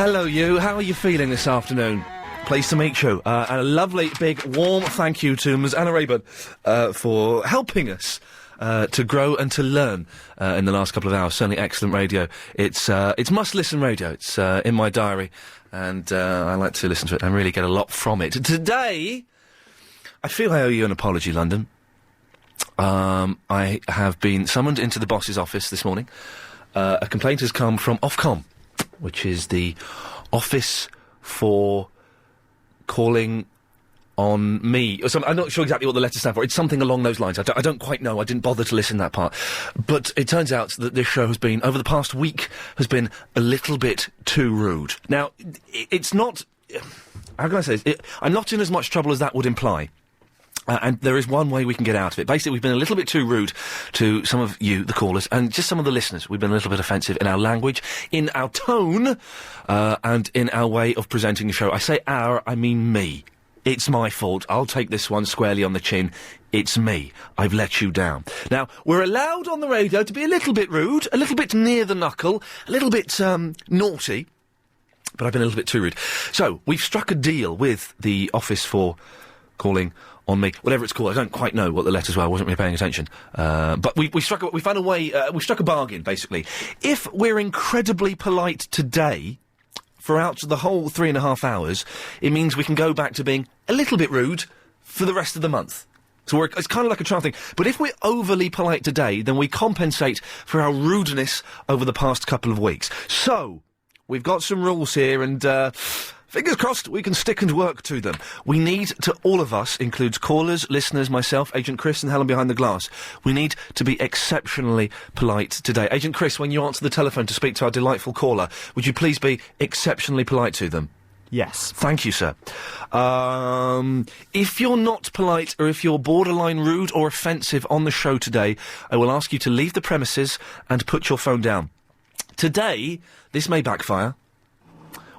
Hello, you. How are you feeling this afternoon? Pleased to meet you. And a lovely, big, warm thank you to Ms. Anna Rayburn for helping us to grow and to learn in the last couple of hours. Certainly excellent radio. It's must-listen radio. It's in my diary, and I like to listen to it and really get a lot from it. Today, I feel I owe you an apology, London. I have been summoned into the boss's office this morning. A complaint has come from Ofcom, which is the office for calling on me. I'm not sure exactly what the letter stands for. It's something along those lines. I don't quite know. I didn't bother to listen to that part. But it turns out that this show has been, over the past week, has been a little bit too rude. Now, it's not... How can I say this? I'm not in as much trouble as that would imply. And there is one way we can get out of it. Basically, we've been a little bit too rude to some of you, the callers, and just some of the listeners. We've been a little bit offensive in our language, in our tone, and in our way of presenting the show. I say our, I mean me. It's my fault. I'll take this one squarely on the chin. It's me. I've let you down. Now, we're allowed on the radio to be a little bit rude, a little bit near the knuckle, a little bit, naughty, but I've been a little bit too rude. So, we've struck a deal with the Office for Calling on Me, whatever it's called. I don't quite know what the letters were. I wasn't really paying attention. But we found a way, we struck a bargain, basically. If we're incredibly polite today, throughout the whole 3.5 hours, it means we can go back to being a little bit rude for the rest of the month. So it's kind of like a trial thing. But if we're overly polite today, then we compensate for our rudeness over the past couple of weeks. So, we've got some rules here, and, fingers crossed we can stick and work to them. We need to, all of us, includes callers, listeners, myself, Agent Chris and Helen behind the glass, we need to be exceptionally polite today. Agent Chris, when you answer the telephone to speak to our delightful caller, would you please be exceptionally polite to them? Yes. Thank you, sir. If you're not polite, or if you're borderline rude or offensive on the show today, I will ask you to leave the premises and put your phone down. Today, this may backfire.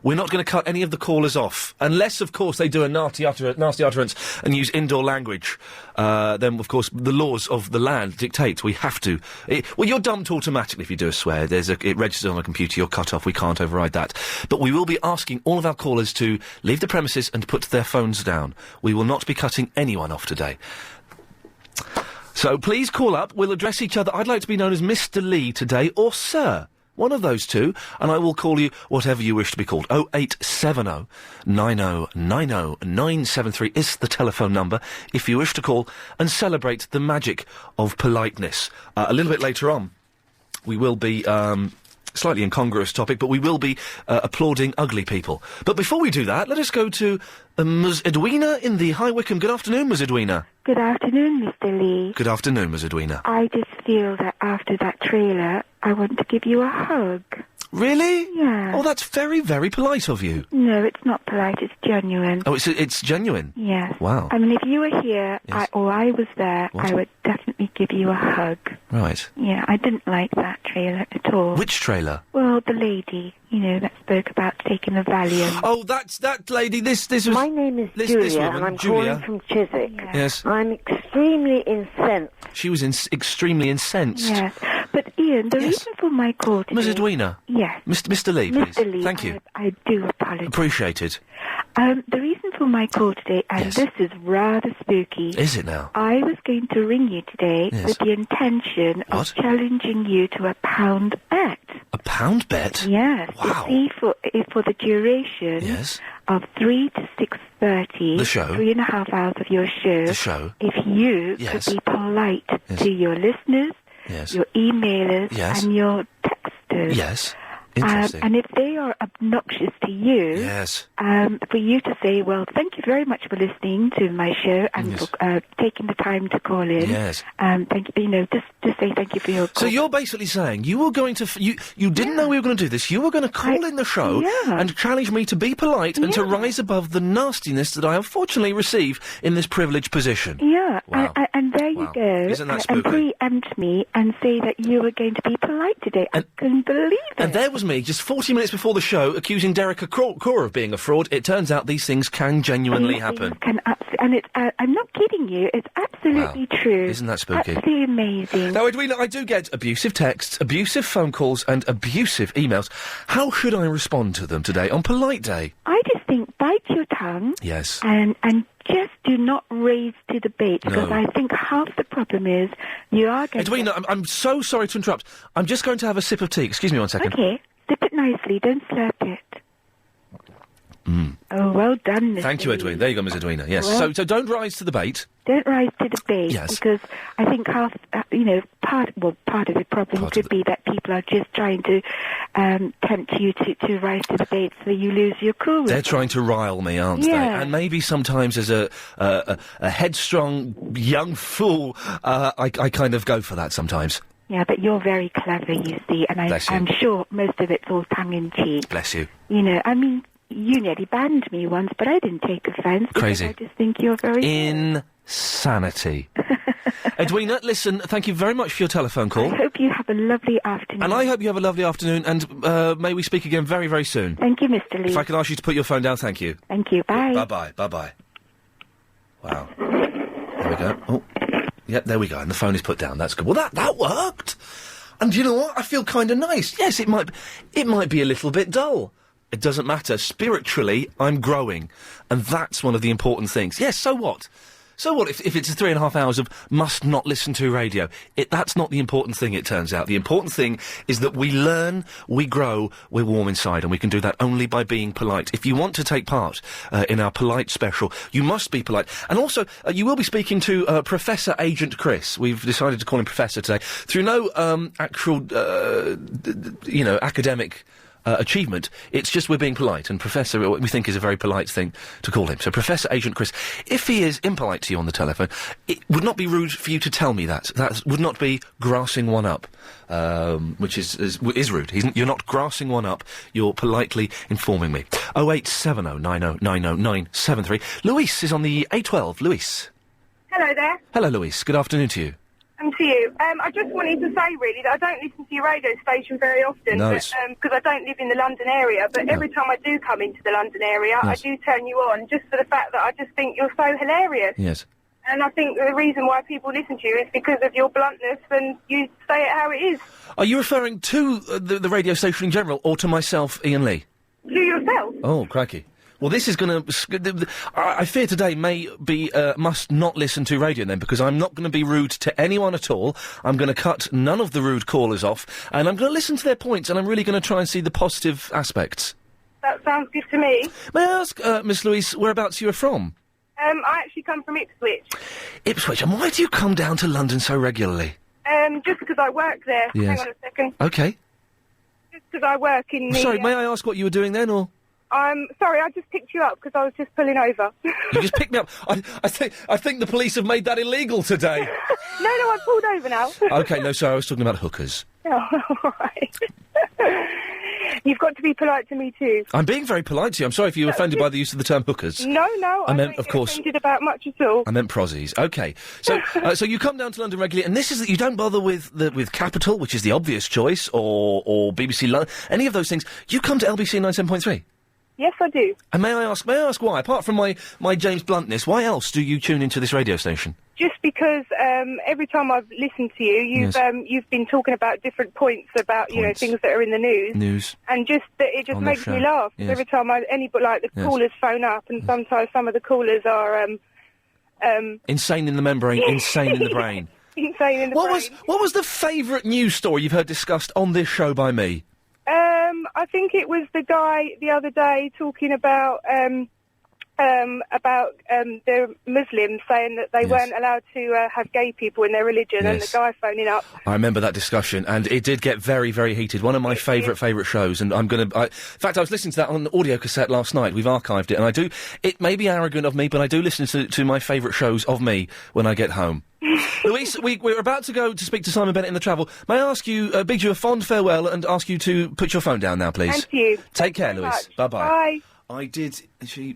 We're not going to cut any of the callers off, unless, of course, they do a nasty utterance and use indoor language. Then, of course, the laws of the land dictate we have to. Well, you're dumped automatically if you do a swear. It registers on a computer. You're cut off. We can't override that. But we will be asking all of our callers to leave the premises and put their phones down. We will not be cutting anyone off today. So please call up. We'll address each other. I'd like to be known as Mr. Lee today, or Sir. One of those two, and I will call you whatever you wish to be called. 0870 9090 973 is the telephone number if you wish to call and celebrate the magic of politeness. A little bit later on, we will be, slightly incongruous topic, but we will be applauding ugly people. But before we do that, let us go to Ms. Edwina in the High Wycombe. Good afternoon, Ms. Edwina. Good afternoon, Mr. Lee. Good afternoon, Ms. Edwina. I just feel that after that trailer, I want to give you a hug. Really? Yeah. Oh, that's very, very polite of you. No, it's not polite, it's genuine. Oh, it's genuine? Yes. Wow. I mean, if you were here, Yes. I was there, What? I would definitely give you a hug. Right. Yeah, I didn't like that trailer at all. Which trailer? Well, the lady, that spoke about taking the Valium. Oh, that's that lady. This was... My name is this Julia, woman, and I'm Julia. calling from Chiswick. Yeah. Yes. I'm extremely incensed. She was extremely incensed. Yes. But, Ian, the Yes. reason for my call today... Ms. Edwina. Yes. Mr. Lee, please. Mr. Lee, Thank you. I do apologize. Appreciated. The reason for my call today, and Yes. this is rather spooky. Is it now? I was going to ring you today Yes. with the intention What? of challenging you to a pound bet. A pound bet? Yes. Wow. To see for the duration Yes. of 3 to 6:30. The show. 3.5 hours of your show. The show. If you Yes. could be polite Yes. to your listeners, Yes. your emailers, Yes. and your texters. Yes. Interesting. And if they are obnoxious to you, Yes. for you to say, well, thank you very much for listening to my show and Yes. for taking the time to call in. Yes. Thank you. Just say thank you for your call. So you're basically saying you were going to... you didn't know we were going to do this. You were going to call in the show Yeah. and challenge me to be polite and to Yeah. rise above the nastiness that I unfortunately receive in this privileged position. Yeah, Wow. and there you Wow. go Isn't that and spooky? preempt me and say that you were going to be polite today. I couldn't believe it. And there was me, just 40 minutes before the show, accusing Derek Cora of being a fraud. It turns out these things can genuinely happen. And it's, I'm not kidding you, it's absolutely true. Isn't that spooky? Absolutely amazing. Now, Edwina, I do get abusive texts, abusive phone calls, and abusive emails. How should I respond to them today on Polite Day? I just think bite your tongue. Yes. And just do not raise to debate, because No. I think half the problem is you are going Edwina, I'm so sorry to interrupt. I'm just going to have a sip of tea. Excuse me 1 second. Okay, sip it nicely, don't slurp it. Oh, well done, Mr. Thank you, Edwina. There you go, Ms. Edwina. Yes. Well- So don't rise to the bait. Don't rise to debate, Yes. because I think half, part of the problem could be that people are just trying to tempt you to rise to debate so you lose your cool. They're trying to rile me, aren't they? Yeah. And maybe sometimes as a headstrong young fool, I kind of go for that sometimes. Yeah, but you're very clever, you see, and Bless you. I'm sure most of it's all tongue-in-cheek. Bless you. You know, I mean, you nearly banned me once, but I didn't take offence. because Crazy. I just think you're very... Insanity. Edwina, listen, thank you very much for your telephone I call. hope you have a lovely afternoon. And I hope you have a lovely afternoon, and may we speak again very, very soon. Thank you, Mr. Lee. If I can ask you to put your phone down, thank you. Thank you. Bye. Bye-bye, bye-bye. Wow. There we go. Oh, yep, there we go, and the phone is put down. That's good. Well, that worked! And you know what? I feel kind of nice. Yes, it might be a little bit dull. It doesn't matter. Spiritually, I'm growing. And that's one of the important things. Yes, so what? So what if it's 3.5 hours of must not listen to radio? That's not the important thing, it turns out. The important thing is that we learn, we grow, we're warm inside, and we can do that only by being polite. If you want to take part in our Polite special, you must be polite. And also, you will be speaking to Professor Agent Chris. We've decided to call him Professor today. Through no actual, academic... achievement. It's just we're being polite, and Professor, we think, is a very polite thing to call him. So Professor Agent Chris, if he is impolite to you on the telephone, it would not be rude for you to tell me that. That would not be grassing one up, which is rude. You're not grassing one up, you're politely informing me. 0870 90 90 973. Luis is on the A12. Luis. Hello there. Hello, Luis. Good afternoon to you. And to you. I just wanted to say, really, that I don't listen to your radio station very often, No, because I don't live in the London area, but every time I do come into the London area, Yes. I do turn you on, just for the fact that I just think you're so hilarious. Yes. And I think the reason why people listen to you is because of your bluntness, and you say it how it is. Are you referring to the radio station in general, or to myself, Iain Lee? To yourself. Oh, crikey. Well, this is going to... I fear today may be... must not listen to radio then, because I'm not going to be rude to anyone at all. I'm going to cut none of the rude callers off, and I'm going to listen to their points, and I'm really going to try and see the positive aspects. That sounds good to me. May I ask, Miss Louise, whereabouts you are from? I actually come from Ipswich. Ipswich. And why do you come down to London so regularly? Just because I work there. Yes. Hang on a second. Okay. Just because I work in the... Sorry, may I ask what you were doing then, or...? Sorry, I just picked you up because I was just pulling over. You just picked me up. I think the police have made that illegal today. No, I pulled over now. Okay, no, sorry, I was talking about hookers. Oh, all right. You've got to be polite to me too. I'm being very polite to you. I'm sorry if you were offended by the use of the term hookers. No, I meant, don't of get course. offended about much at all. I meant prozzies. Okay, so so you come down to London regularly, and this is that you don't bother with Capital, which is the obvious choice, or BBC London, any of those things. You come to LBC 97.3. Yes, I do. And may I ask why? Apart from my James Bluntness, why else do you tune into this radio station? Just because every time I've listened to you, you've been talking about different points about things that are in the news. And just that it just On the makes me show. laugh. Yes. Every time the callers phone up, and sometimes some of the callers are Insane in the membrane, insane in the brain. insane in the brain. What was the favourite news story you've heard discussed on this show by me? I think it was the guy the other day talking about the Muslims saying that they weren't allowed to have gay people in their religion, and the guy phoning up. I remember that discussion, and it did get very, very heated. One of my favourite shows, and in fact, I was listening to that on audio cassette last night. We've archived it, and it may be arrogant of me, but I do listen to my favourite shows of me when I get home. Louise, we're about to go to speak to Simon Bennett in the Travel. May I ask you, bid you a fond farewell and ask you to put your phone down now, please? Thank you. Take care, Louise. Bye. Bye-bye. I did.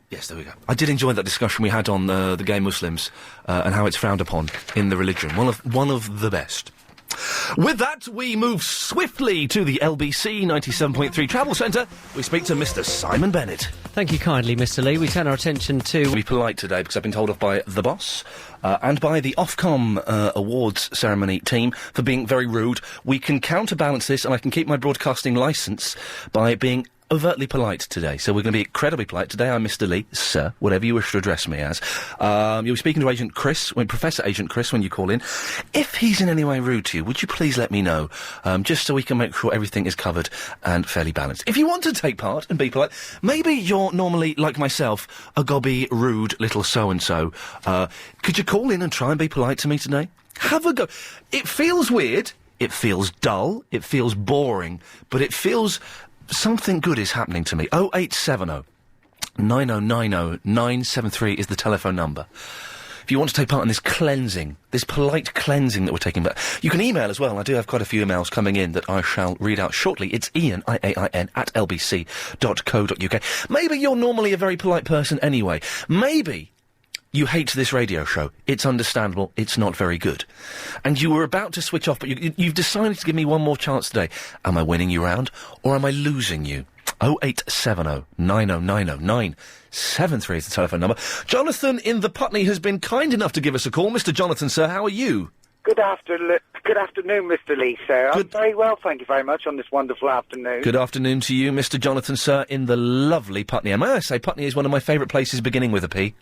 Yes, there we go. I did enjoy that discussion we had on the gay Muslims and how it's frowned upon in the religion. One of the best. With that, we move swiftly to the LBC 97.3 Travel Centre. We speak to Mr. Simon Bennett. Thank you kindly, Mr. Lee. We turn our attention to... Be polite today because I've been told off by the boss and by the Ofcom awards ceremony team for being very rude. We can counterbalance this and I can keep my broadcasting licence by being overtly polite today. So we're going to be incredibly polite. Today I'm Mr. Lee, sir, whatever you wish to address me as. You'll be speaking to Agent Chris, Professor Agent Chris, when you call in. If he's in any way rude to you, would you please let me know, just so we can make sure everything is covered and fairly balanced. If you want to take part and be polite, maybe you're normally, like myself, a gobby, rude little so-and-so. Could you call in and try and be polite to me today? Have a go. It feels weird, it feels dull, it feels boring, but it feels... something good is happening to me. 0870 9090 973 is the telephone number. If you want to take part in this cleansing, this polite cleansing that we're taking back, you can email as well. I do have quite a few emails coming in that I shall read out shortly. It's Iain, I-A-I-N, @lbc.co.uk. Maybe you're normally a very polite person anyway. Maybe you hate this radio show. It's understandable. It's not very good. And you were about to switch off, but you've decided to give me one more chance today. Am I winning you round, or am I losing you? 0870 9090 973 is the telephone number. Jonathan in the Putney has been kind enough to give us a call. Mr. Jonathan, sir, how are you? Good afternoon, Mr. Lee, sir. I'm very well, thank you very much, on this wonderful afternoon. Good afternoon to you, Mr. Jonathan, sir, in the lovely Putney. And may I say, Putney is one of my favourite places beginning with a P.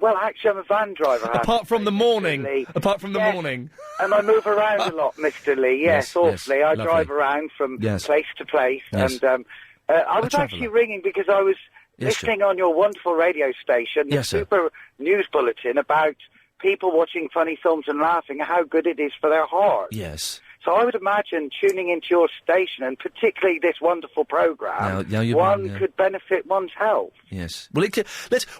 Well, actually, I'm a van driver. Apart from the morning. Apart from the morning. And I move around a lot, Mr. Lee. Yes, awfully. I drive around from place to place. Yes. And I was actually ringing because I was listening on your wonderful radio station, the Super News Bulletin, about people watching funny films and laughing, how good it is for their heart. Yes. So I would imagine tuning into your station, and particularly this wonderful programme, could benefit one's health. Yes. Well,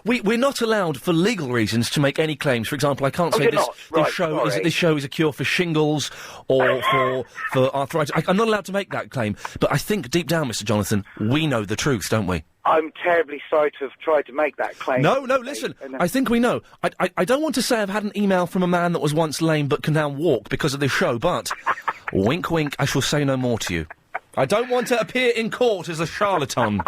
we're not allowed, for legal reasons, to make any claims. For example, I can't say this show is a cure for shingles or for arthritis. I'm not allowed to make that claim. But I think deep down, Mr. Jonathan, we know the truth, don't we? I'm terribly sorry to have tried to make that claim. No, listen. I think we know. I don't want to say I've had an email from a man that was once lame but can now walk because of this show, but wink, wink, I shall say no more to you. I don't want to appear in court as a charlatan.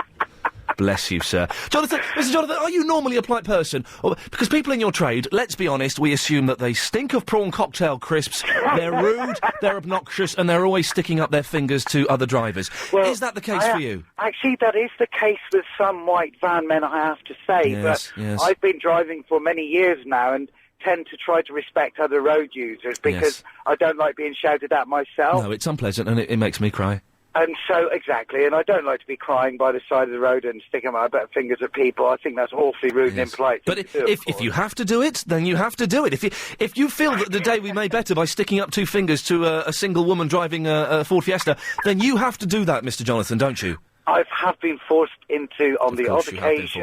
Bless you, sir. Jonathan, Mr. Jonathan, are you normally a polite person? Because people in your trade, let's be honest, we assume that they stink of prawn cocktail crisps, they're rude, they're obnoxious, and they're always sticking up their fingers to other drivers. Well, is that the case for you? Actually, that is the case with some white van men, I have to say. Yes, but I've been driving for many years now and tend to try to respect other road users because I don't like being shouted at myself. No, it's unpleasant and it makes me cry. And so, exactly, and I don't like to be crying by the side of the road and sticking my fingers at people. I think that's awfully rude and impolite. But if you have to do it, then you have to do it. If you feel that the day we made better by sticking up two fingers to a single woman driving a Ford Fiesta, then you have to do that, Mr. Jonathan, don't you? I have been forced into, on the odd occasion,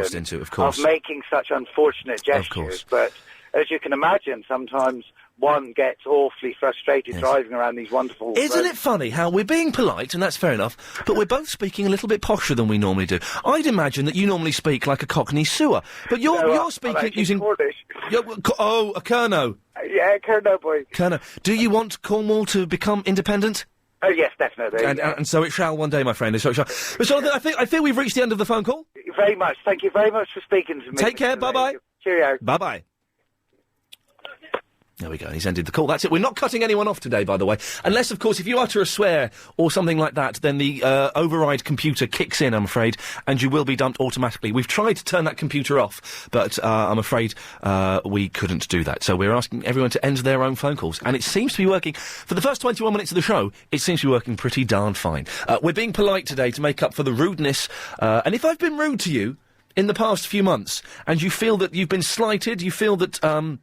of making such unfortunate gestures. But as you can imagine, sometimes one gets awfully frustrated driving around these wonderful Isn't it funny how we're being polite, and that's fair enough, but we're both speaking a little bit posher than we normally do. I'd imagine that you normally speak like a Cockney sewer, but you're speaking using... Cornish. A Kerno. Yeah, Kerno boy. Kerno. Do you want Cornwall to become independent? Oh, yes, definitely. And so it shall one day, my friend. So it shall. But Jonathan, I feel we've reached the end of the phone call. Very much. Thank you very much for speaking to me. Take care. Bye-bye. Cheerio. Bye-bye. There we go, he's ended the call. That's it. We're not cutting anyone off today, by the way. Unless, of course, if you utter a swear or something like that, then the override computer kicks in, I'm afraid, and you will be dumped automatically. We've tried to turn that computer off, but I'm afraid we couldn't do that. So we're asking everyone to end their own phone calls. And it seems to be working. For the first 21 minutes of the show, it seems to be working pretty darn fine. We're being polite today to make up for the rudeness. And if I've been rude to you in the past few months, and you feel that you've been slighted, you feel that...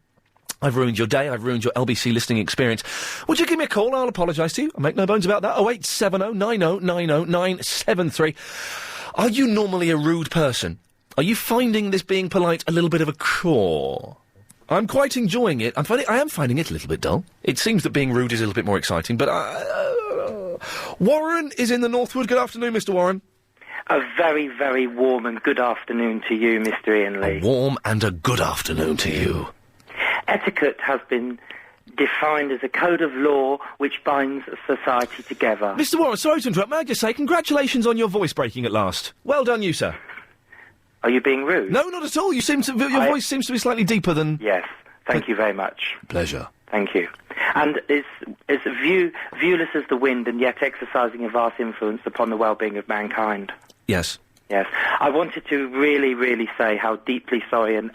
I've ruined your day, I've ruined your LBC listening experience. Would you give me a call? I'll apologise to you. I'll make no bones about that. 0870 9090 973. Are you normally a rude person? Are you finding this being polite a little bit of a chore? I'm quite enjoying it. I am finding it a little bit dull. It seems that being rude is a little bit more exciting, but... Warren is in the Northwood. Good afternoon, Mr. Warren. A very, very warm and good afternoon to you, Mr. Iain Lee. A warm and a good afternoon to you. Etiquette has been defined as a code of law which binds society together. Mr. Warren, sorry to interrupt. May I just say congratulations on your voice breaking at last. Well done, you, sir. Are you being rude? No, not at all. Your voice seems to be slightly deeper than... Yes. Thank you very much. Pleasure. Thank you. And is viewless as the wind and yet exercising a vast influence upon the well-being of mankind. Yes. Yes. I wanted to really, really say how deeply sorry and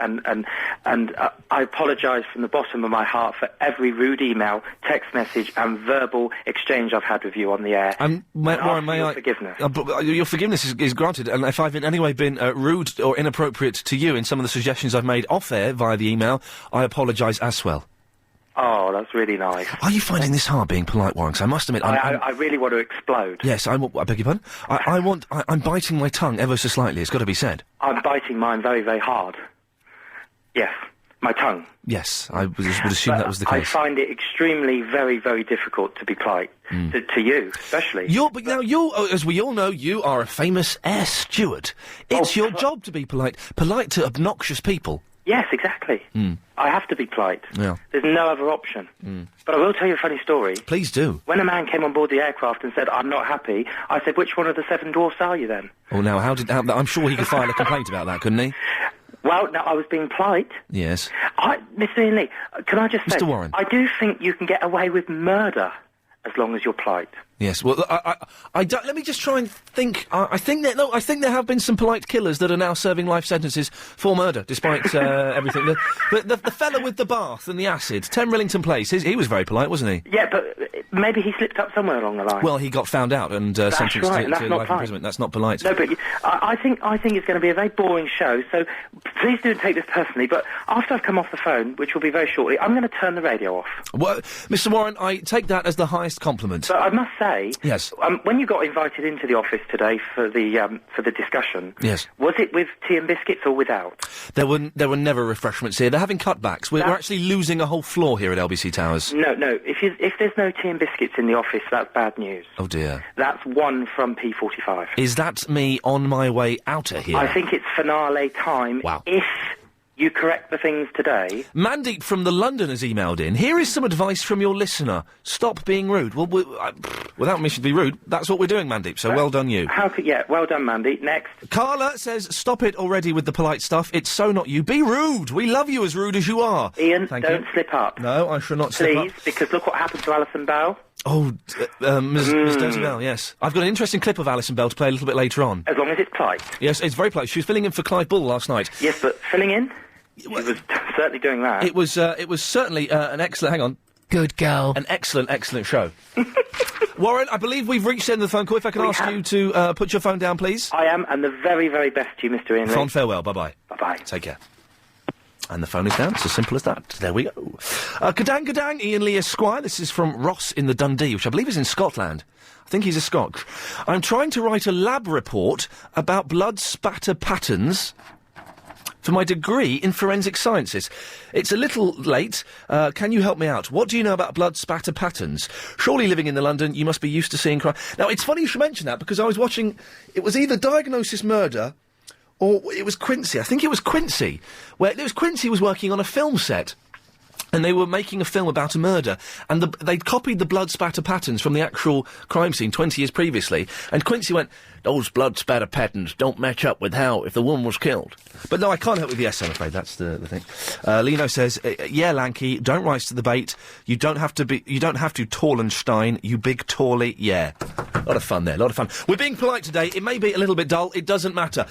I apologise from the bottom of my heart for every rude email, text message and verbal exchange I've had with you on the air. Warren, may I... forgiveness. Your forgiveness is granted, and if I've in any way been rude or inappropriate to you in some of the suggestions I've made off-air via the email, I apologise as well. Oh, that's really nice. Are you finding this hard, being polite, Warren? 'Cause I must admit, I really want to explode. Yes, I beg your pardon? I'm biting my tongue ever so slightly, it's got to be said. I'm biting mine very, very hard. Yes, my tongue. Yes, I would assume that was the case. I find it extremely, very, very difficult to be polite, to you, especially. As we all know, you are a famous air steward. It's your job to be polite to obnoxious people. Yes, exactly. I have to be polite. Yeah. There's no other option. But I will tell you a funny story. Please do. When a man came on board the aircraft and said, "I'm not happy," I said, "Which one of the 7 dwarfs are you then?" Oh, now, I'm sure he could file a complaint about that, couldn't he? Well, now, I was being polite. Yes. Mr. Iain Lee, can I just say... Mr. Warren. I do think you can get away with murder as long as you're polite. Yes, well, let me just try and think. I think there have been some polite killers that are now serving life sentences for murder, despite everything. The fellow with the bath and the acid, 10 Rillington Place, he was very polite, wasn't he? Yeah, but maybe he slipped up somewhere along the line. Well, he got found out and sentenced to life imprisonment. That's not polite. No, but I think it's going to be a very boring show, so please don't take this personally, but after I've come off the phone, which will be very shortly, I'm going to turn the radio off. Well, Mr. Warren, I take that as the highest compliment. But I must say... Yes. When you got invited into the office today for the discussion... Yes. Was it with tea and biscuits or without? There were never refreshments here. They're having cutbacks. We're actually losing a whole floor here at LBC Towers. No. If there's no tea and biscuits in the office, that's bad news. Oh, dear. That's one from P45. Is that me on my way out of here? I think it's finale time. Wow. If you correct the things today... Mandeep from the London has emailed in. Here is some advice from your listener. Stop being rude. Well, without permission to be rude, that's what we're doing, Mandeep, so well done you. Well done, Mandeep. Next. Carla says, stop it already with the polite stuff. It's so not you. Be rude. We love you as rude as you are. Iain, don't slip up. No, I shall not slip up. Please, because look what happened to Alison Bell. Oh, Ms. Dirty Bell, yes. I've got an interesting clip of Alison Bell to play a little bit later on. As long as it's polite. Yes, it's very polite. She was filling in for Clive Bull last night. Yes, but filling in? She was certainly doing that. It was certainly an excellent... Hang on. Good girl. An excellent show. Warren, I believe we've reached the end of the phone call. If I can ask you to put your phone down, please. I am, and the very, very best to you, Mr. Iain Lee. Fond farewell. Bye-bye. Bye-bye. Take care. And the phone is down. It's as simple as that. There we go. Gadang, Iain Lee Esquire. This is from Ross in the Dundee, which I believe is in Scotland. I think he's a Scotch. I'm trying to write a lab report about blood spatter patterns for my degree in forensic sciences. It's a little late. Can you help me out? What do you know about blood spatter patterns? Surely living in London, you must be used to seeing crime. Now, it's funny you should mention that, because I was watching... It was either Diagnosis Murder... or it was Quincy. I think it was Quincy. Quincy was working on a film set. And they were making a film about a murder. And they'd copied the blood spatter patterns from the actual crime scene 20 years previously. And Quincy went, those blood spatter patterns don't match up with if the woman was killed. But no, I can't help with the S, I'm afraid. That's the thing. Lino says, yeah, Lanky, don't rise to the bait. You don't have to, Tollenstein, you big tally. Yeah. A lot of fun there, a lot of fun. We're being polite today. It may be a little bit dull. It doesn't matter.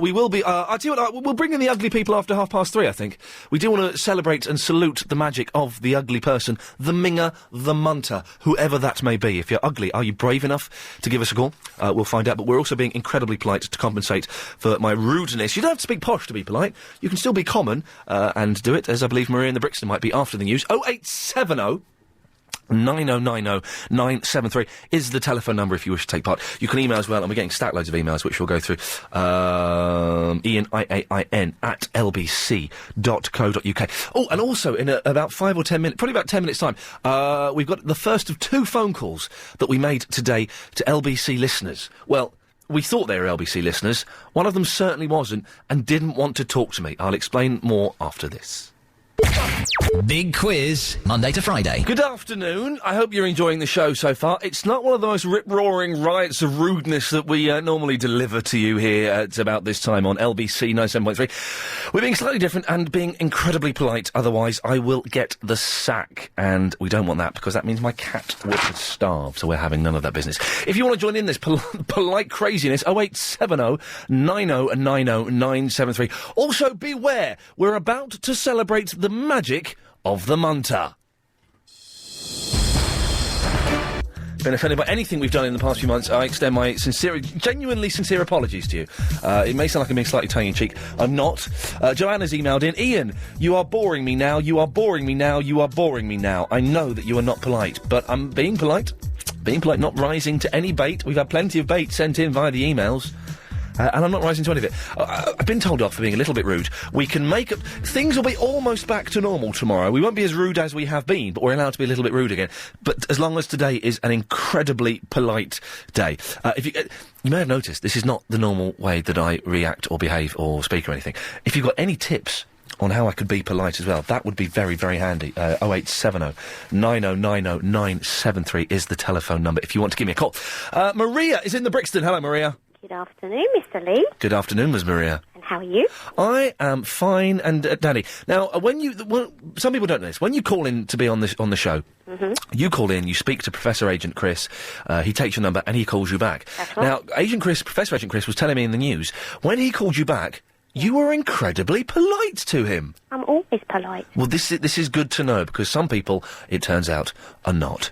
We will be, I'll tell you what, we'll bring in the ugly people after 3:30, I think. We do want to celebrate and salute the magic of the ugly person, the minger, the munter, whoever that may be. If you're ugly, are you brave enough to give us a call? We'll find out, but we're also being incredibly polite to compensate for my rudeness. You don't have to speak posh to be polite. You can still be common, and do it, as I believe Maria in the Brixton might be after the news. 0870 9090 973 is the telephone number if you wish to take part. You can email as well, and we're getting stack loads of emails, which we'll go through. Iain, IAIN, at lbc.co.uk. Oh, and also, in about 5 or 10 minutes, probably about 10 minutes' time, we've got the first of 2 phone calls that we made today to LBC listeners. Well, we thought they were LBC listeners. One of them certainly wasn't and didn't want to talk to me. I'll explain more after this. Big quiz, Monday to Friday. Good afternoon. I hope you're enjoying the show so far. It's not one of the most rip-roaring riots of rudeness that we normally deliver to you here at about this time on LBC 97.3. We're being slightly different and being incredibly polite, otherwise I will get the sack. And we don't want that, because that means my cat would starve, so we're having none of that business. If you want to join in this polite craziness, 0870 90 90 973. Also, beware, we're about to celebrate the magic of the munter. Been offended by anything we've done in the past few months, I extend my genuinely sincere apologies to you. It may sound like I'm being slightly tongue-in-cheek. I'm not. Joanna's emailed in, Iain, you are boring me now, you are boring me now, you are boring me now. I know that you are not polite, but I'm being polite. Being polite, not rising to any bait. We've had plenty of bait sent in via the emails. And I'm not rising to any of it. I've been told off for being a little bit rude. We can make up... Things will be almost back to normal tomorrow. We won't be as rude as we have been, but we're allowed to be a little bit rude again. But as long as today is an incredibly polite day. You may have noticed, this is not the normal way that I react or behave or speak or anything. If you've got any tips on how I could be polite as well, that would be very, very handy. 0870 90 90 973 is the telephone number if you want to give me a call. Maria is in the Brixton. Hello, Maria. Good afternoon, Mr. Lee. Good afternoon, Ms. Maria. And how are you? I am fine and dandy. Now, some people don't know this. When you call in to be on the show, you call in, you speak to Professor Agent Chris, he takes your number and he calls you back. That's right. Now, Professor Agent Chris was telling me in the news, when he called you back, you were incredibly polite to him. I'm always polite. Well, this is good to know, because some people, it turns out, are not.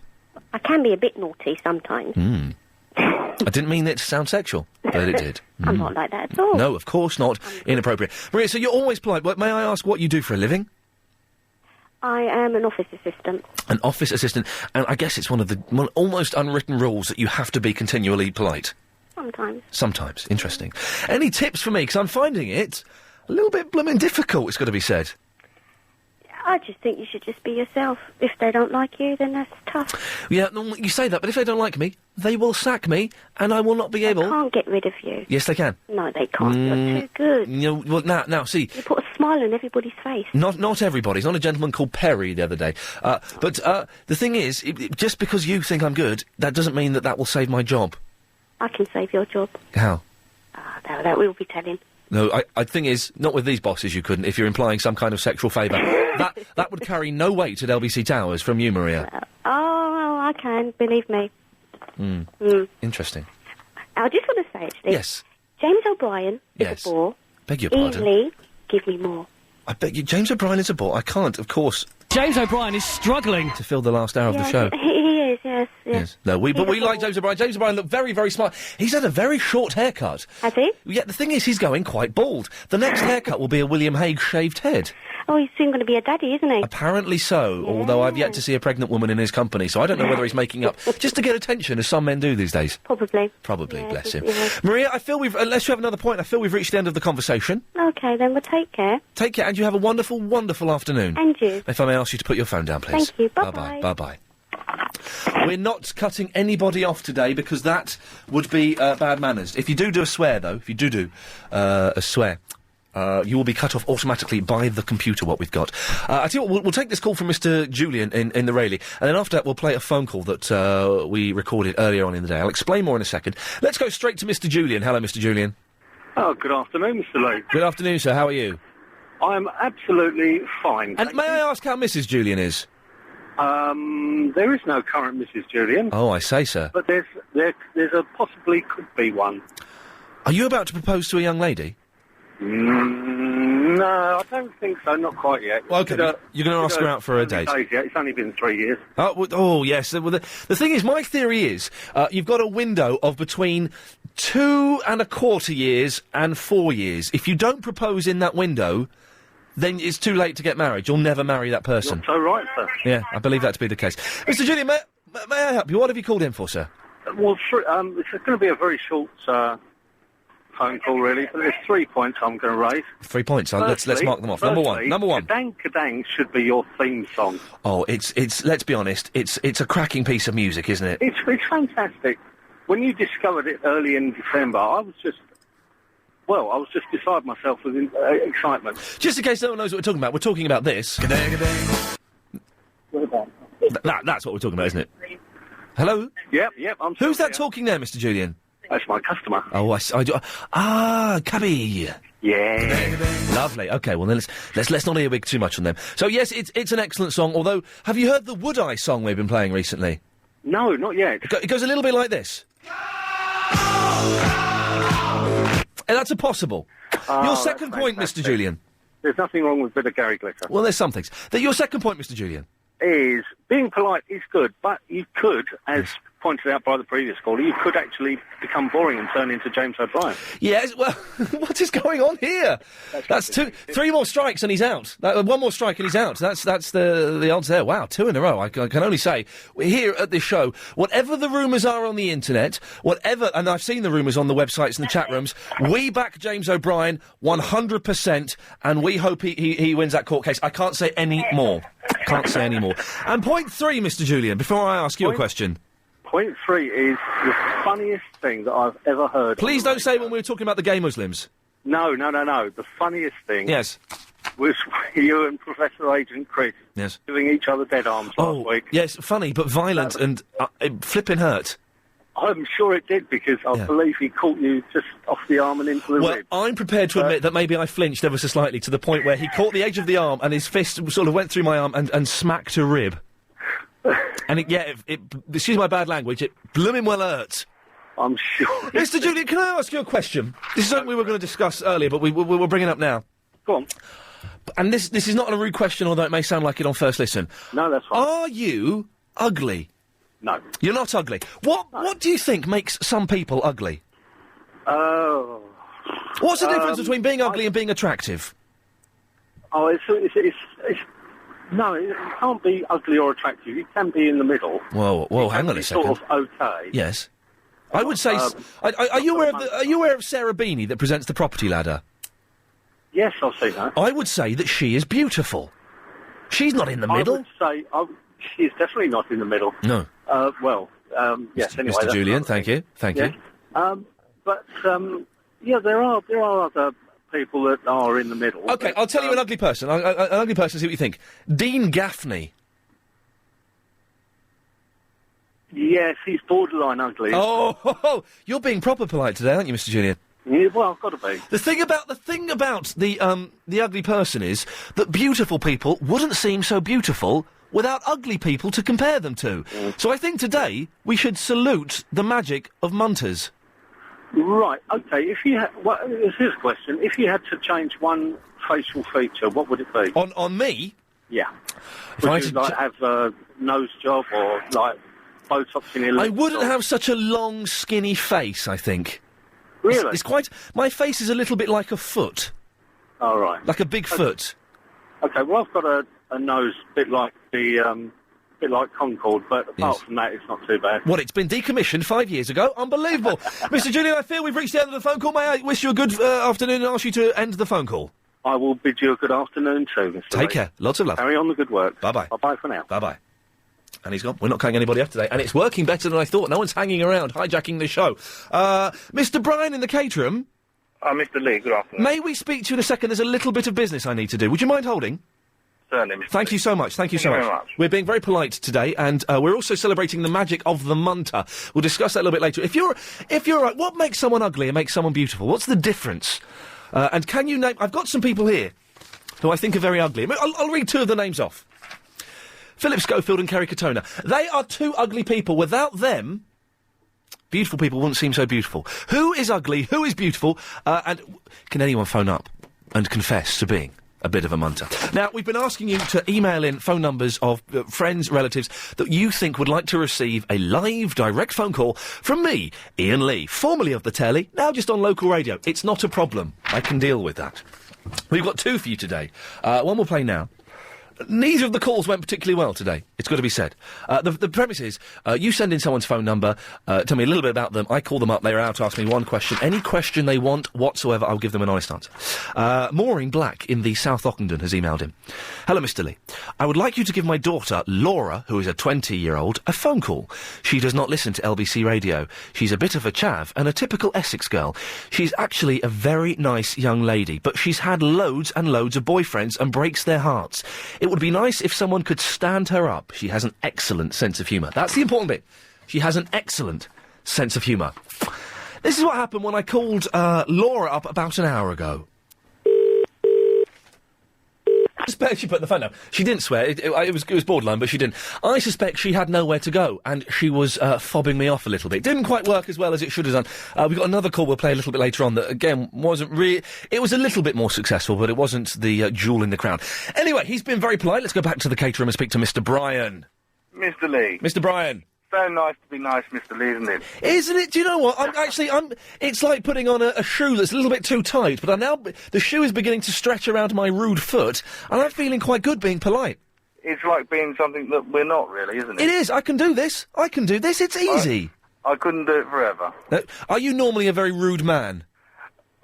I can be a bit naughty sometimes. I didn't mean it to sound sexual, but it did. I'm not like that at all. No, of course not. Inappropriate. Maria, so you're always polite. May I ask what you do for a living? I am an office assistant. An office assistant, and I guess it's one of the almost unwritten rules that you have to be continually polite. Sometimes. Sometimes. Interesting. Any tips for me? Because I'm finding it a little bit blooming difficult, it's got to be said. I just think you should just be yourself. If they don't like you, then that's tough. Yeah, you say that, but if they don't like me, they will sack me, and I will not be able... They can't get rid of you. Yes, they can. No, they can't. You're too good. Well, now, see... You put a smile on everybody's face. Not everybody. It's not a gentleman called Perry the other day. But the thing is, just because you think I'm good, that doesn't mean that will save my job. I can save your job. How? That we'll be telling. No, I think is, not with these bosses you couldn't, if you're implying some kind of sexual favour. that would carry no weight at LBC Towers from you, Maria. I can, believe me. Interesting. I just want to say, actually... Yes. James O'Brien is a bore. Beg your pardon. Iain Lee, give me more. I beg you, James O'Brien is a bore. I can't, of course... James O'Brien is struggling to fill the last hour of the show. He is, yes. No, but we like James O'Brien. James O'Brien looked very, very smart. He's had a very short haircut. Has he? Yeah, the thing is, he's going quite bald. The next haircut will be a William Hague shaved head. Oh, he's soon going to be a daddy, isn't he? Apparently so, although I've yet to see a pregnant woman in his company, so I don't know whether he's making up just to get attention, as some men do these days. Probably, bless him. Maria, I feel unless you have another point, I feel we've reached the end of the conversation. OK, then we'll take care. Take care, and you have a wonderful, wonderful afternoon. And you. If I may ask you to put your phone down, please. Thank you, bye-bye. Bye-bye. We're not cutting anybody off today, because that would be bad manners. If you do a swear, though, a swear... you will be cut off automatically by the computer, what we've got. I tell you what, we'll take this call from Mr. Julian in the Rayleigh, and then after that we'll play a phone call that we recorded earlier on in the day. I'll explain more in a second. Let's go straight to Mr. Julian. Hello, Mr. Julian. Oh, good afternoon, Mr. Lee. Good afternoon, sir. How are you? I'm absolutely fine. And may I ask how Mrs. Julian is? There is no current Mrs. Julian. Oh, I say, sir. But there's a possibly could be one. Are you about to propose to a young lady? No, I don't think so. Not quite yet. Well, okay, you're going to ask her out for a date? It's only been 3 years. Oh, yes. Well, the thing is, my theory is, you've got a window of between 2.25 years and 4 years. If you don't propose in that window, then it's too late to get married. You'll never marry that person. You're so right, sir. Yeah, I believe that to be the case. Mr. Julian, may I help you? What have you called in for, sir? Well, it's going to be a very short phone call, really, but there's 3 points I'm going to raise. 3 points. Let's mark them off. Number one. Kadang Kadang should be your theme song. Oh, it's. Let's be honest. It's a cracking piece of music, isn't it? It's fantastic. when you discovered it early in December, I was just beside myself with excitement. Just in case no one knows what we're talking about, we're talking about this. That's what we're talking about, isn't it? Hello? Yep, I'm Who's that talking there, Mr. Julian? That's my customer. Oh, I do. Ah, cabby. Yeah. Lovely. Okay, well then let's not earwig too much on them. So yes, it's an excellent song. Although, have you heard the Would I song we've been playing recently? No, not yet. It goes a little bit like this. And that's a possible. Your second point, Mr. Julian. There's nothing wrong with a bit of Gary Glitter. Well, there's some things. Your second point, Mr. Julian. Is being polite is good, but you could, as pointed out by the previous caller, you could actually become boring and turn into James O'Brien. Yes, well, what is going on here? That's three more strikes and he's out. One more strike and he's out. That's the odds there. Wow, 2 in a row. I can only say, here at this show, whatever the rumours are on the internet, and I've seen the rumours on the websites and the chat rooms, we back James O'Brien 100%, and we hope he wins that court case. I can't say any more. Can't say any more. And point 3, Mr. Julian, before I ask you a question. Point 3 is the funniest thing that I've ever heard. Please don't say when we were talking about the gay Muslims. No. The funniest thing... Yes. ...was you and Professor Agent Chris... Yes. ...doing each other dead arms last week. Yes, funny, but violent and flipping hurt. I'm sure it did, because I believe he caught you just off the arm and into the rib. Well, I'm prepared to admit that maybe I flinched ever so slightly to the point where he caught the edge of the arm and his fist sort of went through my arm and smacked a rib. And excuse my bad language, it blooming well hurt. I'm sure. Mr. Julian, can I ask you a question? This is something we were going to discuss earlier, but we're bringing it up now. Go on. And this is not a rude question, although it may sound like it on first listen. No, that's fine. Are you ugly? No. You're not ugly. What do you think makes some people ugly? Oh. What's the difference between being ugly and being attractive? Oh, no, it can't be ugly or attractive. You can be in the middle. Whoa, hang on a second. Sort of okay. Yes. I would say... Are you aware of Sarah Beanie that presents The Property Ladder? Yes, I've seen that. I would say that she is beautiful. She's not in the middle. I would say... she's definitely not in the middle. No. Yes, anyway... Mr. Julian, thank you. There are other people that are in the middle. OK, I'll tell you an ugly person. An ugly person, see what you think. Dean Gaffney. Yes, he's borderline ugly. Oh, you're being proper polite today, aren't you, Mr. Julian? Yeah, well, I've got to be. The thing about the ugly person is that beautiful people wouldn't seem so beautiful without ugly people to compare them to. So I think today we should salute the magic of munters. Right, OK, here's a question. If you had to change one facial feature, what would it be? On me? Yeah. Would you, have a nose job or, Botox in your lips? I wouldn't have such a long, skinny face, I think. Really? It's quite... My face is a little bit like a foot. Oh, right. Like a big foot. OK, well, I've got a nose bit like Concord, but apart from that, it's not too bad. What, it's been decommissioned 5 years ago? Unbelievable. Mr. Julian, I feel we've reached the end of the phone call. May I wish you a good afternoon and ask you to end the phone call? I will bid you a good afternoon too, Mr. Take care. Lots of love. Carry on the good work. Bye-bye. Bye-bye for now. Bye-bye. And he's gone. We're not cutting anybody off today. And it's working better than I thought. No one's hanging around, hijacking the show. Mr. Bryan in the caterum. Mr. Lee, good afternoon. May we speak to you in a second? There's a little bit of business I need to do. Would you mind holding? Certainly, Mr. Thank you so much. Thank you so much. Very much. We're being very polite today, and we're also celebrating the magic of the munter. We'll discuss that a little bit later. If you're what makes someone ugly and makes someone beautiful? What's the difference? And can you name... I've got some people here who I think are very ugly. I'll read 2 of the names off. Philip Schofield and Kerry Katona. They are 2 ugly people. Without them, beautiful people wouldn't seem so beautiful. Who is ugly? Who is beautiful? And can anyone phone up and confess to being a bit of a munter? Now, we've been asking you to email in phone numbers of friends, relatives that you think would like to receive a live, direct phone call from me, Iain Lee, formerly of the telly, now just on local radio. It's not a problem. I can deal with that. We've got 2 for you today. One we'll play now. Neither of the calls went particularly well today. It's got to be said. The premise is, you send in someone's phone number, tell me a little bit about them, I call them up, they're out to ask me one question. Any question they want whatsoever, I'll give them an honest answer. Maureen Black in the South Ockenden has emailed him. Hello, Mr. Lee. I would like you to give my daughter, Laura, who is a 20-year-old, a phone call. She does not listen to LBC radio. She's a bit of a chav and a typical Essex girl. She's actually a very nice young lady, but she's had loads and loads of boyfriends and breaks their hearts. It would be nice if someone could stand her up. She has an excellent sense of humour. That's the important bit. She has an excellent sense of humour. This is what happened when I called Laura up about an hour ago. I suspect she put the phone down. She didn't swear. It was borderline, but she didn't. I suspect she had nowhere to go, and she was fobbing me off a little bit. Didn't quite work as well as it should have done. We've got another call we'll play a little bit later on that, again, wasn't really... It was a little bit more successful, but it wasn't the jewel in the crown. Anyway, he's been very polite. Let's go back to the caterer and speak to Mr. Brian. Mr. Lee. Mr. Brian. So nice to be nice, Mr. Lee, isn't it? Isn't it? Do you know what? It's like putting on a shoe that's a little bit too tight, but the shoe is beginning to stretch around my rude foot, and I'm feeling quite good being polite. It's like being something that we're not really, isn't it? It is. I can do this. It's easy. I couldn't do it forever. Are you normally a very rude man?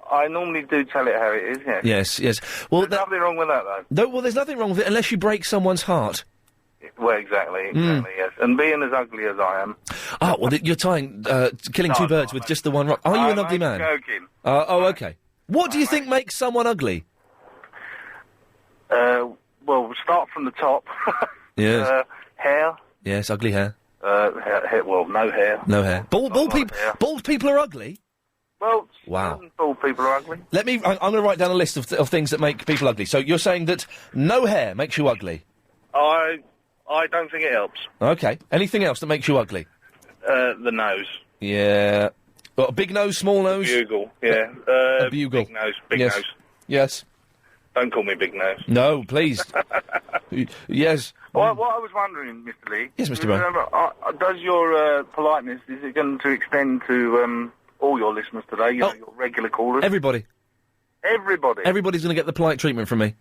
I normally do tell it how it is, yes. Yes. Well, there's nothing wrong with that, though. Well, there's nothing wrong with it unless you break someone's heart. Well, exactly, yes. And being as ugly as I am... Oh, well, you're killing two birds with just the one rock. Are you an ugly man? I'm joking. Okay. What do you think makes someone ugly? Well, we'll start from the top. Yes. Hair. Yes, ugly hair. Hair. Well, no hair. No hair. Bald people are ugly? Well, wow. Bald people are ugly. I'm going to write down a list of things that make people ugly. So you're saying that no hair makes you ugly? I don't think it helps. Okay. Anything else that makes you ugly? The nose. Yeah. Got a big nose, small nose? Bugle, yeah. A bugle. Big nose. Yes. Don't call me big nose. No, please. Yes. Well, what I was wondering, Mr. Lee... Yes, Mr. Brown. Does your politeness, is it going to extend to all your listeners today, your regular callers? Everybody. Everybody? Everybody's going to get the polite treatment from me.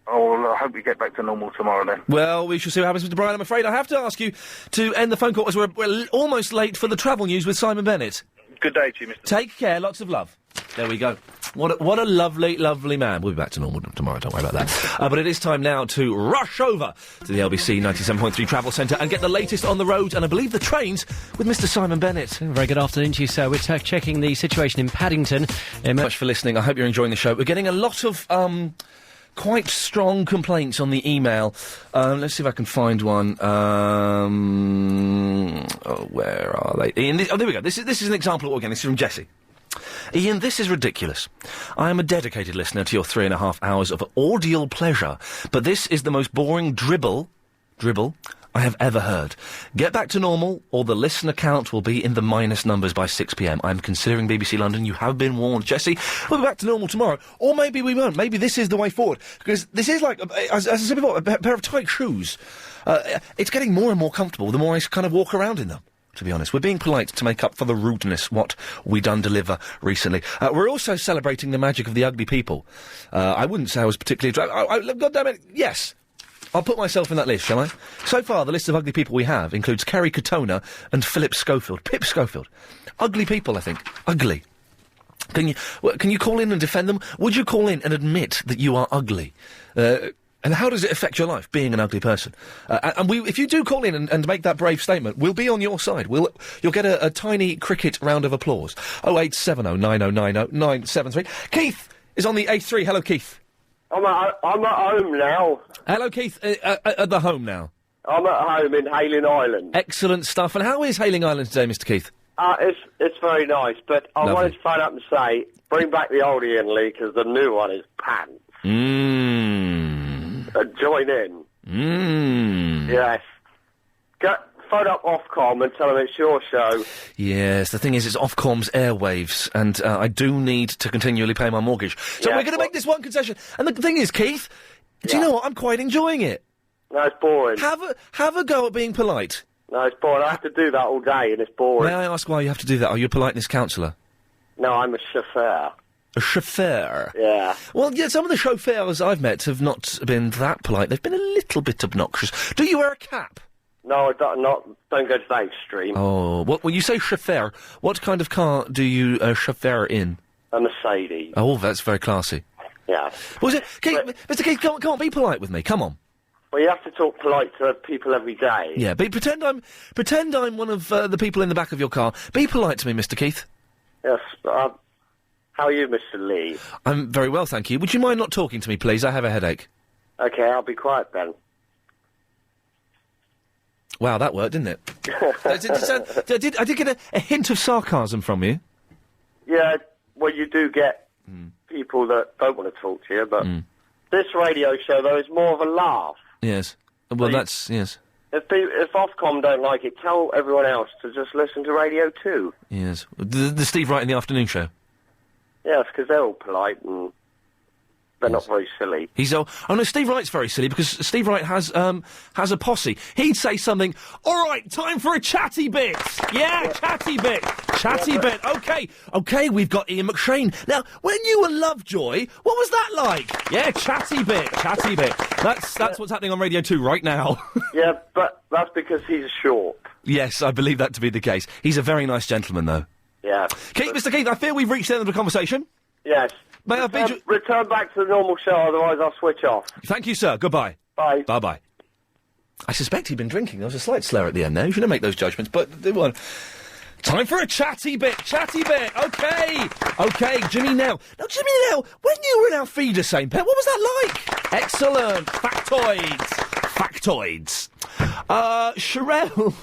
Oh, well, I hope you get back to normal tomorrow, then. Well, we shall see what happens, Mr. Brian. I'm afraid I have to ask you to end the phone call as we're almost late for the travel news with Simon Bennett. Good day to you, Mr. Take care. Lots of love. There we go. What a lovely, lovely man. We'll be back to normal tomorrow, don't worry about that. But it is time now to rush over to the LBC 97.3 Travel Centre and get the latest on the road and I believe the trains with Mr. Simon Bennett. Very good afternoon to you, sir. We're checking the situation in Paddington. Much for listening. I hope you're enjoying the show. We're getting a lot of, quite strong complaints on the email. Let's see if I can find one. Where are they? Ian, there we go. This is an example, again, this is from Jessie. Ian, this is ridiculous. I am a dedicated listener to your 3.5 hours of audial pleasure, but this is the most boring dribble I have ever heard. Get back to normal, or the listener count will be in the minus numbers by 6 p.m. I'm considering BBC London. You have been warned. Jessie, we'll be back to normal tomorrow. Or maybe we won't. Maybe this is the way forward. Because this is like, as I said before, a pair of tight shoes. It's getting more and more comfortable the more I kind of walk around in them. To be honest, we're being polite to make up for the rudeness what we done deliver recently. We're also celebrating the magic of the ugly people. I wouldn't say I was particularly... God damn it, yes. I'll put myself in that list, shall I? So far, the list of ugly people we have includes Kerry Katona and Philip Schofield. Pip Schofield. Ugly people, I think. Ugly. Can you call in and defend them? Would you call in and admit that you are ugly? And how does it affect your life, being an ugly person? If you do call in and make that brave statement, we'll be on your side. You'll get a tiny cricket round of applause. 0870 9090 973. Keith is on the A3. Hello, Keith. I'm at home now. Hello, Keith. At the home now. I'm at home in Hayling Island. Excellent stuff. And how is Hayling Island today, Mr. Keith? It's very nice, but I wanted to phone up and say, bring back the old Iain Lee, because the new one is pants. Join in. Yes. Phone up Ofcom and tell them it's your show. Yes, the thing is, it's Ofcom's airwaves, and I do need to continually pay my mortgage. So we're going to make this one concession. And the thing is, Keith, do you know what? I'm quite enjoying it. No, it's boring. Have a go at being polite. No, it's boring. I have to do that all day, and it's boring. May I ask why you have to do that? Are you a politeness counsellor? No, I'm a chauffeur. A chauffeur? Yeah. Well, yeah, some of the chauffeurs I've met have not been that polite. They've been a little bit obnoxious. Do you wear a cap? No, I don't go to that extreme. Oh, when you say chauffeur, what kind of car do you chauffeur in? A Mercedes. Oh, that's very classy. Yeah. Mr. Keith, come on, be polite with me. Come on. Well, you have to talk polite to people every day. Yeah, but pretend I'm one of the people in the back of your car. Be polite to me, Mr. Keith. Yes. How are you, Mr. Lee? I'm very well, thank you. Would you mind not talking to me, please? I have a headache. Okay, I'll be quiet then. Wow, that worked, didn't it? I did get a hint of sarcasm from you. Yeah, well, you do get people that don't want to talk to you, but this radio show, though, is more of a laugh. Yes. Well, yes. If Ofcom don't like it, tell everyone else to just listen to Radio 2. Yes. The Steve Wright in the Afternoon Show? Yes, because they're all polite and they're not very silly. Oh no, Steve Wright's very silly because Steve Wright has a posse. He'd say something, all right, time for a chatty bit. Yeah, chatty bit. Chatty bit. Okay, we've got Ian McShane. Now, when you were Lovejoy, what was that like? Yeah, chatty bit. That's what's happening on Radio 2 right now. Yeah, but that's because he's short. Yes, I believe that to be the case. He's a very nice gentleman, though. Yeah. Mr. Keith, I fear we've reached the end of the conversation. Yes. Return back to the normal show, otherwise I'll switch off. Thank you, sir. Goodbye. Bye. Bye-bye. I suspect he'd been drinking. There was a slight slur at the end there. You shouldn't make those judgments, but they weren't. Time for a chatty bit. Okay, Jimmy Nell. Now, Jimmy Nell, when you were in our feeder, St. Pet, what was that like? Excellent. Factoids. Sherelle.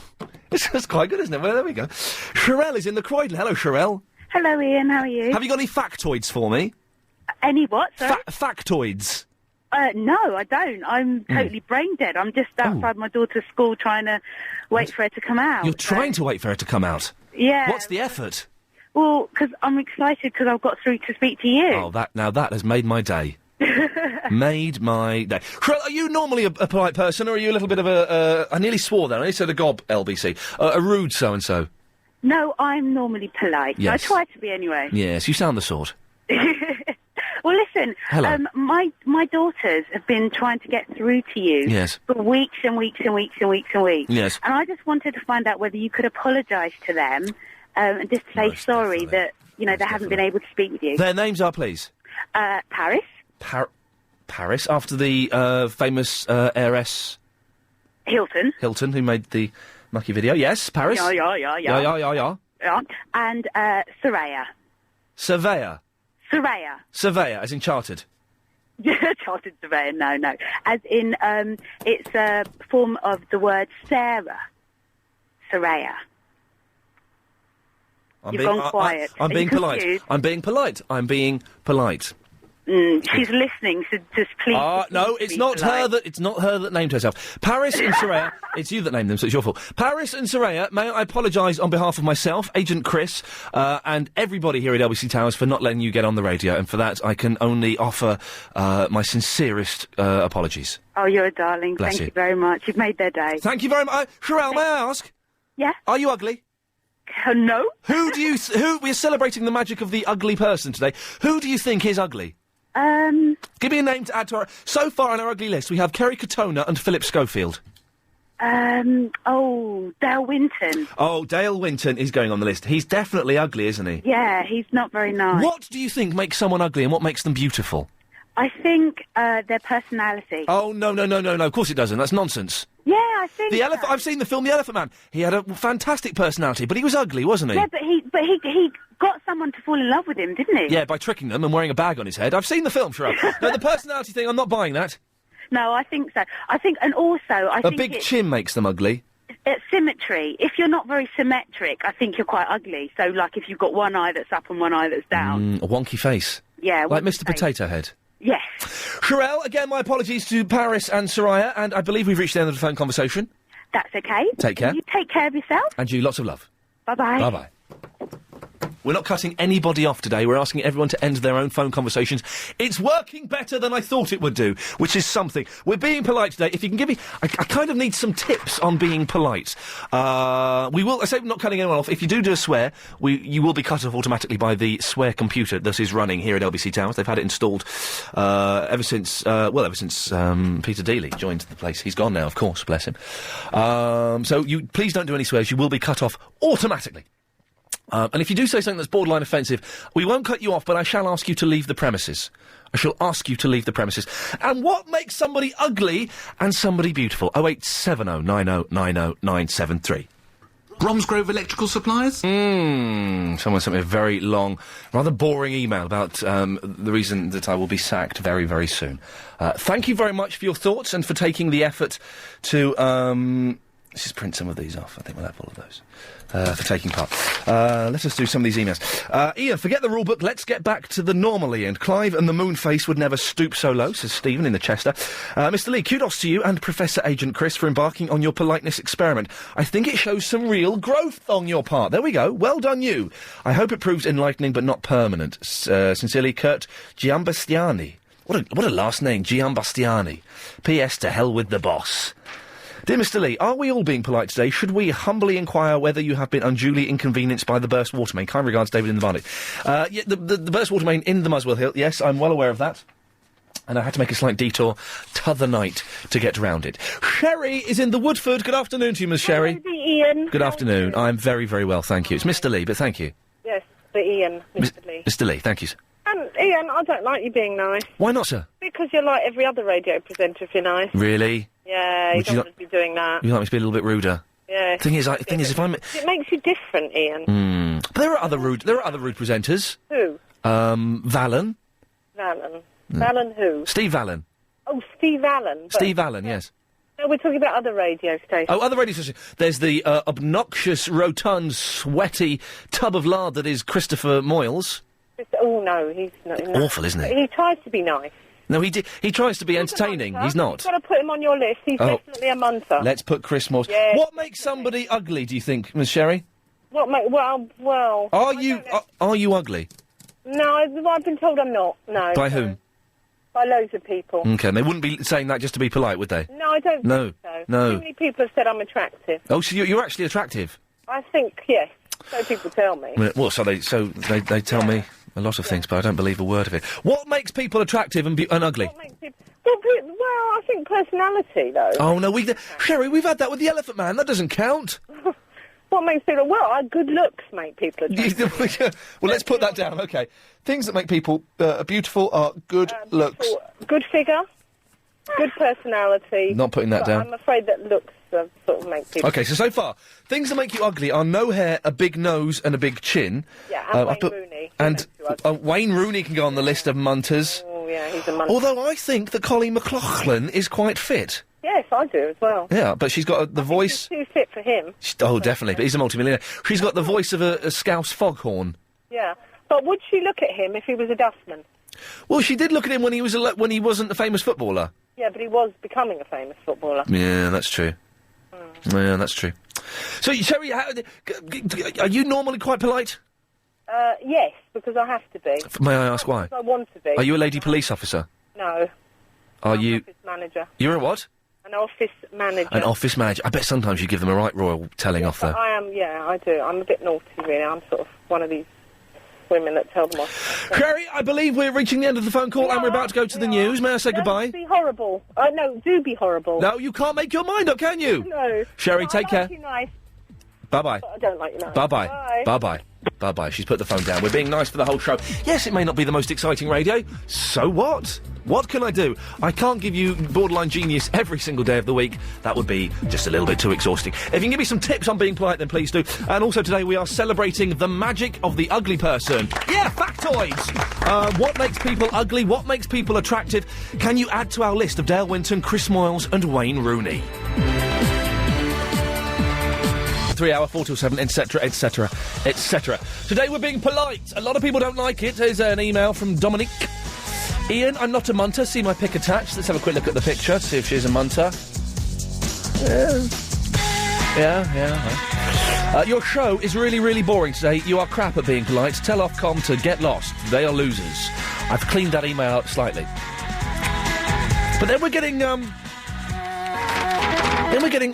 This is quite good, isn't it? Well, there we go. Sherelle is in the Croydon. Hello, Sherelle. Hello, Ian. How are you? Have you got any factoids for me? Any what, sir? Factoids. No, I don't. I'm totally brain dead. I'm just outside my daughter's school trying to wait for her to come out. You're trying to wait for her to come out? Yeah. What's the effort? Well, because I'm excited because I've got through to speak to you. Oh, that has made my day. Made my day. Sherelle, are you normally a polite person, or are you a little bit of I nearly swore then. I said a gob, LBC. A rude so-and-so. No, I'm normally polite. Yes. I try to be anyway. Yes, you sound the sort. Well, listen. Hello. My daughters have been trying to get through to you for weeks and weeks and weeks and weeks and weeks. Yes. And I just wanted to find out whether you could apologise to them and just say sorry that, they haven't been able to speak with you. Their names are, please? Paris. Paris, after the famous heiress... Hilton, who made the mucky video. Yes, Paris. Yeah. Yeah. And Soraya. Surveyor. Surveyor, as in chartered. Chartered surveyor, no. As in, it's a form of the word Sarah. Soraya. You've gone quiet. I'm being polite. Confused? I'm being polite. She's listening, so just please. No, it's not her that. It's not her that named herself. Paris and Soraya. It's you that named them, so it's your fault. Paris and Soraya, may I apologise on behalf of myself, Agent Chris, and everybody here at LBC Towers for not letting you get on the radio, and for that I can only offer my sincerest apologies. Oh, you're a darling. Bless Thank you. you very much. You've made their day. Thank you very much. Sherelle, may I ask? Yeah. Are you ugly? No. Who we're celebrating the magic of the ugly person today. Who do you think is ugly? Give me a name to add to our... So far on our ugly list, we have Kerry Katona and Philip Schofield. Dale Winton. Oh, Dale Winton is going on the list. He's definitely ugly, isn't he? Yeah, he's not very nice. What do you think makes someone ugly and what makes them beautiful? I think, their personality. Oh, no, of course it doesn't. That's nonsense. Yeah, I think The Elephant... I've seen the film The Elephant Man. He had a fantastic personality, but he was ugly, wasn't he? Yeah, but he got someone to fall in love with him, didn't he? Yeah, by tricking them and wearing a bag on his head. I've seen the film, Sherelle. No, the personality thing, I'm not buying that. No, I think so. And also, I think a big chin makes them ugly. It's symmetry. If you're not very symmetric, I think you're quite ugly. So, like, if you've got one eye that's up and one eye that's down. A wonky face. Yeah. Like Mr. Potato Head. Yes. Sherelle, again, my apologies to Paris and Soraya, and I believe we've reached the end of the phone conversation. That's okay. Take care. You take care of yourself. And you, lots of love. Bye-bye. Bye-bye. We're not cutting anybody off today. We're asking everyone to end their own phone conversations. It's working better than I thought it would do, which is something. We're being polite today. If you can give me... I kind of need some tips on being polite. We will... I say we're not cutting anyone off. If you do a swear, you will be cut off automatically by the swear computer that is running here at LBC Towers. They've had it installed ever since Peter Dealey joined the place. He's gone now, of course, bless him. So you please don't do any swears. You will be cut off automatically. And if you do say something that's borderline offensive, we won't cut you off, but I shall ask you to leave the premises. I shall ask you to leave the premises. And what makes somebody ugly and somebody beautiful? 0870 90 90 973. Bromsgrove Electrical Suppliers? Someone sent me a very long, rather boring email about the reason that I will be sacked very, very soon. Thank you very much for your thoughts and for taking the effort to... let's just print some of these off. I think we'll have all of those. For taking part. Let us do some of these emails. Iain, forget the rule book. Let's get back to the normal Iain. Clive and the Moonface would never stoop so low, says Stephen in the Chester. Mr. Lee, kudos to you and Professor Agent Chris for embarking on your politeness experiment. I think it shows some real growth on your part. There we go. Well done, you. I hope it proves enlightening but not permanent. Sincerely, Kurt Giambastiani. What a last name, Giambastiani. P.S. to hell with the boss. Dear Mr. Lee, are we all being polite today? Should we humbly inquire whether you have been unduly inconvenienced by the burst water main? Kind regards, David in the Barnet. Yeah, the burst water main in the Muswell Hill, yes, I'm well aware of that. And I had to make a slight detour t'other night to get round it. Sherry is in the Woodford. Good afternoon to you, Miss Sherry. Hello, Iain. Good afternoon. I'm very, very well, thank you. It's Mr. Lee, but thank you. Yes, the Iain, Mr. Lee. Mr. Lee, thank you, sir. Iain, I don't like you being nice. Why not, sir? Because you're like every other radio presenter if you're nice. Really? Yeah, you don't want to be doing that. You'd like me to be a little bit ruder? Yeah. Thing is, if I'm... It makes you different, Iain. But there are other rude presenters. Who? Valen. Valen. Valen who? Steve Valen. Oh, Steve Allen. Steve Allen, yes. No, we're talking about other radio stations. Oh, other radio stations. There's the obnoxious, rotund, sweaty tub of lard that is Christopher Moyles. Oh, no, he's not. Awful, isn't he? He tries to be nice. No, he tries to be entertaining. He's not. You've got to put him on your list. He's definitely a munter. Let's put Chris Moyles. Yeah, what makes somebody ugly, do you think, Miss Sherry? Well... Are you ugly? No, I've been told I'm not, no. By whom? By loads of people. OK, and they wouldn't be saying that just to be polite, would they? No, I don't think so. No. Too many people have said I'm attractive. Oh, so you're actually attractive? I think, yes. So people tell me. Well, so they tell me a lot of things, but I don't believe a word of it. What makes people attractive and ugly? What makes people... Well, I think personality, though. Oh, no, Sherry, we've had that with the Elephant Man. That doesn't count. What makes people... Well, good looks make people attractive. Well, let's put that down, OK. Things that make people beautiful are good looks. Good figure, good personality. Not putting that down. I'm afraid that looks sort of make people... OK, so far, things that make you ugly are no hair, a big nose and a big chin. Yeah, and Wayne Rooney. And Wayne Rooney can go on the list of munters. Oh, yeah, he's a munter. Although I think that Colleen McLaughlin is quite fit. Yes, I do as well. Yeah, but she's got the voice... She's too fit for him. Definitely, but he's a multimillionaire. She's got the voice of a Scouse foghorn. Yeah, but would she look at him if he was a dustman? Well, she did look at him when he wasn't a famous footballer. Yeah, but he was becoming a famous footballer. Yeah, that's true. Yeah, that's true. So, Sherry, are you normally quite polite? Yes, because I have to be. May I ask why? Because I want to be. Are you a lady police officer? No. I'm an office manager. You're a what? An office manager. An office manager. I bet sometimes you give them a right royal telling off, though. I am, yeah, I do. I'm a bit naughty, really. I'm sort of one of these women that tell them off. Sherry, I believe we're reaching the end of the phone call and we're about to go to the news. May I say goodbye? Don't be horrible. No, do be horrible. No, you can't make your mind up, can you? No. Sherry, take care. Nice. Bye-bye. I don't like you nice. Bye-bye. Bye. Bye-bye. Bye-bye. She's put the phone down. We're being nice for the whole show. Yes, it may not be the most exciting radio. So what? What can I do? I can't give you borderline genius every single day of the week. That would be just a little bit too exhausting. If you can give me some tips on being polite, then please do. And also today we are celebrating the magic of the ugly person. Yeah, factoids! What makes people ugly? What makes people attractive? Can you add to our list of Dale Winton, Chris Moyles and Wayne Rooney? 3 hour, 4 till 7, etc, etc, etc. Today we're being polite. A lot of people don't like it. Here's an email from Dominic. Iain, I'm not a munter. See my pic attached. Let's have a quick look at the picture, see if she's a munter. Yeah. Your show is really, really boring today. You are crap at being polite. Tell Ofcom to get lost. They are losers. I've cleaned that email out slightly. But then we're getting,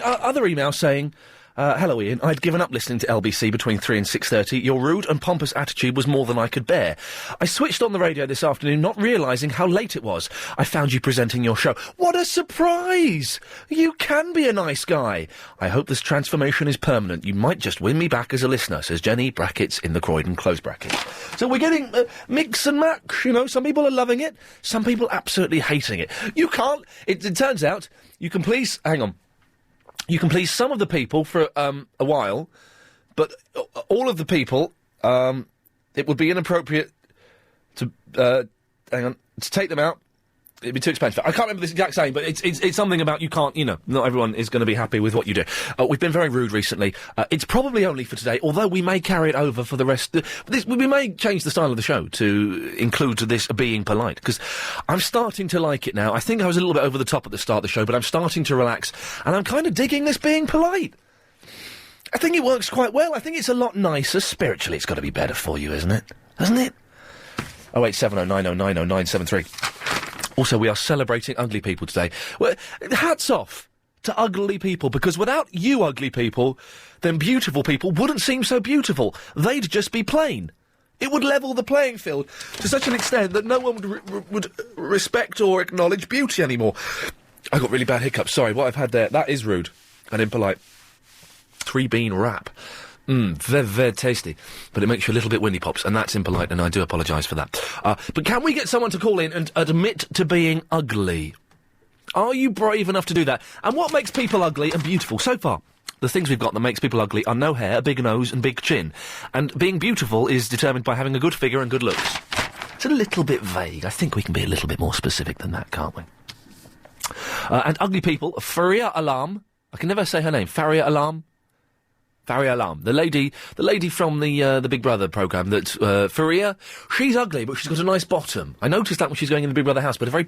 other emails saying, hello, Iain. I'd given up listening to LBC between 3 and 6:30. Your rude and pompous attitude was more than I could bear. I switched on the radio this afternoon, not realising how late it was. I found you presenting your show. What a surprise! You can be a nice guy. I hope this transformation is permanent. You might just win me back as a listener, says Jenny, brackets in the Croydon, close brackets. So we're getting mix and match, you know. Some people are loving it, some people absolutely hating it. You can't... It turns out, you can please... Hang on. You can please some of the people for a while, but all of the people, it would be inappropriate to to take them out. It'd be too expensive. I can't remember this exact saying, but it's something about you can't, you know, not everyone is going to be happy with what you do. We've been very rude recently. It's probably only for today, although we may carry it over for the rest. We may change the style of the show to include this being polite, because I'm starting to like it now. I think I was a little bit over the top at the start of the show, but I'm starting to relax, and I'm kind of digging this being polite. I think it works quite well. I think it's a lot nicer. Spiritually, it's got to be better for you, isn't it? Hasn't it? 08709090973. Also, we are celebrating ugly people today. Well, hats off to ugly people, because without you ugly people, then beautiful people wouldn't seem so beautiful. They'd just be plain. It would level the playing field to such an extent that no one would respect or acknowledge beauty anymore. I got really bad hiccups. Sorry, what I've had there, that is rude and impolite. 3-bean wrap. Very, very tasty. But it makes you a little bit windy pops, and that's impolite, and I do apologise for that. But can we get someone to call in and admit to being ugly? Are you brave enough to do that? And what makes people ugly and beautiful? So far, the things we've got that makes people ugly are no hair, a big nose and big chin. And being beautiful is determined by having a good figure and good looks. It's a little bit vague. I think we can be a little bit more specific than that, can't we? And ugly people, Faria Alam. I can never say her name. Faria Alam. Faria Alam, the lady from the Big Brother programme. That Faria, she's ugly, but she's got a nice bottom. I noticed that when she's going in the Big Brother house, but a very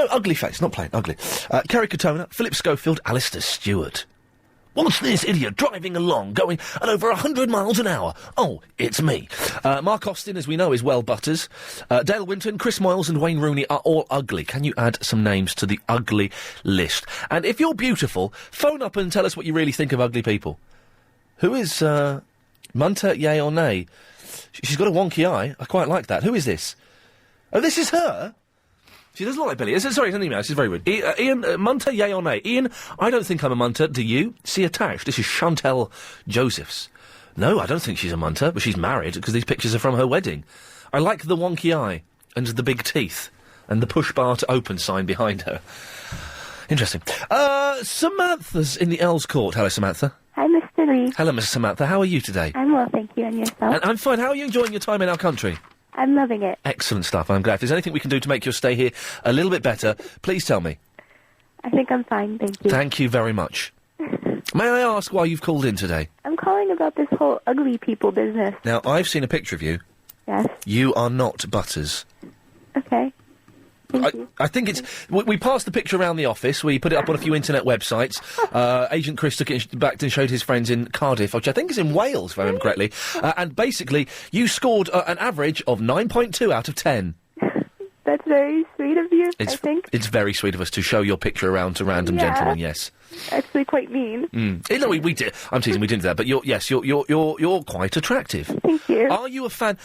ugly face, not plain, ugly. Kerry Katona, Philip Schofield, Alistair Stewart. What's this idiot driving along, going at over 100 miles an hour? Oh, it's me. Mark Austin, as we know, is Well Butters. Dale Winton, Chris Moyles and Wayne Rooney are all ugly. Can you add some names to the ugly list? And if you're beautiful, phone up and tell us what you really think of ugly people. Who is, Munter, yay or nay? She's got a wonky eye. I quite like that. Who is this? Oh, this is her? She doesn't look like Billy. Sorry, it's an email. This is very rude. Iain, Munter, yay or nay? Iain, I don't think I'm a Munter. Do you? See attached. This is Chantel Josephs. No, I don't think she's a Munter, but she's married, because these pictures are from her wedding. I like the wonky eye, and the big teeth, and the push bar to open sign behind her. Interesting. Samantha's in the Earls Court. Hello, Samantha. Hi, Mr. Lee. Hello, Mrs. Samantha. How are you today? I'm well, thank you. And yourself? And I'm fine. How are you enjoying your time in our country? I'm loving it. Excellent stuff. I'm glad. If there's anything we can do to make your stay here a little bit better, please tell me. I think I'm fine, thank you. Thank you very much. May I ask why you've called in today? I'm calling about this whole ugly people business. Now, I've seen a picture of you. Yes. You are not Butters. Okay. I think it's... We passed the picture around the office. We put it up on a few internet websites. Agent Chris took it back and showed his friends in Cardiff, which I think is in Wales, if I remember correctly. And basically, you scored an average of 9.2 out of 10. That's very sweet of you, I think. It's very sweet of us to show your picture around to random gentlemen, yes. Actually quite mean. No, we did. I'm teasing, we didn't do that. But you're quite attractive. Thank you. Are you a fan?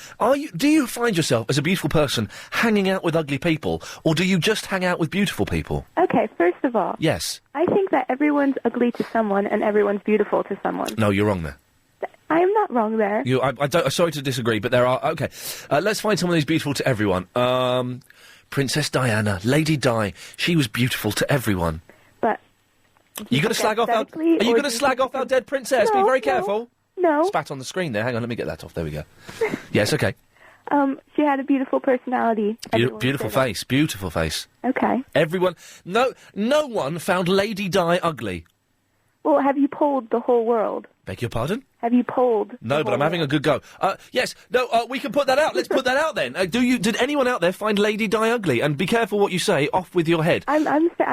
Do you find yourself, as a beautiful person, hanging out with ugly people, or do you just hang out with beautiful people? Okay, first of all. Yes. I think that everyone's ugly to someone and everyone's beautiful to someone. No, you're wrong there. I am not wrong there. I'm sorry to disagree, but there are... Okay, let's find someone who's beautiful to everyone. Princess Diana, Lady Di, she was beautiful to everyone. But... Are you going to slag off our dead princess? No, be very careful. No. Spat on the screen there. Hang on, let me get that off. There we go. Yes, okay. She had a beautiful personality. Beautiful face. Beautiful face. Okay. Everyone... No one found Lady Di ugly. Well, have you polled the whole world? Beg your pardon? Have you polled? No, but I'm having a good go. Yes, no, we can put that out. Let's put that out then. Did anyone out there find Lady Di ugly? And be careful what you say. Off with your head. I'm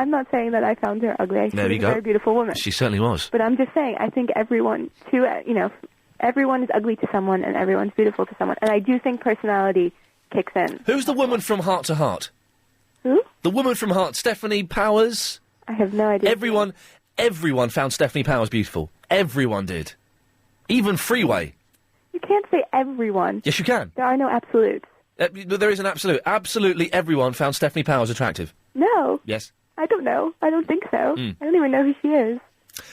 not saying that I found her ugly. I think she's a very beautiful woman. She certainly was. But I'm just saying, I think everyone, everyone is ugly to someone and everyone's beautiful to someone. And I do think personality kicks in. Who's the woman from Heart to Heart? Who? The woman from Heart, Stephanie Powers? I have no idea. Everyone found Stephanie Powers beautiful. Everyone did. Even Freeway. You can't say everyone. Yes, you can. There are no absolutes. There is an absolute. Absolutely everyone found Stephanie Powers attractive. No. Yes. I don't know. I don't think so. I don't even know who she is.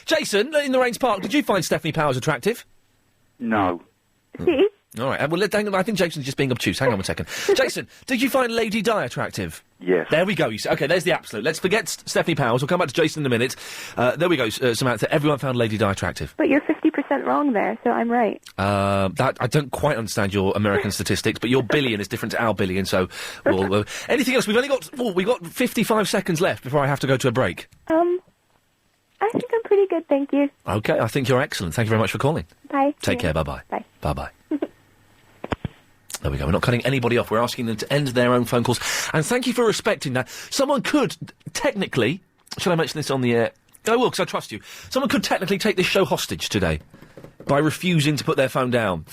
Jason, in the Rains Park, did you find Stephanie Powers attractive? No. See? All right. Well, I think Jason's just being obtuse. Hang on a second. Jason, did you find Lady Di attractive? Yes. There we go. You see. Okay, there's the absolute. Let's forget Stephanie Powers. We'll come back to Jason in a minute. There we go, Samantha. Everyone found Lady Di attractive. But you're 50% wrong there, so I'm right. That I don't quite understand your American statistics, but your billion is different to our billion, so we'll... anything else? We've only got... we've got 55 seconds left before I have to go to a break. I think I'm pretty good, thank you. Okay, I think you're excellent. Thank you very much for calling. Bye. Take care, bye-bye. Bye. Bye-bye. There we go. We're not cutting anybody off. We're asking them to end their own phone calls. And thank you for respecting that. Someone could, technically... Shall I mention this on the air? I will, because I trust you. Someone could technically take this show hostage today by refusing to put their phone down.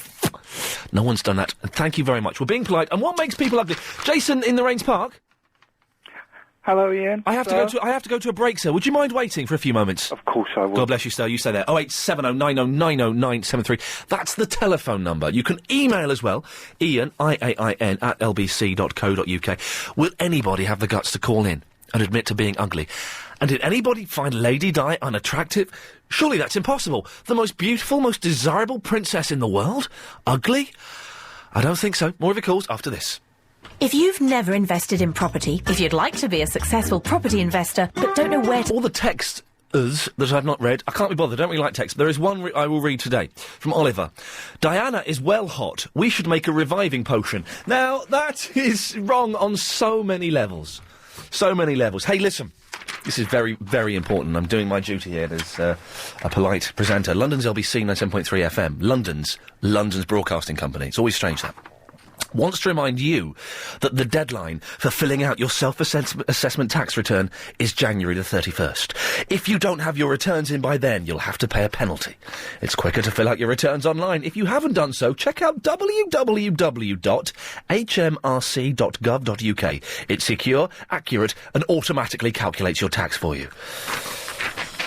No one's done that. And thank you very much. We're being polite. And what makes people ugly? Jason in the Rains Park? Hello, Ian. I have to go to a break, sir. Would you mind waiting for a few moments? Of course I will. God bless you, sir. You stay there. 08709090973. That's the telephone number. You can email as well. Iain, IAIN, @lbc.co.uk. Will anybody have the guts to call in and admit to being ugly? And did anybody find Lady Di unattractive? Surely that's impossible. The most beautiful, most desirable princess in the world? Ugly? I don't think so. More of your calls after this. If you've never invested in property, if you'd like to be a successful property investor, but don't know where to... All the texts that I've not read, I can't be bothered, I don't really like text, but there is one I will read today, from Oliver. Diana is well hot. We should make a reviving potion. Now, that is wrong on so many levels. So many levels. Hey, listen. This is very, very important. I'm doing my duty here as a polite presenter. London's LBC 97.3 FM. London's broadcasting company. It's always strange, that. Wants to remind you that the deadline for filling out your self-assessment tax return is January the 31st. If you don't have your returns in by then, you'll have to pay a penalty. It's quicker to fill out your returns online. If you haven't done so, check out www.hmrc.gov.uk. It's secure, accurate, and automatically calculates your tax for you.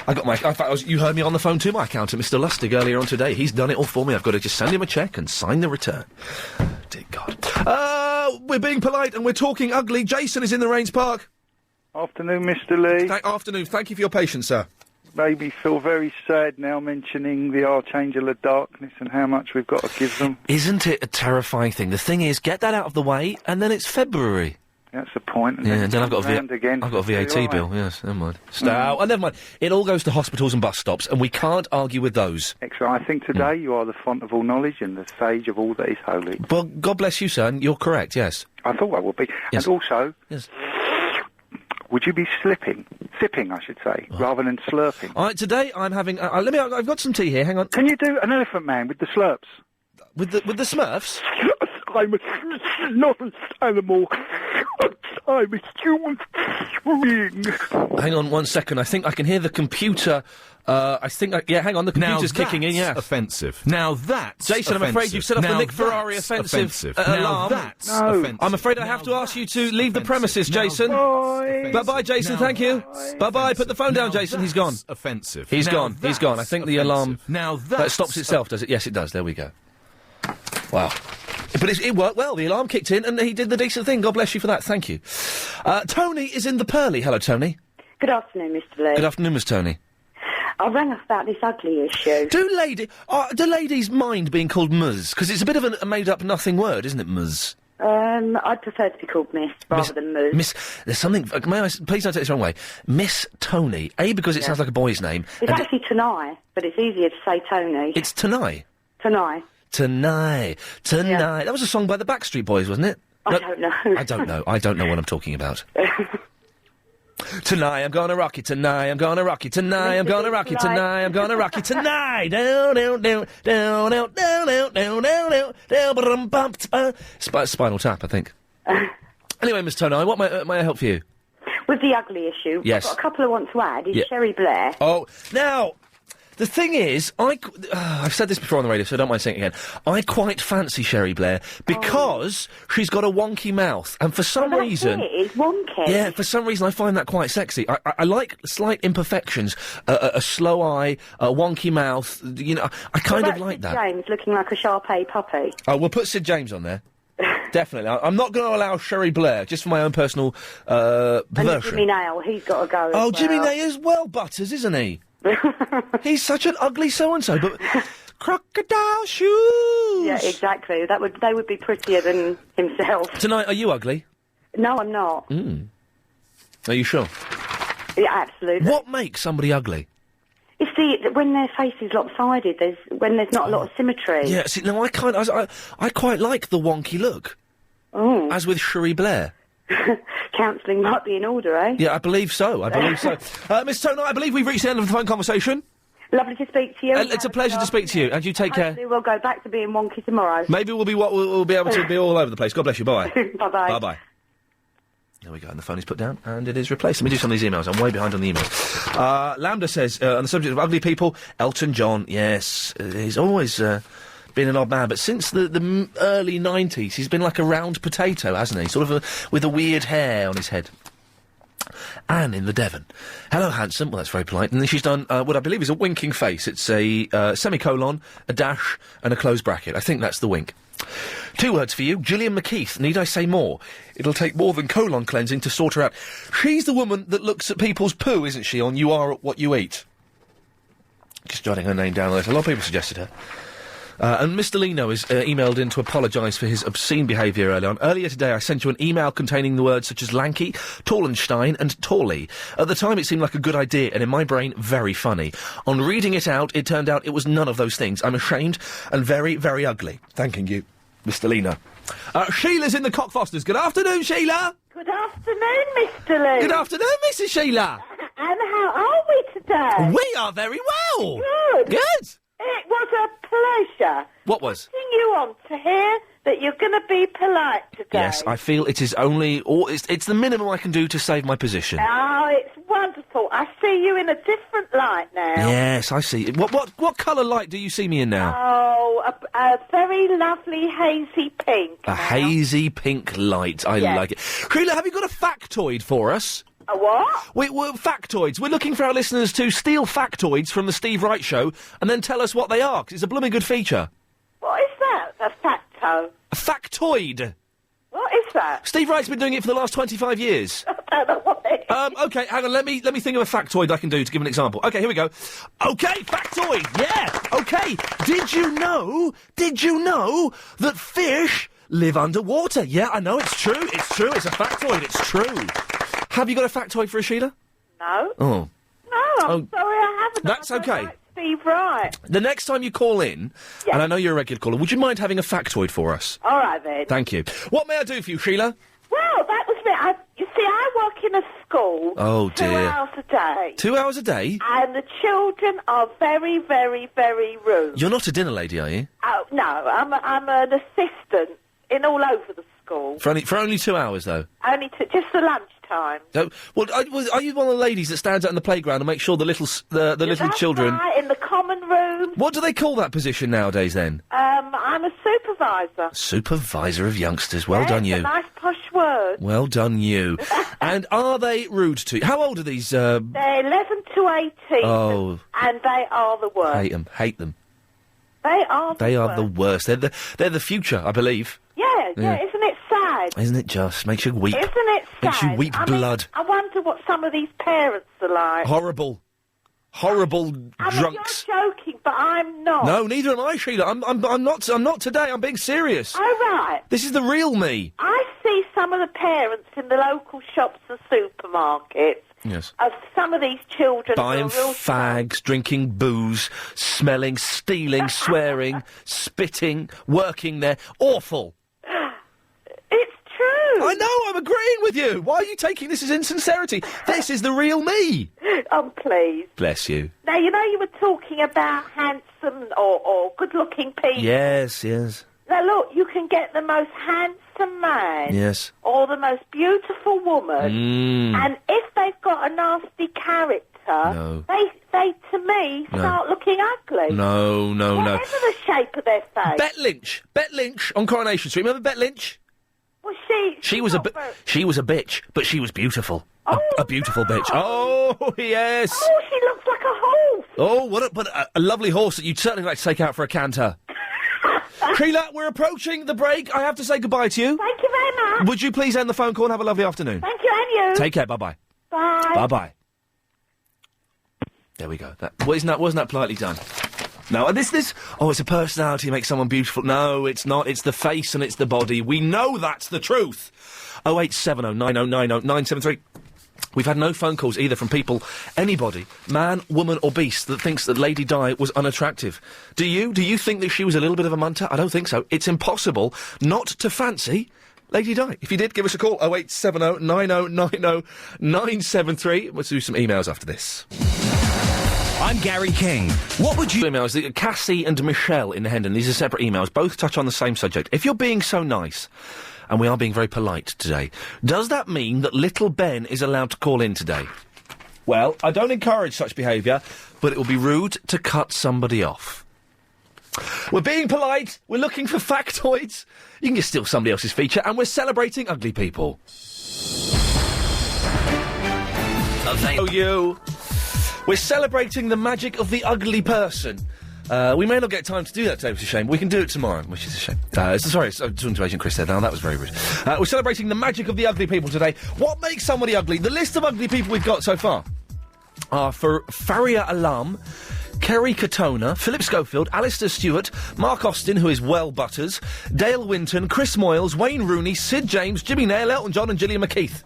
I got my... In fact, you heard me on the phone to my accountant, Mr. Lustig, earlier on today. He's done it all for me. I've got to just send him a cheque and sign the return. Dear God. We're being polite and we're talking ugly. Jason is in the Rains Park. Afternoon, Mr. Lee. Afternoon. Thank you for your patience, sir. Made me feel very sad now mentioning the Archangel of Darkness and how much we've got to give them. Isn't it a terrifying thing? The thing is, get that out of the way and then it's February. That's the point. And then I've got a VAT bill. Yes, never mind. Never mind. It all goes to hospitals and bus stops, and we can't argue with those. Excellent. I think today you are the font of all knowledge and the sage of all that is holy. Well, God bless you, sir, and you're correct, yes. I thought I would be. Yes. And also, yes. Would you be sipping, I should say, rather than slurping? Today I'm having... I've got some tea here, hang on. Can you do an Elephant Man with the slurps? With the Smurfs? I'm not an animal. I'm a human being. Hang on 1 second. I think I can hear the computer. Hang on. The computer's kicking in. Yeah, offensive. Now that's Jason. Offensive. I'm afraid you've set up the Nick Ferrari offensive alarm. That's offensive. I'm afraid I have to ask you to leave the premises, Jason. Bye-bye, Jason. Thank you. Bye-bye. Put the phone down, Jason. He's gone. Offensive. He's gone. He's gone. I think the alarm that stops itself. Does it? Yes, it does. There we go. Wow. But it worked well. The alarm kicked in and he did the decent thing. God bless you for that. Thank you. Tony is in the Purley. Hello, Tony. Good afternoon, Mr. Lee. Good afternoon, Miss Tony. I rang up about this ugly issue. Do ladies mind being called Ms? Because it's a bit of a made-up nothing word, isn't it, Ms? I'd prefer to be called Miss rather than Ms. Miss, there's something... please don't take this the wrong way. Miss Tony. because it sounds like a boy's name. It's actually Tanai, but it's easier to say Tony. It's Tanai? Tanai. Tonight. Yeah. That was a song by the Backstreet Boys, wasn't it? I don't know. I don't know what I'm talking about. Tonight I'm gonna rock it, tonight I'm gonna rock it, tonight I'm gonna rock it, tonight I'm gonna rock it tonight. Down, down, down, down, down, down, down, down, down, down, down, Spinal Tap, I think. Anyway, Miss Tony, what may I help for you? With the ugly issue, yes. I've got a couple I want to add. Is Sherry Blair. Oh, now, the thing is, I've said this before on the radio, so I don't mind saying it again. I quite fancy Sherry Blair because she's got a wonky mouth, and for some reason... It's wonky. Yeah, for some reason I find that quite sexy. I like slight imperfections, a slow eye, a wonky mouth, you know, I kind of like Sid that. James looking like a Shar-Pei puppy. Oh, we'll put Sid James on there. Definitely. I'm not going to allow Sherry Blair, just for my own personal perversion. And Jimmy Nail, he's got to go as Oh, well. Jimmy Nail as well, Butters, isn't he? He's such an ugly so-and-so, but... Crocodile shoes! Yeah, exactly. They would be prettier than himself. Tonight, are you ugly? No, I'm not. Are you sure? Yeah, absolutely. What makes somebody ugly? You see, when their face is lopsided, when there's not a lot of symmetry. Yeah, see, no, I quite like the wonky look. Oh. As with Sherry Blair. Counselling might be in order, eh? Yeah, I believe so. Miss Toner, I believe we've reached the end of the phone conversation. Lovely to speak to you. It's a pleasure to speak to you, and you take care. Hopefully we'll go back to being wonky tomorrow. Maybe we'll be able to be all over the place. God bless you. Bye. Bye-bye. Bye-bye. There we go, and the phone is put down, and it is replaced. Let me do some of these emails. I'm way behind on the emails. Lambda says, on the subject of ugly people, Elton John, yes, he's always been an odd man, but since the early 90s, he's been like a round potato, hasn't he? Sort of with a weird hair on his head. Anne in the Devon. Hello, handsome. Well, that's very polite. And then she's done what I believe is a winking face. It's a semicolon, a dash, and a closed bracket. I think that's the wink. 2 words for you. Gillian McKeith. Need I say more? It'll take more than colon cleansing to sort her out. She's the woman that looks at people's poo, isn't she, on You Are What You Eat? Just jotting her name down there. A lot of people suggested her. And Mr. Lino is emailed in to apologise for his obscene behaviour earlier on. Earlier today I sent you an email containing the words such as lanky, Taulenstein and Tawley. At the time it seemed like a good idea and in my brain very funny. On reading it out, it turned out it was none of those things. I'm ashamed and very, very ugly. Thanking you, Mr. Lino. Sheila's in the Cockfosters. Good afternoon, Sheila! Good afternoon, Mr. Lee. Good afternoon, Mrs. Sheila! And how are we today? We are very well! Good! Good! It was a pleasure. What was? Putting you on to hear that you're going to be polite today. Yes, I feel it is only... it's the minimum I can do to save my position. Oh, it's wonderful. I see you in a different light now. Yes, I see. What colour light do you see me in now? Oh, a very lovely hazy pink. A hazy pink light. I like it. Sheila, have you got a factoid for us? A what? We're factoids. We're looking for our listeners to steal factoids from the Steve Wright Show and then tell us what they are, 'cause it's a blooming good feature. What is that? A facto? A factoid. What is that? Steve Wright's been doing it for the last 25 years. I don't know what it is. Okay, hang on, let me think of a factoid I can do to give an example. Okay, here we go. Okay, factoid, yeah! Okay, did you know that fish live underwater? Yeah, I know, it's true, it's a factoid, it's true. Have you got a factoid for us, Sheila? No. Oh. No, I'm sorry I haven't. That's okay. Like Steve Wright. The next time you call in, and I know you're a regular caller, would you mind having a factoid for us? All right, then. Thank you. What may I do for you, Sheila? Well, that was me. You see, I work in a school. Oh, dear. 2 hours a day. 2 hours a day? And the children are very, very, very rude. You're not a dinner lady, are you? Oh, no, I'm an assistant in all over the school. For only 2 hours, though? Only just for lunchtime. No, well, are you one of the ladies that stands out in the playground and makes sure the little children... Right, in the common room. What do they call that position nowadays, then? I'm a supervisor. Supervisor of youngsters. Well done, you. It's a nice posh word. Well done, you. And are they rude to you? How old are these, They're 11 to 18. Oh. And they are the worst. Hate them. They are the worst. They're the future, I believe. Yeah, isn't it sad? Isn't it just? Makes you weep. Isn't it sad? Makes you weep blood. I wonder what some of these parents are like. Horrible drunks. You're joking, but I'm not. No, neither am I, Sheila. I'm not today. I'm being serious. Oh, right. This is the real me. I see some of the parents in the local shops and supermarkets. Yes. Of some of these children buying who are real fags, drinking booze, smelling, stealing, swearing, spitting, working there. Awful. It's true. I know, I'm agreeing with you. Why are you taking this as insincerity? This is the real me. Oh, please. Bless you. Now, you were talking about handsome or good-looking people. Yes. Now, look, you can get the most handsome man. Yes. Or the most beautiful woman. And if they've got a nasty character, they to me, start looking ugly. No. Whatever the shape of their face. Bet Lynch on Coronation Street. Remember Bet Lynch? Well, she was a bitch, but she was beautiful. A beautiful bitch. Oh, yes. Oh, she looks like a horse. Oh, a lovely horse that you'd certainly like to take out for a canter. Sheila, we're approaching the break. I have to say goodbye to you. Thank you very much. Would you please end the phone call and have a lovely afternoon? Thank you, and you. Take care. Bye-bye. Bye. Bye-bye. There we go. Wasn't that politely done? No, this, it's a personality makes someone beautiful. No, it's not. It's the face and it's the body. We know that's the truth. 0870 9090 973. We've had no phone calls either from people, anybody, man, woman or beast, that thinks that Lady Di was unattractive. Do you? Do you think that she was a little bit of a munter? I don't think so. It's impossible not to fancy Lady Di. If you did, give us a call, 0870 9090 973. Let's do some emails after this. I'm Gary King. What would you... Emails, Cassie and Michelle in Hendon, these are separate emails, both touch on the same subject. If you're being so nice, and we are being very polite today, does that mean that little Ben is allowed to call in today? Well, I don't encourage such behaviour, but it will be rude to cut somebody off. We're being polite, we're looking for factoids, you can just steal somebody else's feature, and we're celebrating ugly people. We're celebrating the magic of the ugly person. We may not get time to do that today, which is a shame. We can do it tomorrow, which is a shame. Sorry, I'm talking to Agent Chris there now. That was very rude. We're celebrating the magic of the ugly people today. What makes somebody ugly? The list of ugly people we've got so far are for Faria Alam, Kerry Katona, Philip Schofield, Alistair Stewart, Mark Austin, who is Well Butters, Dale Winton, Chris Moyles, Wayne Rooney, Sid James, Jimmy Nail, Elton John and Gillian McKeith.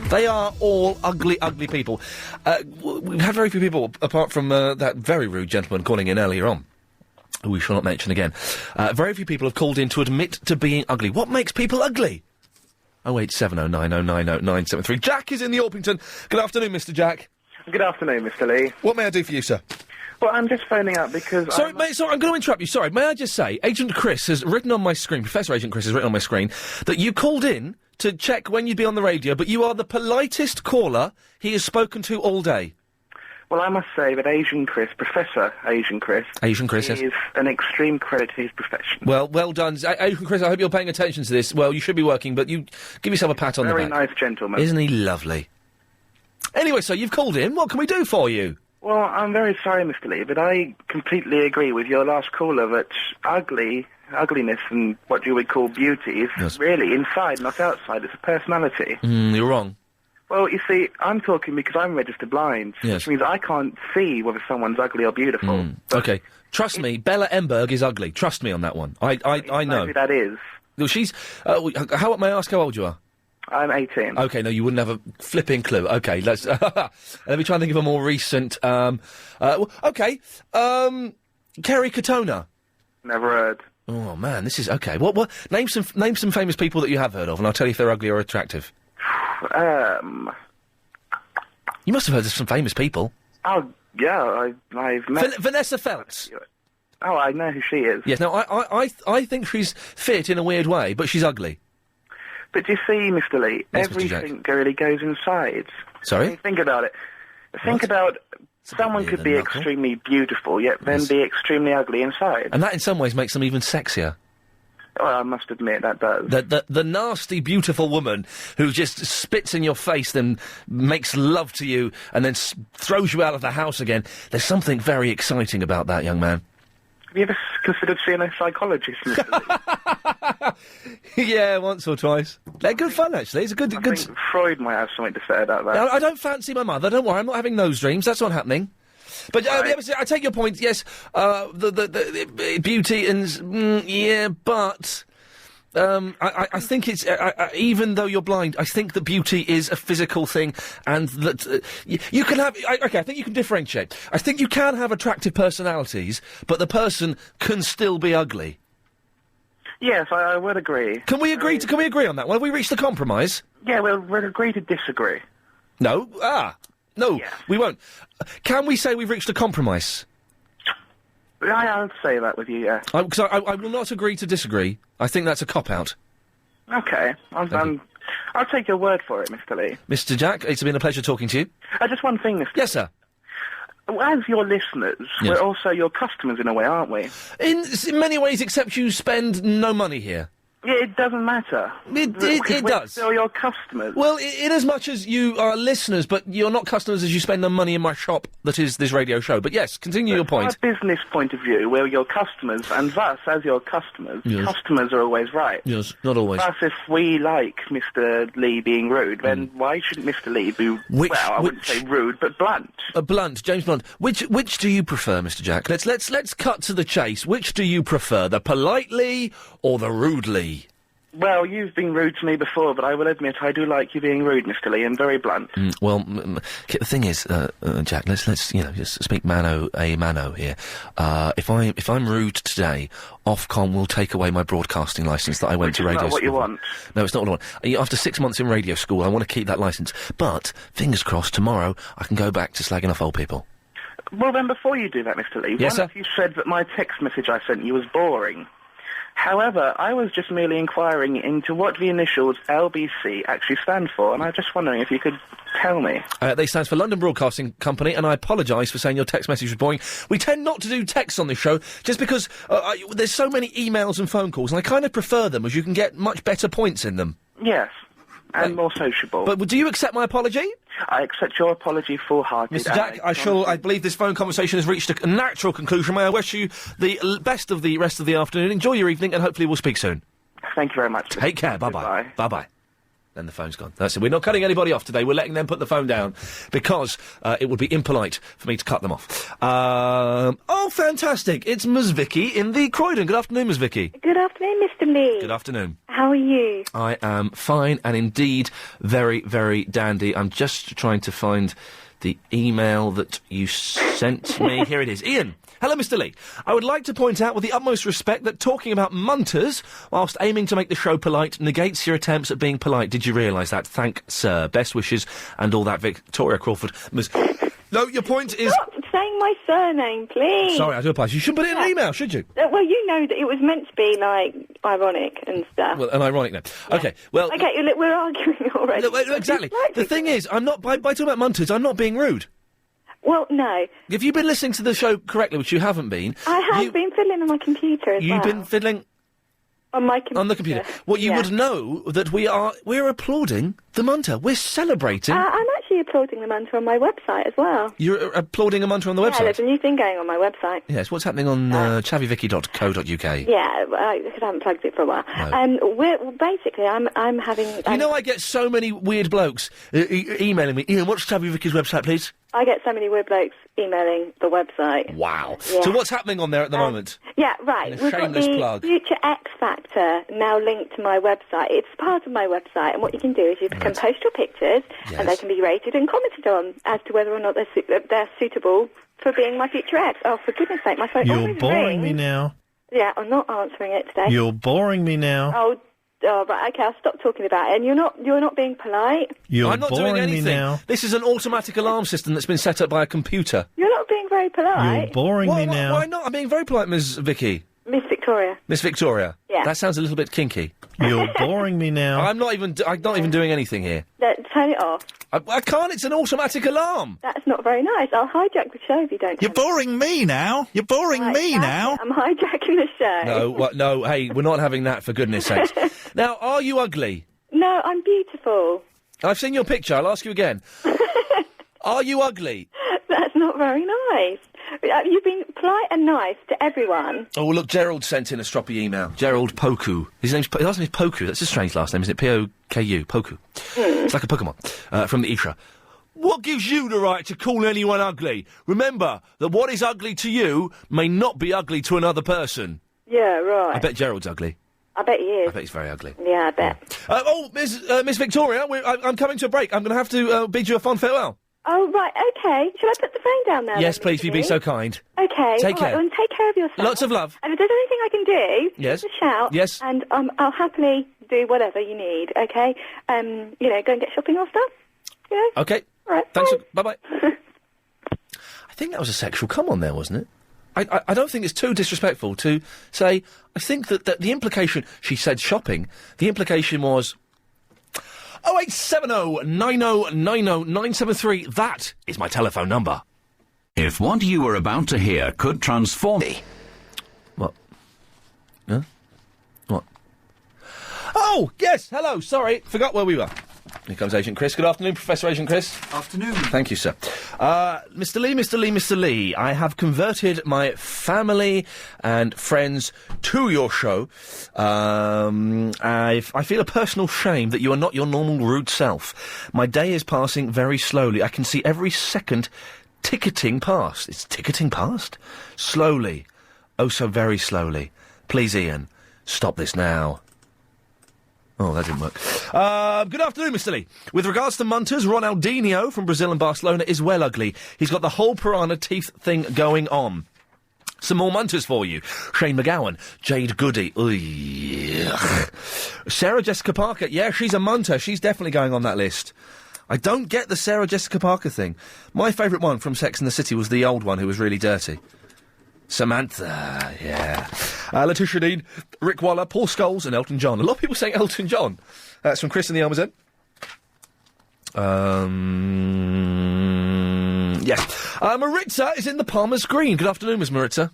They are all ugly, ugly people. We've had very few people, apart from that very rude gentleman calling in earlier on, who we shall not mention again. Very few people have called in to admit to being ugly. What makes people ugly? 0870 9090 973. Jack is in the Orpington. Good afternoon, Mr. Jack. Good afternoon, Mr. Lee. What may I do for you, sir? Well, I'm just phoning up because... Sorry, I'm going to interrupt you. Sorry, may I just say, Agent Chris has written on my screen, Professor Agent Chris has written on my screen, that you called in to check when you'd be on the radio, but you are the politest caller he has spoken to all day. Well, I must say that Professor Agent Chris... is an extreme credit to his profession. Well done. Agent Chris, I hope you're paying attention to this. Well, you should be working, but you give yourself a pat on the back. Very nice gentleman. Isn't he lovely? Anyway, so you've called in. What can we do for you? Well, I'm very sorry, Mr. Lee, but I completely agree with your last caller that ugliness and what you would call beauty is really inside, not outside. It's a personality. You're wrong. Well, you see, I'm talking because I'm registered blind, which means I can't see whether someone's ugly or beautiful. Okay. Trust me, Bella Emberg is ugly. Trust me on that one. I know. Who that is. Well, she's... may I ask how old you are? I'm 18. Okay, no, you wouldn't have a flipping clue. Okay, let me try and think of a more recent, Kerry Katona. Never heard. Oh, man, this is... Okay, what... Name some famous people that you have heard of, and I'll tell you if they're ugly or attractive. You must have heard of some famous people. Oh, yeah, I've met... Vanessa Feltz. Oh, I know who she is. Yes, now, I think she's fit in a weird way, but she's ugly. But you see, Mr. Lee, everything really goes inside. Sorry? I mean, think about it. Think about someone could be extremely beautiful, yet then be extremely ugly inside. And that in some ways makes them even sexier. Well, I must admit that does. The nasty, beautiful woman who just spits in your face, then makes love to you, and then throws you out of the house again. There's something very exciting about that, young man. Have you ever considered seeing a psychologist, Mr. Lee? Yeah, once or twice. They're good fun, actually. It's a good... I think Freud might have something to say about that. I don't fancy my mother. Don't worry, I'm not having those dreams. That's not happening. But I take your point. Yes, the beauty and but I think it's even though you're blind, I think that beauty is a physical thing, and that you can have. I think you can differentiate. I think you can have attractive personalities, but the person can still be ugly. Yes, I would agree. Can we agree on that? Well, have we reached a compromise? Yeah, we'll agree to disagree. No. No, we won't. Can we say we've reached a compromise? I'll say that with you, yeah. Because I will not agree to disagree. I think that's a cop-out. Okay. I'll take your word for it, Mr. Lee. Mr. Jack, it's been a pleasure talking to you. Just one thing, Mr. Yes, sir. As your listeners, we're also your customers in a way, aren't we? In many ways, except you spend no money here. Yeah, it doesn't matter. It does. We're still your customers. Well, in as much as you are listeners, but you're not customers as you spend the money in my shop that is this radio show. But yes, continue your point. From a business point of view, we're your customers, and thus, as your customers, customers are always right. Yes, not always. Thus, if we like Mr. Lee being rude, then why shouldn't Mr. Lee be, I wouldn't say rude, but blunt? Blunt, James Blunt. Which do you prefer, Mr. Jack? Let's cut to the chase. Which do you prefer, the politely or the rudely? Well, you've been rude to me before, but I will admit I do like you being rude, Mr. Lee, and very blunt. The thing is, Jack, let's just speak mano a mano here. If I'm rude today, Ofcom will take away my broadcasting licence that I went to radio school. Which is not what you want. No, it's not what I want. After 6 months in radio school, I want to keep that licence. But fingers crossed, tomorrow I can go back to slagging off old people. Well, then, before you do that, Mr. Lee, yes, sir? You said that my text message I sent you was boring. However, I was just merely inquiring into what the initials LBC actually stand for, and I was just wondering if you could tell me. They stand for London Broadcasting Company, and I apologise for saying your text message was boring. We tend not to do texts on this show, just because there's so many emails and phone calls, and I kind of prefer them, as you can get much better points in them. Yes. And more sociable. But do you accept my apology? I accept your apology full-hearted. Mr. Jack, I believe this phone conversation has reached a natural conclusion. May I wish you the best of the rest of the afternoon. Enjoy your evening, and hopefully we'll speak soon. Thank you very much. Take care. Bye-bye. Bye-bye. Then the phone's gone. That's it. We're not cutting anybody off today. We're letting them put the phone down because it would be impolite for me to cut them off. Oh, fantastic. It's Ms. Vicky in the Croydon. Good afternoon, Ms. Vicky. Good afternoon, Mr. Lee. Good afternoon. How are you? I am fine and indeed very, very dandy. I'm just trying to find the email that you sent me. Here it is. Iain. Hello, Mr. Lee. I would like to point out with the utmost respect that talking about munters whilst aiming to make the show polite negates your attempts at being polite. Did you realise that? Thank, sir. Best wishes and all that, Victoria Crawford. No, your point is... Stop saying my surname, please. Sorry, I do apologise. You shouldn't put it in an email, should you? Well, you know that it was meant to be, ironic and stuff. Well, and ironic then. Yeah. OK, well... OK, we're arguing already. Exactly. The thing is, I'm not... By talking about munters, I'm not being rude. Well, no. If you've been listening to the show correctly, which you haven't been... I have been fiddling on my computer as well. You've been fiddling... On my computer. On the computer. Well, you would know that we're applauding the munter. We're celebrating... I'm actually applauding the munter on my website as well. You're applauding a munter on the website? Yeah, there's a new thing going on my website. Yes, what's happening on chavyvicky.co.uk? Yeah, I haven't plugged it for a while. No. Basically, I'm having... You know, I get so many weird blokes emailing me. Iain, what's Chavy Vicky's website, please? I get so many weird blokes emailing the website. Wow. Yeah. So what's happening on there at the moment? Yeah, right. We've got the plug. Future X Factor now linked to my website. It's part of my website, and what you can do is you can post your pictures, and they can be rated and commented on as to whether or not they're suitable for being my future ex. Oh, for goodness sake, my phone always rings. You're boring me now. Yeah, I'm not answering it today. You're boring me now. Oh, right, OK, I'll stop talking about it. And you're not being polite. I'm not doing anything. Me now. This is an automatic alarm system that's been set up by a computer. You're not being very polite. You're boring me now. Why not? I'm being very polite, Ms. Vicky. Miss Victoria. Miss Victoria? Yeah. That sounds a little bit kinky. You're boring me now. I'm not even doing anything here. Turn it off. I can't, it's an automatic alarm. That's not very nice. I'll hijack the show if you don't. You're boring me now. You're boring me now. I'm hijacking the show. No, hey, we're not having that, for goodness sakes. Now, are you ugly? No, I'm beautiful. I've seen your picture, I'll ask you again. Are you ugly? That's not very nice. You've been polite and nice to everyone. Oh, well, look, Gerald sent in a stroppy email. Gerald Poku. His last name is Poku. That's a strange last name, isn't it? P-O-K-U. Poku. It's like a Pokemon. From the Ishra. What gives you the right to call anyone ugly? Remember that what is ugly to you may not be ugly to another person. Yeah, right. I bet Gerald's ugly. I bet he is. I bet he's very ugly. Yeah, I bet. Miss Victoria, I'm coming to a break. I'm going to have to bid you a fond farewell. Oh, right, okay. Shall I put the phone down now? Yes, then, please, if you'd be so kind. Okay. Take all right, care. well, take care of yourself. Lots of love. And if there's anything I can do, Yes. give us a shout. Yes. And I'll happily do whatever you need, okay? Go and get shopping or stuff. Yeah? Okay. All right, Thanks. Bye-bye. I think that was a sexual come-on there, wasn't it? I don't think it's too disrespectful to say... I think that the implication... She said shopping. The implication was... 0870 90 90 973. That is my telephone number. If what you were about to hear could transform... What? Huh? What? Oh, yes, hello, sorry, forgot where we were. Here comes Agent Chris. Good afternoon, Professor Agent Chris. Afternoon. Thank you, sir. Mr. Lee, I have converted my family and friends to your show. I feel a personal shame that you are not your normal rude self. My day is passing very slowly. I can see every second ticketing past. It's ticketing past? Slowly. Oh, so very slowly. Please, Iain, stop this now. Oh, that didn't work. Good afternoon, Mr. Lee. With regards to Munters, Ronaldinho from Brazil and Barcelona is well ugly. He's got the whole piranha teeth thing going on. Some more Munters for you. Shane McGowan, Jade Goody. Sarah Jessica Parker. Yeah, she's a Munter. She's definitely going on that list. I don't get the Sarah Jessica Parker thing. My favourite one from Sex and the City was the old one who was really dirty. Samantha, yeah. Letitia Dean, Rick Waller, Paul Scholes and Elton John. A lot of people saying Elton John. That's from Chris in the Amazon. Yes. Maritza is in the Palmer's Green. Good afternoon, Miss Maritza.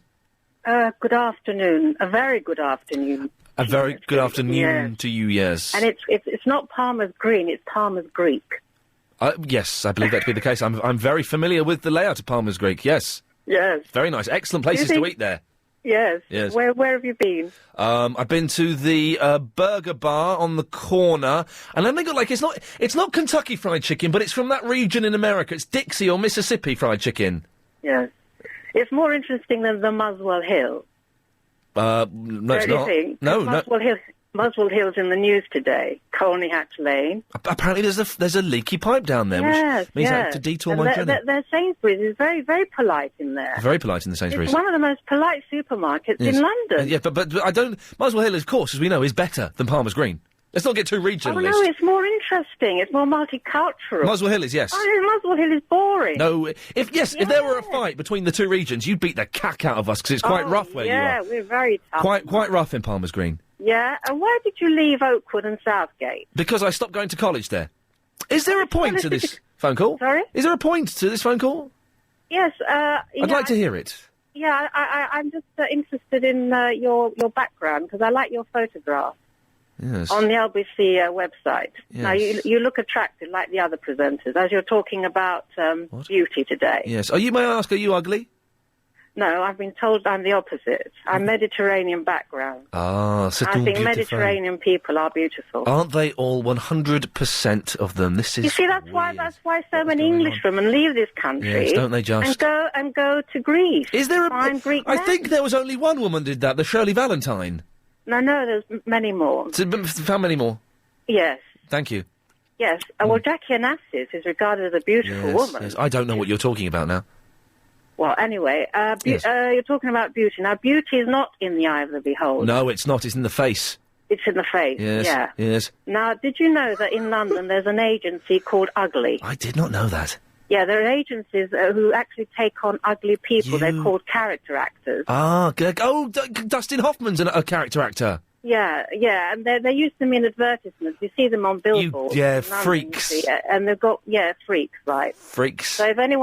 Good afternoon. A very good afternoon. A very good afternoon to you, yes. And it's not Palmer's Green, it's Palmer's Greek. Yes, I believe that to be the case. I'm very familiar with the layout of Palmer's Greek, yes. Yes. Very nice. Excellent places to eat there. Yes. Yes. Where have you been? I've been to the burger bar on the corner, and then they got it's not Kentucky Fried Chicken, but it's from that region in America. It's Dixie or Mississippi Fried Chicken. Yes. It's more interesting than the Muswell Hill. No, it's not. Muswell Hill's in the news today. Colney Hatch Lane. Apparently, there's a leaky pipe down there, which means I have to detour my journey. Their Sainsbury's is very, very polite in there. Very polite in the Sainsbury's. It's one of the most polite supermarkets in London. Yeah, but I don't. Muswell Hill, of course, as we know, is better than Palmer's Green. Let's not get too regionalist. Oh no, it's more interesting. It's more multicultural. Muswell Hill is, yes. Muswell Hill is boring. No, if there were a fight between the two regions, you'd beat the cack out of us because it's quite rough where you are. Yeah, we're very tough. Quite rough in Palmer's Green. Yeah, and why did you leave Oakwood and Southgate? Because I stopped going to college there. Is there a point to this phone call? Sorry? Is there a point to this phone call? Yes, I'd like to hear it. Yeah, I'm just interested in your background because I like your photograph. Yes. On the LBC website. Yes. Now, you look attractive like the other presenters, as you're talking about beauty today. Yes. May I ask, are you ugly? No, I've been told I'm the opposite. I'm Mediterranean background. Ah, c'est I think Mediterranean people are beautiful. Aren't they all 100% of them? This is. You see, that's why so many English women leave this country. Yes, don't they just? And go to Greece. Is there find Greek I men. think there was only one woman did that, the Shirley Valentine. No, there's many more. How many more? Yes. Thank you. Yes. Well, Jackie Onassis is regarded as a beautiful woman. Yes. I don't know what you're talking about now. Well, anyway, you're talking about beauty. Now, beauty is not in the eye of the beholder. No, it's not. It's in the face. It's in the face, yes, yeah. Yes. Now, did you know that in London there's an agency called Ugly? I did not know that. Yeah, there are agencies who actually take on ugly people. They're called character actors. Dustin Hoffman's a character actor. Yeah, and they use them in advertisements. You see them on billboards. Freaks. And they've got, freaks, right. Freaks. So if any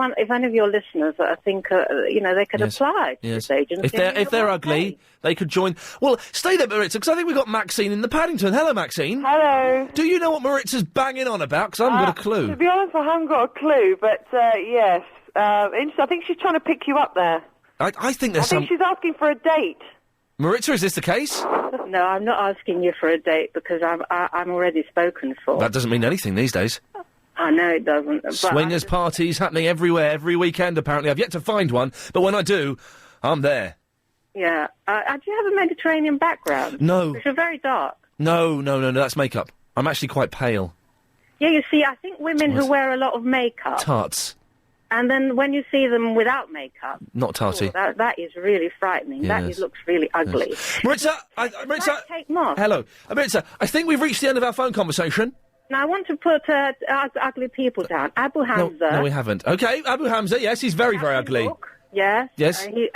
of your listeners, I think, they could apply to this agency. If they're ugly, they could join. Well, stay there, Maritza, because I think we've got Maxine in the Paddington. Hello, Maxine. Hello. Do you know what Maritza's banging on about? Because I haven't got a clue. To be honest, I haven't got a clue, but, yes. I think she's trying to pick you up there. I think there's I think she's asking for a date. Maritza, is this the case? No, I'm not asking you for a date because I'm already spoken for. That doesn't mean anything these days. I know it doesn't. But Swingers parties happening everywhere, every weekend, apparently. I've yet to find one, but when I do, I'm there. Yeah. Do you have a Mediterranean background? No. Because you're very dark. No, that's makeup. I'm actually quite pale. Yeah, you see, I think women who wear a lot of makeup... Tarts. And then when you see them without makeup, Not tarty. that is really frightening. Yes. Looks really ugly. Yes. Maritza, Take them off. hello. Maritza, I think we've reached the end of our phone conversation. Now I want to put ugly people down. Abu Hamza. No, we haven't. Okay, Abu Hamza, yes, he's very, very ugly. Yes. Yes. What's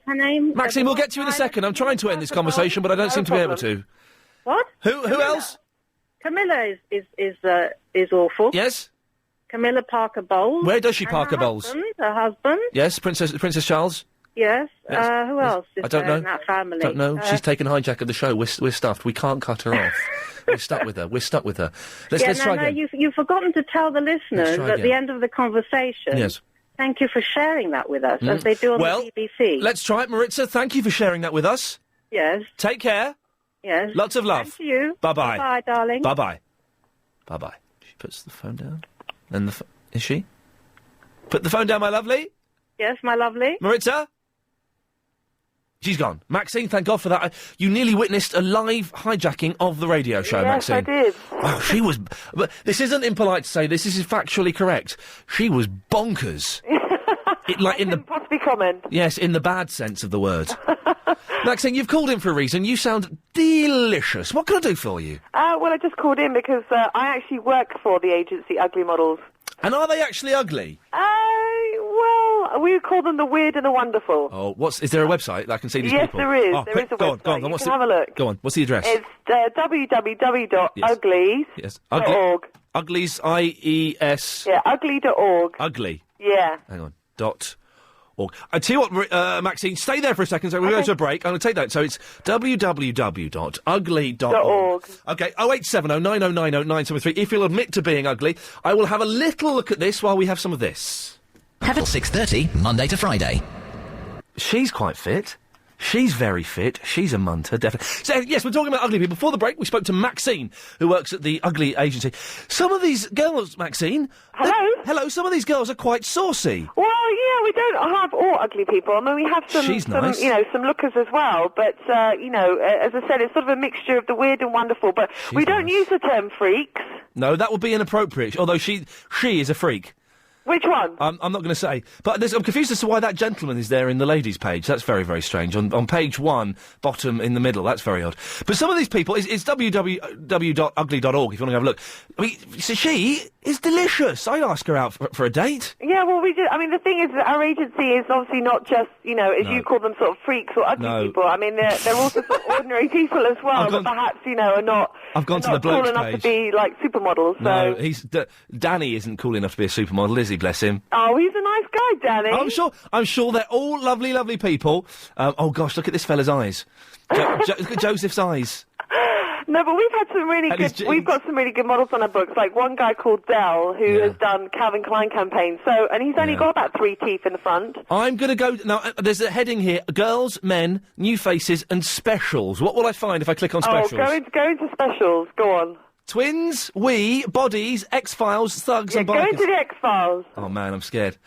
her name? Maxine, we'll get to you in a second. I'm trying to end this conversation, but I don't seem to be able to. What? Who else? Camilla is awful. Yes. Camilla Parker Bowles. Where does she park her bowls? Her husband. Yes, Princess Charles. Yes. Yes. Who else is I don't there know. in that family? Don't know. She's taken hijack of the show. We're stuffed. We can't cut her off. We're stuck with her. Let's try again. You've forgotten to tell the listeners try at the again. end of the conversation. Yes. Thank you for sharing that with us, as they do on the BBC. Let's try it, Maritza. Thank you for sharing that with us. Yes. Take care. Yes. Lots of love. Thank you. Bye-bye. Bye, darling. Bye-bye. Bye-bye. She puts the phone down. Then is she? Put the phone down, my lovely. Yes, my lovely. Maritza? She's gone. Maxine, thank God for that. You nearly witnessed a live hijacking of the radio show, Yes, Maxine. I did. Wow, she was... But this isn't impolite to say this is factually correct. She was bonkers. In the... Possibly comment. Yes, in the bad sense of the word. Maxine, you've called in for a reason. You sound delicious. What can I do for you? Well, I just called in because I actually work for the agency Ugly Models. And are they actually ugly? Well, we call them the weird and the wonderful. Oh, is there a website that I can see these Yes, people? there is. Oh, There is a go on, website. go on. You What's can the, have a look. Go on. What's the address? It's www.uglies.org. Yes. Uglies, I-E-S... Yeah, ugly.org. Ugly. Yeah. Hang on. .org. I tell you what, Maxine, stay there for a second. So we're going to a break. I'm going to take that. So it's www.ugly.org. Okay, 0870 9090 973. If you'll admit to being ugly, I will have a little look at this while we have some of this. Have it 6:30, Monday to Friday. She's quite fit. She's very fit. She's a munter, definitely. So, yes, we're talking about ugly people. Before the break, we spoke to Maxine, who works at the Ugly Agency. Some of these girls, Maxine... Hello? Hello, some of these girls are quite saucy. Well, yeah, we don't have all ugly people. I mean, we have some, She's nice. some lookers as well. But, as I said, it's sort of a mixture of the weird and wonderful. But we don't use the term freaks. No, that would be inappropriate, although she is a freak. Which one? I'm not going to say. But I'm confused as to why that gentleman is there in the ladies' page. That's very, very strange. On page 1, bottom in the middle. That's very odd. But some of these people, it's www.ugly.org if you want to have a look. I mean, so she is delicious. I'd ask her out for a date. Yeah, well, we do. I mean, the thing is that our agency is obviously not just, as you call them, sort of freaks or ugly people. I mean, they're also sort of ordinary people as well, but perhaps, are not... I've gone to the cool blokes enough page. to be, like, supermodels, so... No, Danny isn't cool enough to be a supermodel, is he, bless him? Oh, he's a nice guy, Danny. I'm sure they're all lovely, lovely people. Oh, gosh, look at this fella's eyes. Look at Joseph's eyes. No, but we've had some really we've got some really good models on our books, like one guy called Dell, who has done Calvin Klein campaigns, and he's only got about 3 teeth in the front. I'm going to go... Now, there's a heading here, girls, men, new faces and specials. What will I find if I click on specials? Oh, go into specials, go on. Twins, we, bodies, X-Files, thugs and bikers. Go into the X-Files. Oh, man, I'm scared.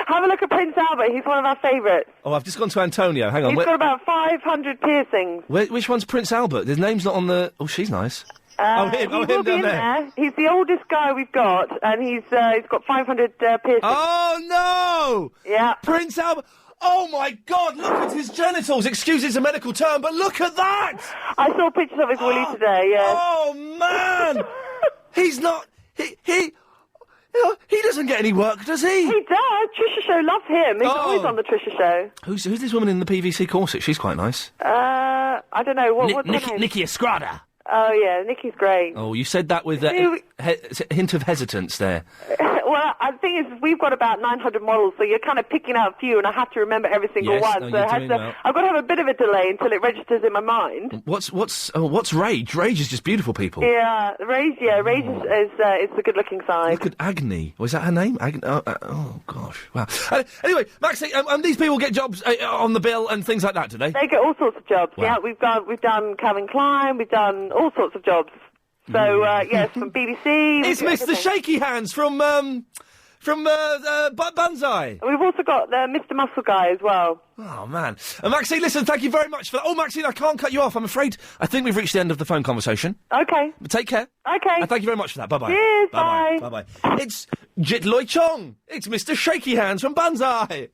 Have a look at Prince Albert, he's one of our favourites. Oh, I've just gone to Antonio, hang on. He's got about 500 piercings. Which one's Prince Albert? His name's not on the... Oh, she's nice. He him will be down in there. He's the oldest guy we've got, and he's got 500 piercings. Oh, no! Yeah. Prince Albert... Oh, my God, look at his genitals. Excuse it's a medical term, but look at that! I saw pictures of his willy today, yes. Oh, man! He's not... He doesn't get any work, does he? He does. Trisha Show loves him. He's always on the Trisha Show. Who's this woman in the PVC corset? She's quite nice. I don't know. What's her name? Nikki Estrada. Oh, yeah, Nikki's great. Oh, you said that with a hint of hesitance there. Well, the thing is, we've got about 900 models, so you're kind of picking out a few, and I have to remember every single one. No, so you're doing well. I've got to have a bit of a delay until it registers in my mind. What's Rage? Rage is just beautiful people. Yeah, Rage is the good-looking side. Look at Agni. Was that her name? Oh gosh, wow. Anyway, Maxie, these people get jobs on the bill and things like that, do they? They get all sorts of jobs. Wow. Yeah, we've done Calvin Klein, we've done all sorts of jobs. So yes, from BBC. It's Mr. Shaky Hands from Banzai. We've also got Mr. Muscle Guy as well. Oh, man. Maxine, listen, thank you very much for that. Oh, Maxine, I can't cut you off, I'm afraid. I think we've reached the end of the phone conversation. Okay. Take care. Okay. And thank you very much for that. Bye-bye. Cheers, Bye-bye. bye. Bye-bye. It's Jit Loy Chong. It's Mr. Shaky Hands from Banzai.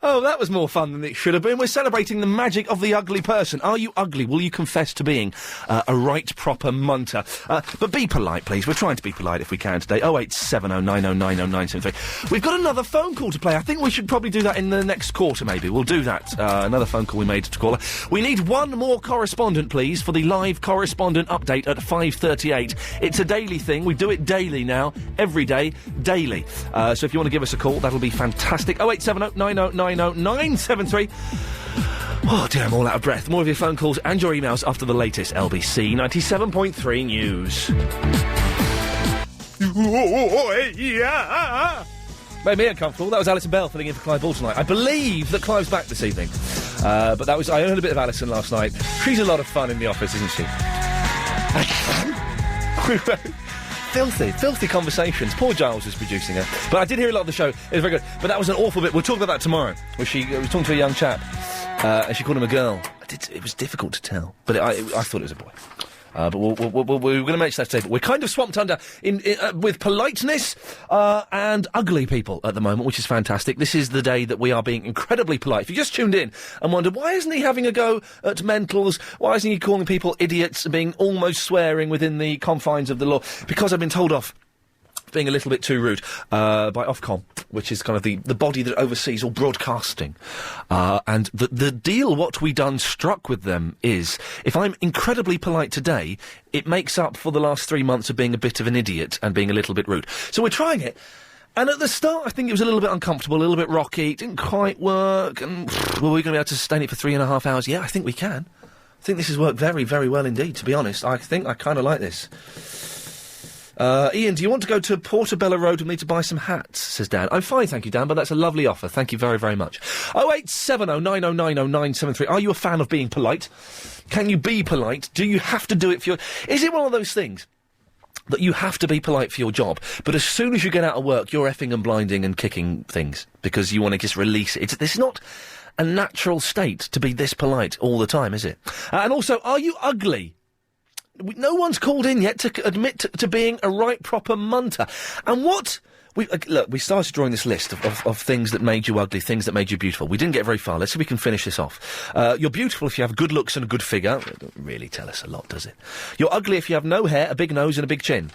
Oh, that was more fun than it should have been. We're celebrating the magic of the ugly person. Are you ugly? Will you confess to being a right proper munter? But be polite, please. We're trying to be polite if we can today. 08709090973. We've got another phone call to play. I think we should probably do that in the next quarter, maybe. We'll do that. Another phone call we made to caller. We need one more correspondent, please, for the live correspondent update at 5:38. It's a daily thing. We do it daily now. Every day. Daily. So if you want to give us a call, that'll be fantastic. 08709090973. Oh dear, I'm all out of breath. More of your phone calls and your emails after the latest LBC 97.3 news. Made me uncomfortable. That was Alison Bell filling in for Clive Ball tonight. I believe that Clive's back this evening. But that was... I heard a bit of Alison last night. She's a lot of fun in the office, isn't she? Filthy conversations. Poor Giles was producing her. But I did hear a lot of the show. It was very good. But that was an awful bit. We'll talk about that tomorrow. Where she was talking to a young chap, and she called him a girl. It was difficult to tell. But I thought it was a boy. But we're going to make that today. But we're kind of swamped under with politeness and ugly people at the moment, which is fantastic. This is the day that we are being incredibly polite. If you just tuned in and wondered, why isn't he having a go at mentals? Why isn't he calling people idiots and being almost swearing within the confines of the law? Because I've been told off being a little bit too rude by Ofcom, which is kind of the body that oversees all broadcasting. And the deal what we done struck with them is, if I'm incredibly polite today, it makes up for the last 3 months of being a bit of an idiot and being a little bit rude. So we're trying it. And at the start, I think it was a little bit uncomfortable, a little bit rocky, it didn't quite work, and were we going to be able to sustain it for 3.5 hours? Yeah, I think we can. I think this has worked very, very well indeed, to be honest. I think I kind of like this. Iain, do you want to go to Portobello Road with me to buy some hats? Says Dan. I'm fine, thank you, Dan, but that's a lovely offer. Thank you very, very much. 08709090973. Are you a fan of being polite? Can you be polite? Do you have to do it for your... Is it one of those things that you have to be polite for your job, but as soon as you get out of work, you're effing and blinding and kicking things because you want to just release it? It's not a natural state to be this polite all the time, is it? And also, are you ugly? No one's called in yet to admit to being a right proper munter. And what... look, we started drawing this list of things that made you ugly, things that made you beautiful. We didn't get very far. Let's see if we can finish this off. You're beautiful if you have good looks and a good figure. It doesn't really tell us a lot, does it? You're ugly if you have no hair, a big nose and a big chin.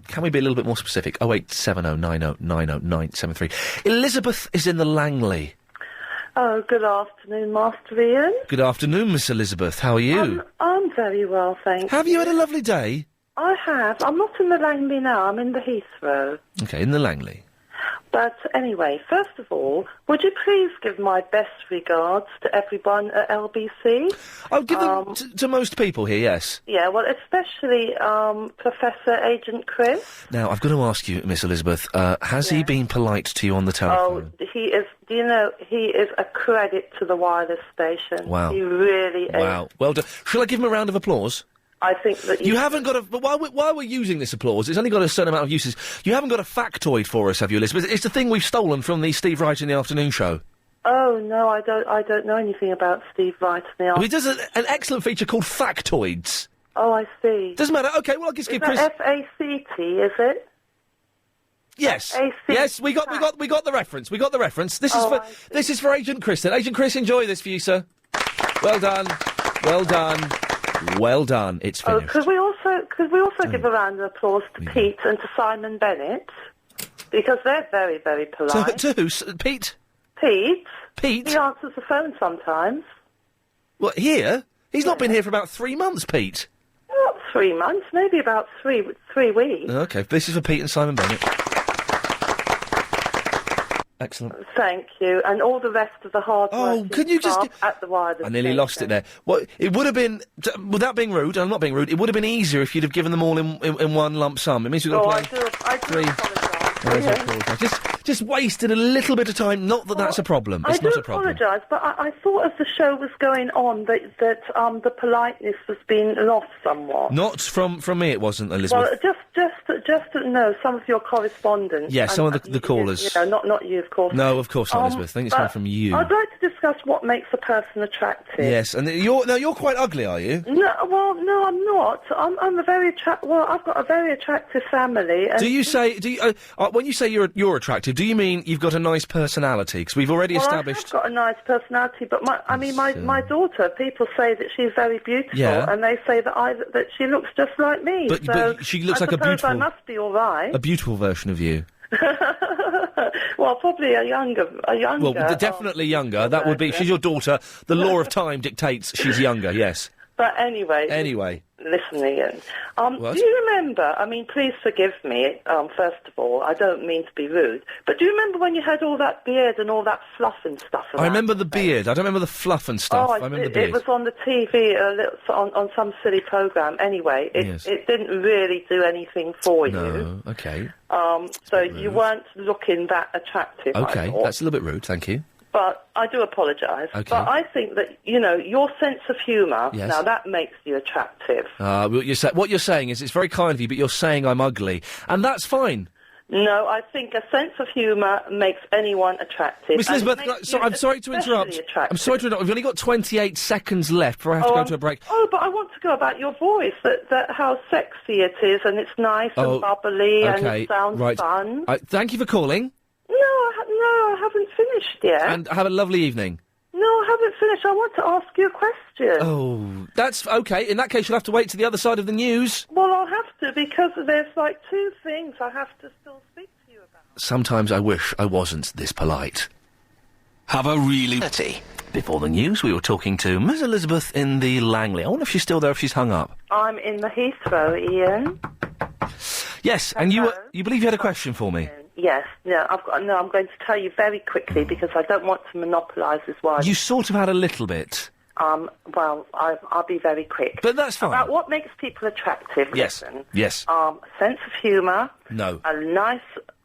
Can we be a little bit more specific? 08709090973. Elizabeth is in the Langley. Oh, good afternoon, Master Ian. Good afternoon, Miss Elizabeth. How are you? I'm very well, thank you. Have you had a lovely day? I have. I'm not in the Langley now. I'm in the Heathrow. Okay, in the Langley. But anyway, first of all, would you please give my best regards to everyone at LBC? I'll give them to most people here, yes. Yeah, well, especially Professor Agent Chris. Now, I've got to ask you, Miss Elizabeth, has he been polite to you on the telephone? Oh, he is. Do you know, he is a credit to the wireless station. Wow. He really is. Wow. Well done. Shall I give him a round of applause? I think that you haven't got a... But while we're using this applause, it's only got a certain amount of uses. You haven't got a factoid for us, have you, Elizabeth? It's the thing we've stolen from the Steve Wright in the Afternoon show. Oh, no, I don't know anything about Steve Wright in the Afternoon. He does an excellent feature called Factoids. Oh, I see. Doesn't matter. OK, well, I'll just give Chris... F-A-C-T, is it? Yes. Yes, we got the reference. We got the reference. This is for Agent Chris then. Agent Chris, enjoy this for you, sir. Well done. Well done. Well done. It's finished. Could we also give a round of applause to Pete and to Simon Bennett? Because they're very, very polite. To who? Pete? Pete. Pete? He answers the phone sometimes. What, here? He's not been here for about 3 months, Pete. Not 3 months, maybe about 3 weeks. OK, this is for Pete and Simon Bennett. Excellent. Thank you, and all the rest of the hard work. Oh, can you just... at the wireless I nearly lost it there. Well, it would have been, without being rude, and I'm not being rude, it would have been easier if you'd have given them all in one lump sum. It means we've got to play... I do apologise. just wasted a little bit of time. Not that that's a problem. It's not a problem. I do apologise, but I thought as the show was going on that the politeness was being lost somewhat. Not from me, it wasn't, Elizabeth. Well, just to know some of your correspondence. Yes, some of the callers. Not you, of course. No, of course not, Elizabeth. I think it's coming from you. I'd like to discuss what makes a person attractive. Yes, and you're quite ugly, are you? No, I'm not. I'm a very I've got a very attractive family. And when you say you're attractive, do you mean you've got a nice personality? Because we've already established. I've got a nice personality, but my daughter, people say that she's very beautiful, and they say that she looks just like me. But she looks like a beautiful. I must be all right. A beautiful version of you. Well, probably a younger. Well, definitely younger. That would be. She's your daughter. The law of time dictates she's younger. Yes. But anyway. Listen, Ian. Do you remember? I mean, please forgive me. First of all, I don't mean to be rude, but do you remember when you had all that beard and all that fluff and stuff? I remember the beard. I don't remember the fluff and stuff. I remember the beard. It was on the TV on some silly program. Anyway, it didn't really do anything for you. No. Okay. So you weren't looking that attractive. Okay, that's a little bit rude. Thank you. But I do apologise. Okay. But I think that, your sense of humour, now that makes you attractive. What you're saying is, it's very kind of you, but you're saying I'm ugly. And that's fine. No, I think a sense of humour makes anyone attractive. Miss Elizabeth, I'm sorry to interrupt. I'm sorry to interrupt. We've only got 28 seconds left before I have to go to a break. Oh, but I want to go about your voice, that how sexy it is, and it's nice and bubbly, and it sounds fun. Thank you for calling. No, I haven't finished yet. And have a lovely evening. No, I haven't finished. I want to ask you a question. Oh, that's okay. In that case, you'll have to wait to the other side of the news. Well, I'll have to, because there's two things I have to still speak to you about. Sometimes I wish I wasn't this polite. Have a really... Before the news, we were talking to Miss Elizabeth in the Langley. I wonder if she's still there, if she's hung up. I'm in the Heathrow, Ian. Yes, and you believe you had a question for me? Yes, I'm going to tell you very quickly because I don't want to monopolise this while. You sort of had a little bit. Well, I'll be very quick. But that's fine. About what makes people attractive, yes. Listen. Yes. Sense of humour. No. A nice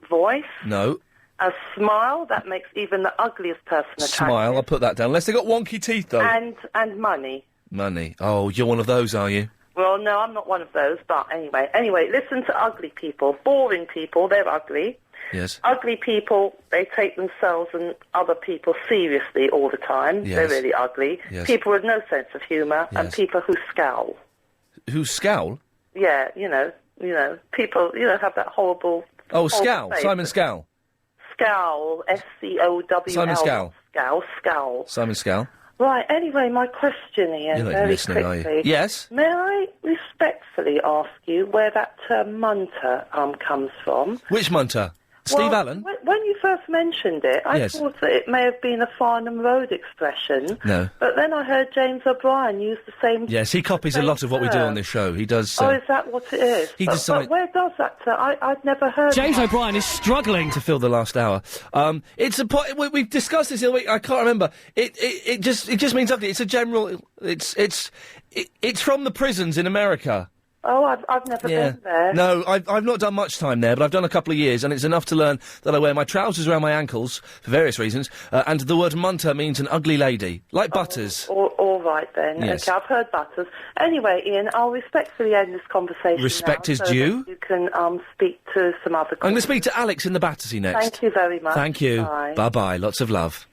voice. No. A smile that makes even the ugliest person attractive. Smile, I'll put that down. Unless they've got wonky teeth, though. And money. Money. Oh, you're one of those, are you? Well, no, I'm not one of those, but anyway, listen to ugly people. Boring people, they're ugly. Yes. Ugly people, they take themselves and other people seriously all the time. Yes. They're really ugly. Yes. People with no sense of humour, and people who scowl. Who scowl? Yeah, people, have that horrible... Oh, Scowl. Simon Scowl. Scowl. Scowl. Simon Scowl. Scowl. Simon Scowl. Right, anyway, my question, Ian, You're not very listening, quickly. are you? Yes? May I respectfully ask you where that term munter comes from? Which munter? Steve Allen? When you first mentioned it, I Yes. thought that it may have been a Farnham Road expression. No. But then I heard James O'Brien use the same... Yes, he copies a lot of what we do on this show. He does... Oh, is that what it is? He but where does that... I'd never heard James that. O'Brien is struggling to fill the last hour. We've discussed this the other week. I can't remember. It just means ugly. It's a general... It's from the prisons in America. Oh, I've never been there. No, I've not done much time there, but I've done a couple of years, and it's enough to learn that I wear my trousers around my ankles, for various reasons, and the word munter means an ugly lady. Like Butters. All right, then. Yes. Okay, I've heard Butters. Anyway, Ian, I'll respectfully end this conversation Respect now is so due. that you can speak to some other... I'm going to speak to Alex in the Battersea next. Thank you very much. Thank you. Bye. Bye-bye. Lots of love.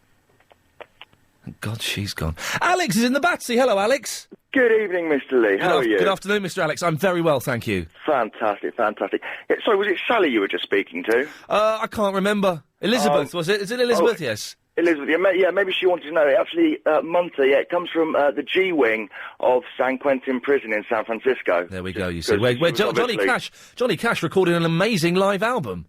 God, she's gone. Alex is in the Battersea. Hello, Alex. Good evening, Mr. Lee. How are you? Good afternoon, Mr. Alex. I'm very well, thank you. Fantastic. Yeah, sorry, was it Sally you were just speaking to? I can't remember. Elizabeth, was it? Is it Elizabeth? Yes. Elizabeth, maybe she wanted to know. Actually, munter, it comes from the G Wing of San Quentin Prison in San Francisco. There we go, you see. Where Johnny Cash recorded an amazing live album.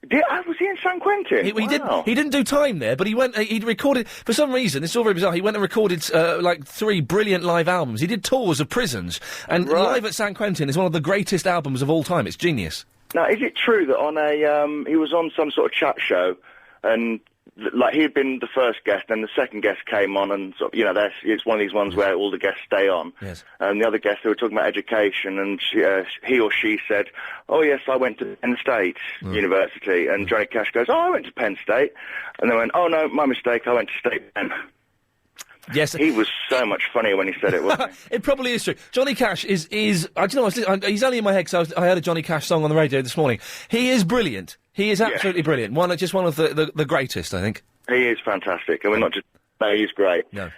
Was he in San Quentin? He didn't do time there, but he'd recorded, for some reason, it's all very bizarre, he went and recorded, 3 brilliant live albums. He did tours of prisons, and Live at San Quentin is one of the greatest albums of all time. It's genius. Now, is it true that he was on some sort of chat show, and like he had been the first guest, and the second guest came on, and sort of, it's one of these ones where all the guests stay on. Yes. And the other guests, they were talking about education, and he or she said, "Oh yes, I went to Penn State University," and Johnny Cash goes, "Oh, I went to Penn State," and they went, "Oh no, my mistake, I went to State Penn." Yes, he was so much funnier when he said it. Wasn't he? It probably is true. Johnny Cash is. I don't know. He's only in my head because I heard a Johnny Cash song on the radio this morning. He is brilliant. He is absolutely brilliant. Just one of the greatest, I think. He is fantastic, and we're not just. No, he's great. No.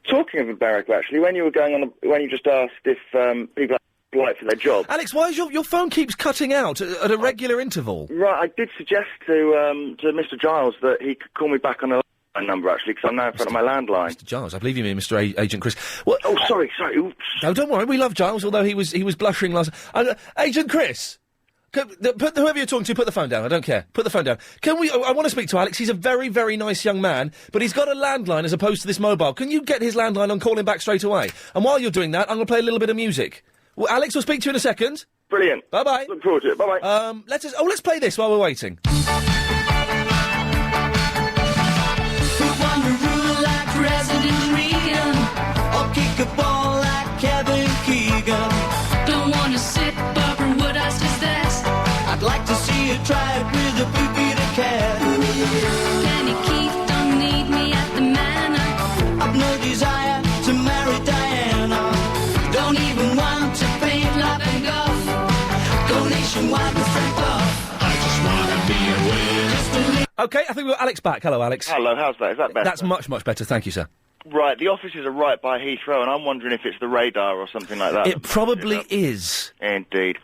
Talking of America, actually, when you were going on, when you just asked if people apply for their job. Alex, why is your phone keeps cutting out at a regular interval? Right, I did suggest to Mr. Giles that he could call me back on a number, actually, because I'm now in front of my landline. Mr. Giles, I believe you mean Mr. Agent Chris. What? Oh, sorry. Oops. No, don't worry. We love Giles, although he was blushing last. Agent Chris, whoever you're talking to, put the phone down. I don't care. Put the phone down. Can we? I want to speak to Alex. He's a very, very nice young man, but he's got a landline as opposed to this mobile. Can you get his landline and call him back straight away? And while you're doing that, I'm going to play a little bit of music. Well, Alex, we'll speak to you in a second. Brilliant. Bye bye. Look forward to it. Bye bye. Let's play this while we're waiting. President Reagan, or kick a ball like Kevin Keegan. Don't want to sit Barbara Woodhouse's desk. I'd like to see you try it with a Pupita cat. Penny Keith don't need me at the manor. I've no desire to marry Diana. Don't even want to paint lap and golf. Go nationwide with Frank Buff. I just want to be aware. Just a little. Okay, I think we've got Alex back. Hello, Alex. Hello, how's that? Is that better? That's much, much better. Thank you, sir. Right, the offices are right by Heathrow, and I'm wondering if it's the radar or something like that. It probably is. Indeed.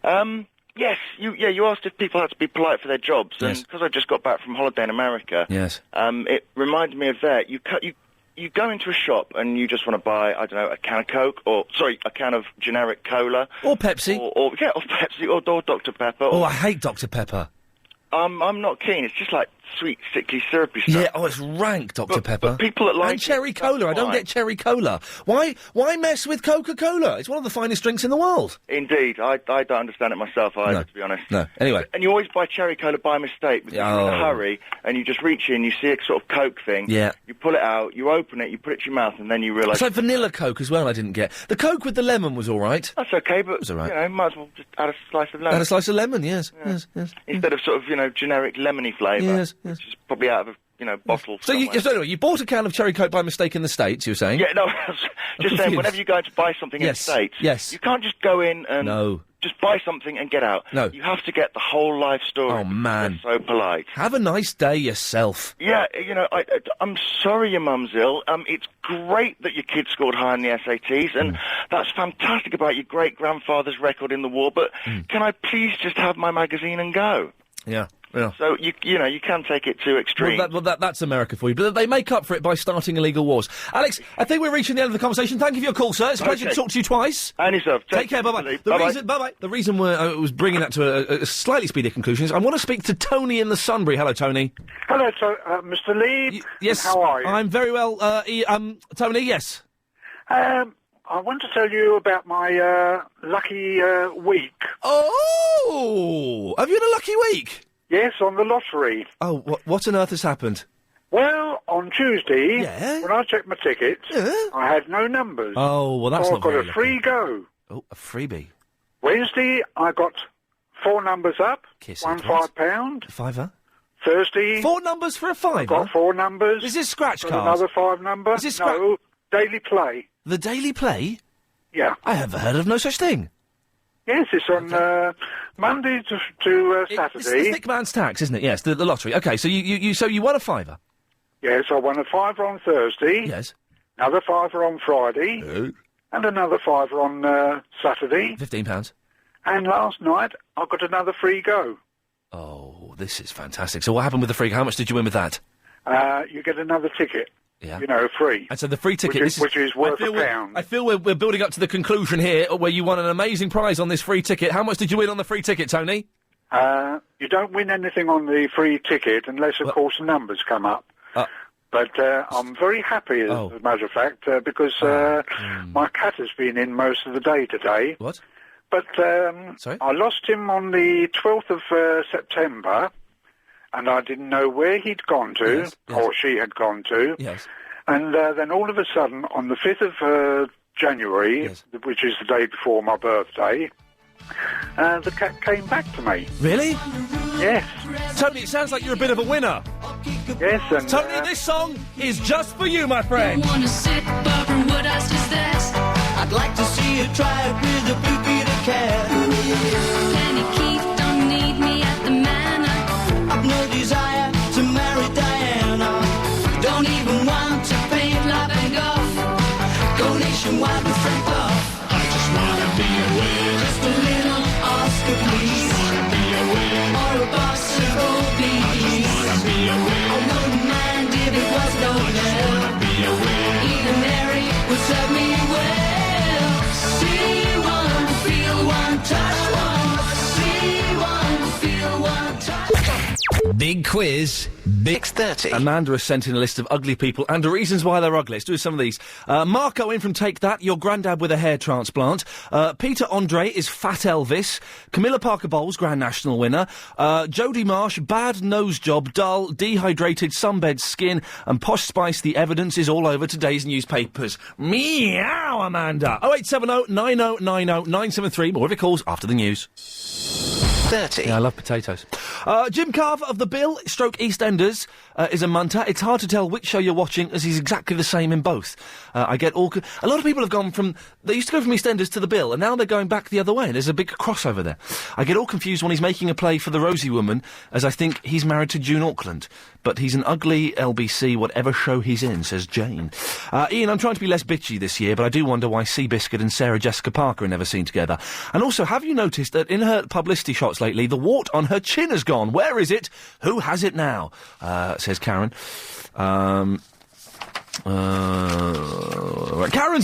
Yes, you asked if people had to be polite for their jobs, and because I just got back from holiday in America, it reminded me of that. You go into a shop and you just want to buy, I don't know, a can of Coke, a can of generic cola. Or Pepsi. Or Pepsi, or Dr. Pepper. Oh, I hate Dr. Pepper. I'm not keen. It's just like sweet, sickly, syrupy stuff. Yeah, it's rank, Dr. Pepper. But people that like and cherry cola. I don't get cherry cola. Why mess with Coca-Cola? It's one of the finest drinks in the world. Indeed. I don't understand it myself either, to be honest. No. Anyway. And you always buy cherry cola by mistake because you're in a hurry and you just reach in, you see a sort of Coke thing. Yeah. You pull it out, you open it, you put it to your mouth, and then you realise... It's like vanilla Coke as well I didn't get. The Coke with the lemon was all right. That's okay, but, it was all right. Might as well just add a slice of lemon. Add a slice of lemon, yes. Instead of sort of, generic lemony flavour. Yes. Which is probably out of a, bottle. So anyway, you bought a can of cherry Coke by mistake in the States, you were saying? Yeah, no, I was just saying, whenever you go to buy something in the States, you can't just go in and just buy something and get out. No. You have to get the whole life story. Oh, man. They're so polite. Have a nice day yourself. Yeah, I'm sorry your mum's ill. It's great that your kid scored high in the SATs, and that's fantastic about your great-grandfather's record in the war, but can I please just have my magazine and go? Yeah. So, you can take it to extreme. Well, that's America for you. But they make up for it by starting illegal wars. Alex, I think we're reaching the end of the conversation. Thank you for your call, sir. It's a pleasure to talk to you twice. And yourself. Take care. Bye-bye. The reason I was bringing that to a slightly speedy conclusion is I want to speak to Tony in the Sunbury. Hello, Tony. Hello, Mr. Lee. Yes. How are you? I'm very well. Tony, yes. I want to tell you about my lucky week. Oh! Have you had a lucky week? Yes, on the lottery. Oh, what on earth has happened? Well, on Tuesday, when I checked my tickets, I had no numbers. Oh, well, that's not very I got a free go. Oh, a freebie. Wednesday, I got 4 numbers up. One £5. Fiver? Thursday... 4 numbers for a fiver? Got 4 numbers. Is this scratch card? Another 5 number. Is this No, Daily Play. The Daily Play? Yeah. I haven't heard of no such thing. Yes, it's on Monday to Saturday. It's the thick man's tax, isn't it? Yes, the lottery. Okay, so you won a fiver? Yes, I won a fiver on Thursday. Yes. Another fiver on Friday. And another fiver on Saturday. £15. And last night, I got another free go. Oh, this is fantastic. So what happened with the free? How much did you win with that? You get another ticket. Yeah. Free. And so the free ticket... Which is worth £1. I feel we're building up to the conclusion here, where you won an amazing prize on this free ticket. How much did you win on the free ticket, Tony? You don't win anything on the free ticket unless, of course, numbers come up. But I'm very happy, as a matter of fact, because my cat has been in most of the day today. What? But I lost him on the 12th of September, and I didn't know where he'd gone to, or she had gone to. Yes. And then all of a sudden, on the 5th of January, which is the day before my birthday, the cat came back to me. Really? Yes. Tony, it sounds like you're a bit of a winner. Yes, and... Tony, this song is just for you, my friend. Don't wanna sit, Barbara, what else is that? I'd like to see you try it with a Blue Peter cat. Penny Keith don't need me at the manor. I've no desire to marry Diana. Don't even want to paint La Van Gogh. Go nationwide with Frank Buff. I just wanna be aware. Just a little Oscar, please. I just wanna be aware. Or a box of gold bees. I just wanna be aware. I wouldn't mind if it was no hell. I just wanna be aware. Either Mary would serve me well. See one, feel one, touch one. See one, feel one, touch one. Big quiz, big 30. Amanda has sent in a list of ugly people and the reasons why they're ugly. Let's do some of these. Marco in from Take That, your granddad with a hair transplant. Peter Andre is Fat Elvis. Camilla Parker Bowles, Grand National winner. Jodie Marsh, bad nose job, dull, dehydrated, sunbed skin. And Posh Spice, the evidence is all over today's newspapers. Meow, Amanda. 0870 9090 973. More of your calls after the news. 30. Yeah, I love potatoes. Jim Carver of The Bill, stroke EastEnders, is a munter. It's hard to tell which show you're watching, as he's exactly the same in both. I get all... A lot of people have gone from... They used to go from EastEnders to The Bill, and now they're going back the other way. There's a big crossover there. I get all confused when he's making a play for the Rosie Woman, as I think he's married to June Auckland. But he's an ugly LBC, whatever show he's in, says Jane. Ian, I'm trying to be less bitchy this year, but I do wonder why Seabiscuit and Sarah Jessica Parker are never seen together. And also, have you noticed that in her publicity shots lately, the wart on her chin has gone? Where is it? Who has it now? Says Karen. Karen's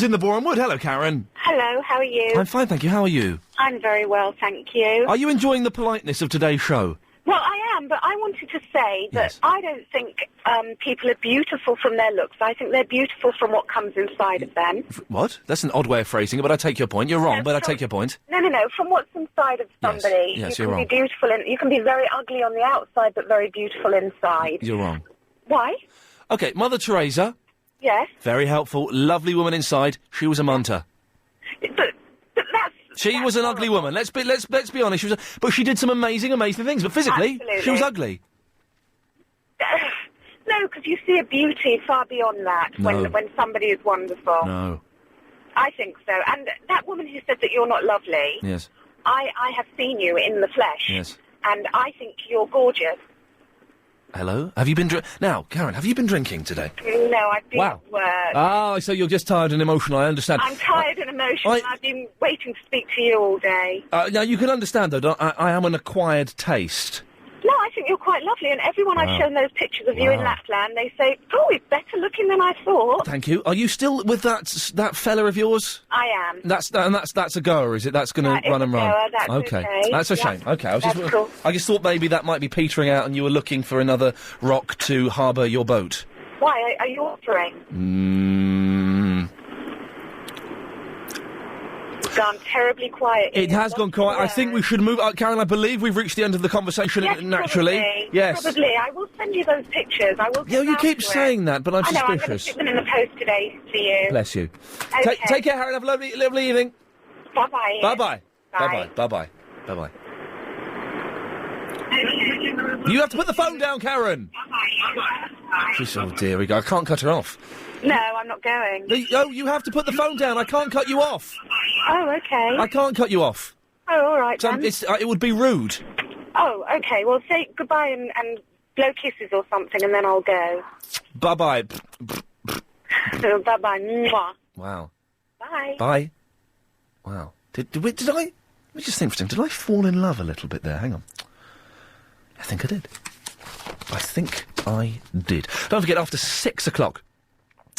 in the Boreham Wood. Hello, Karen. Hello, how are you? I'm fine, thank you. How are you? I'm very well, thank you. Are you enjoying the politeness of today's show? Well, I am, but I wanted to say that I don't think people are beautiful from their looks. I think they're beautiful from what comes inside of them. What? That's an odd way of phrasing it, but I take your point. You're wrong, but I take your point. No. From what's inside of somebody. Yes, you you're can wrong. be beautiful, and you can be very ugly on the outside, but very beautiful inside. You're wrong. Why? OK, Mother Teresa. Yes. Very helpful, lovely woman inside. She was a munter. But she was an ugly woman. Let's be honest. She was, but she did some amazing things. But physically, she was ugly. No, because you see a beauty far beyond that when somebody is wonderful. No. I think so. And that woman who said that you're not lovely. Yes. I have seen you in the flesh. Yes. And I think you're gorgeous. Hello? Have you been now, Karen, have you been drinking today? No, I've been at work. Ah, so you're just tired and emotional, I understand. I'm tired and emotional. I've been waiting to speak to you all day. Now, you can understand, though, I am an acquired taste. No, I think you're quite lovely, and everyone I've shown those pictures of you in Lapland, they say, oh, he's better looking than I thought. Thank you. Are you still with that fella of yours? I am. That's a goer, is it? That's going to run and run. Goer, that's okay. That's a shame. Okay, Cool. I just thought maybe that might be petering out, and you were looking for another rock to harbour your boat. Why are you offering? It's gone terribly quiet. It has gone quiet. I think we should move. Karen, I believe we've reached the end of the conversation naturally. Probably. Yes. Probably. I will send you those pictures. I will. Yeah, you keep saying that, but I'm suspicious. I'm going to stick them in the post today for you. Bless you. Okay. Take care, Karen. Have a lovely evening. Bye-bye. Bye-bye. Bye. Bye-bye. Bye-bye. You have to put the phone down, Karen. She's, oh dear, I can't cut her off. No, I'm not going. You have to put the phone down. I can't cut you off. Oh, okay. I can't cut you off. Oh, all right, then. It would be rude. Oh, okay. Well, say goodbye and blow kisses or something, and then I'll go. Bye-bye. Bye-bye. Mwah. Wow. Bye. Bye. Wow. Did I... Let me just think for a second. Did I fall in love a little bit there? Hang on. I think I did. Don't forget, after 6 o'clock...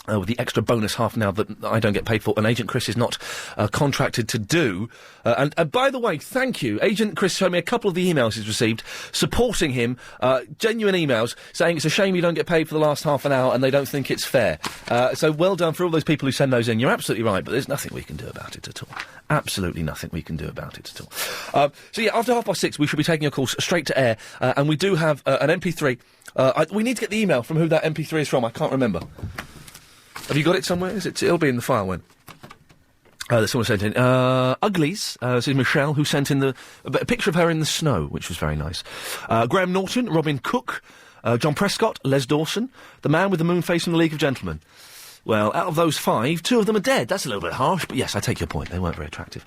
with the extra bonus half an hour that I don't get paid for, and Agent Chris is not contracted to do. And by the way, thank you. Agent Chris showed me a couple of the emails he's received supporting him, genuine emails, saying it's a shame you don't get paid for the last half an hour and they don't think it's fair. So well done for all those people who send those in. You're absolutely right, but there's nothing we can do about it at all. Absolutely nothing we can do about it at all. So yeah, after 6:30, we should be taking your calls straight to air, and we do have an MP3. We need to get the email from who that MP3 is from. I can't remember. Have you got it somewhere? It'll be in the file when. Someone sent in Uglies. This is Michelle, who sent in a picture of her in the snow, which was very nice. Graham Norton, Robin Cook, John Prescott, Les Dawson, the man with the moon face from the League of Gentlemen. Well, out of those 5, 2 of them are dead. That's a little bit harsh, but yes, I take your point. They weren't very attractive.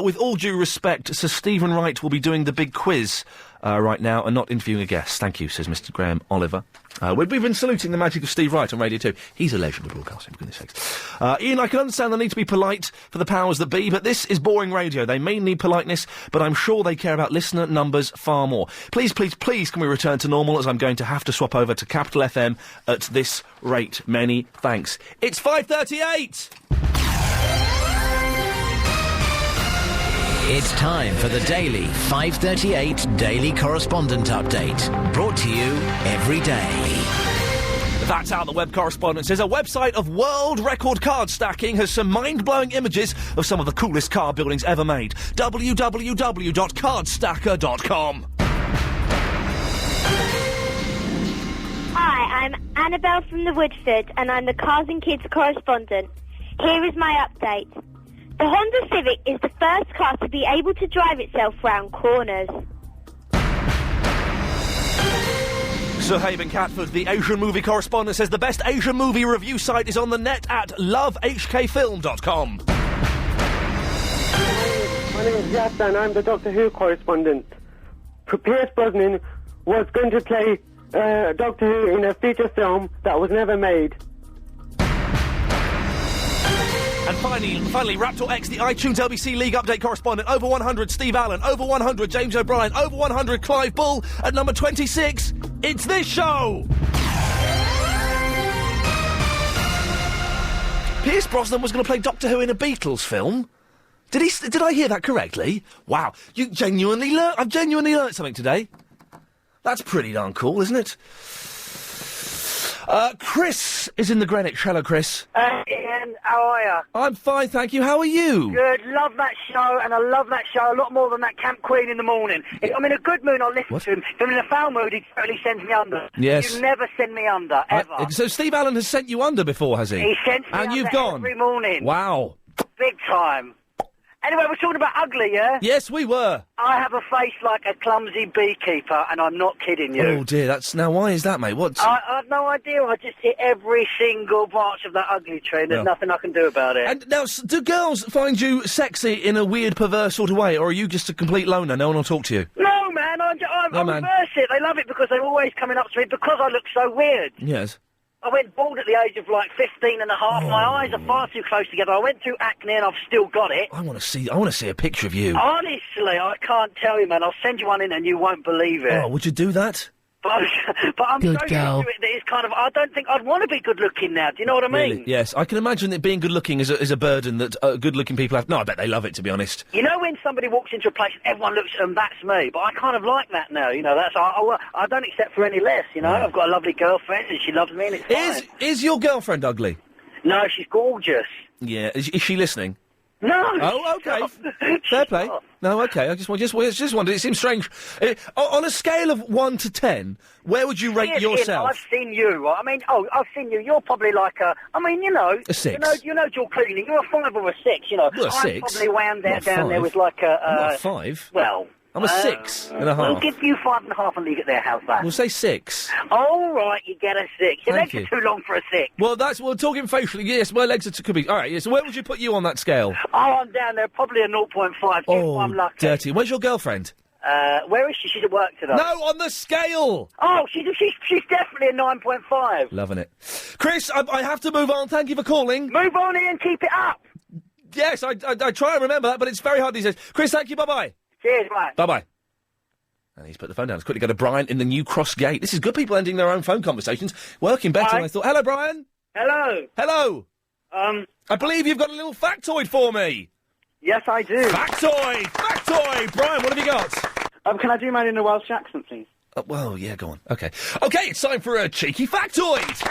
With all due respect, Sir Stephen Wright will be doing the big quiz right now and not interviewing a guest. Thank you, says Mr. Graham Oliver. We've been saluting the magic of Steve Wright on Radio 2. He's a legend of broadcasting, for goodness sakes. Iain, I can understand the need to be polite for the powers that be, but this is boring radio. They may need politeness, but I'm sure they care about listener numbers far more. Please, please, please, can we return to normal, as I'm going to have to swap over to Capital FM at this rate. Many thanks. It's 5:38! It's time for the daily 5:38 Daily Correspondent Update. Brought to you every day. That's how the web correspondent says. A website of world record card stacking has some mind-blowing images of some of the coolest car buildings ever made. www.cardstacker.com. Hi, I'm Annabelle from the Woodford, and I'm the Cars and Kids correspondent. Here is my update. The Honda Civic is the first car to be able to drive itself round corners. Sir Haven Catford, the Asian movie correspondent, says the best Asian movie review site is on the net at lovehkfilm.com. My name is Yasta and I'm the Doctor Who correspondent. Pierce Brosnan was going to play Doctor Who in a feature film that was never made. And finally, Raptor X, the iTunes LBC League Update correspondent. Over 100, Steve Allen. Over 100, James O'Brien. Over 100, Clive Bull. At number 26, it's this show! Pierce Brosnan was going to play Doctor Who in a Beatles film? Did I hear that correctly? Wow, I've genuinely learnt something today. That's pretty darn cool, isn't it? Chris is in the Greenwich. Hello, Chris. Ian, how are you? I'm fine, thank you. How are you? Good. Love that show, and I love that show a lot more than that Camp Queen in the morning. If I'm in a good mood, I'll listen to him. If I'm in a foul mood, he totally sends me under. Yes. You never send me under, ever. So Steve Allen has sent you under before, has he? He sends me and under you've gone every morning. Wow. Big time. Anyway, we're talking about ugly, yeah? Yes, we were. I have a face like a clumsy beekeeper, and I'm not kidding you. Oh, dear, now why is that, mate? What? I have no idea. I just hit every single branch of that ugly tree, and there's nothing I can do about it. And now, do girls find you sexy in a weird, perverse sort of way, or are you just a complete loner? No one will talk to you? No, man, I reverse it. They love it because they're always coming up to me because I look so weird. Yes. I went bald at the age of, 15 and a half. My eyes are far too close together. I went through acne and I've still got it. I want to see a picture of you. Honestly, I can't tell you, man. I'll send you one in and you won't believe it. Oh, would you do that? But I'm Good so girl. used to it that it's kind of, I don't think I'd want to be good looking now. Do you know what I mean? Really? Yes, I can imagine that being good looking is a burden that good looking people have. No, I bet they love it, to be honest. You know when somebody walks into a place and everyone looks at them, that's me. But I kind of like that now, that's, I don't accept for any less, I've got a lovely girlfriend and she loves me and it's fine. Is your girlfriend ugly? No, she's gorgeous. Yeah, is she listening? No. Oh, okay. Fair play. No, okay. I just wondered. It seems strange. On a scale of 1 to 10, where would you rate yourself? I've seen you. I've seen you. You're probably like a 6. You know, Joel Clooney. You're a 5 or a 6. Well, a I'm 6. probably wound there, Not down 5. there with like a. I'm not 5. Well. I'm a 6.5. We'll give you 5.5 and leave it there. How's that? We'll say 6. All right, you get a 6. Your legs are too long for a 6. Well, we're talking facially. Yes, my legs could be. All right, so where would you put you on that scale? Oh, I'm down there, probably a 0.5. Oh, I'm lucky. dirty. Where's your girlfriend? Where is she? She's at work today. No, on the scale! Oh, she's definitely a 9.5. Loving it. Chris, I have to move on. Thank you for calling. Move on, Ian. Keep it up. Yes, I try and remember that, but it's very hard these days. Chris, thank you. Bye-bye. Cheers, mate. Bye-bye. And he's put the phone down. Let's quickly go to Brian in the New Cross Gate. This is good people ending their own phone conversations. Working better than I thought. Hello, Brian. Hello. Hello. I believe you've got a little factoid for me. Yes, I do. Factoid! Brian, what have you got? Can I do mine in a Welsh accent, please? Well, yeah, go on. Okay, it's time for a cheeky factoid.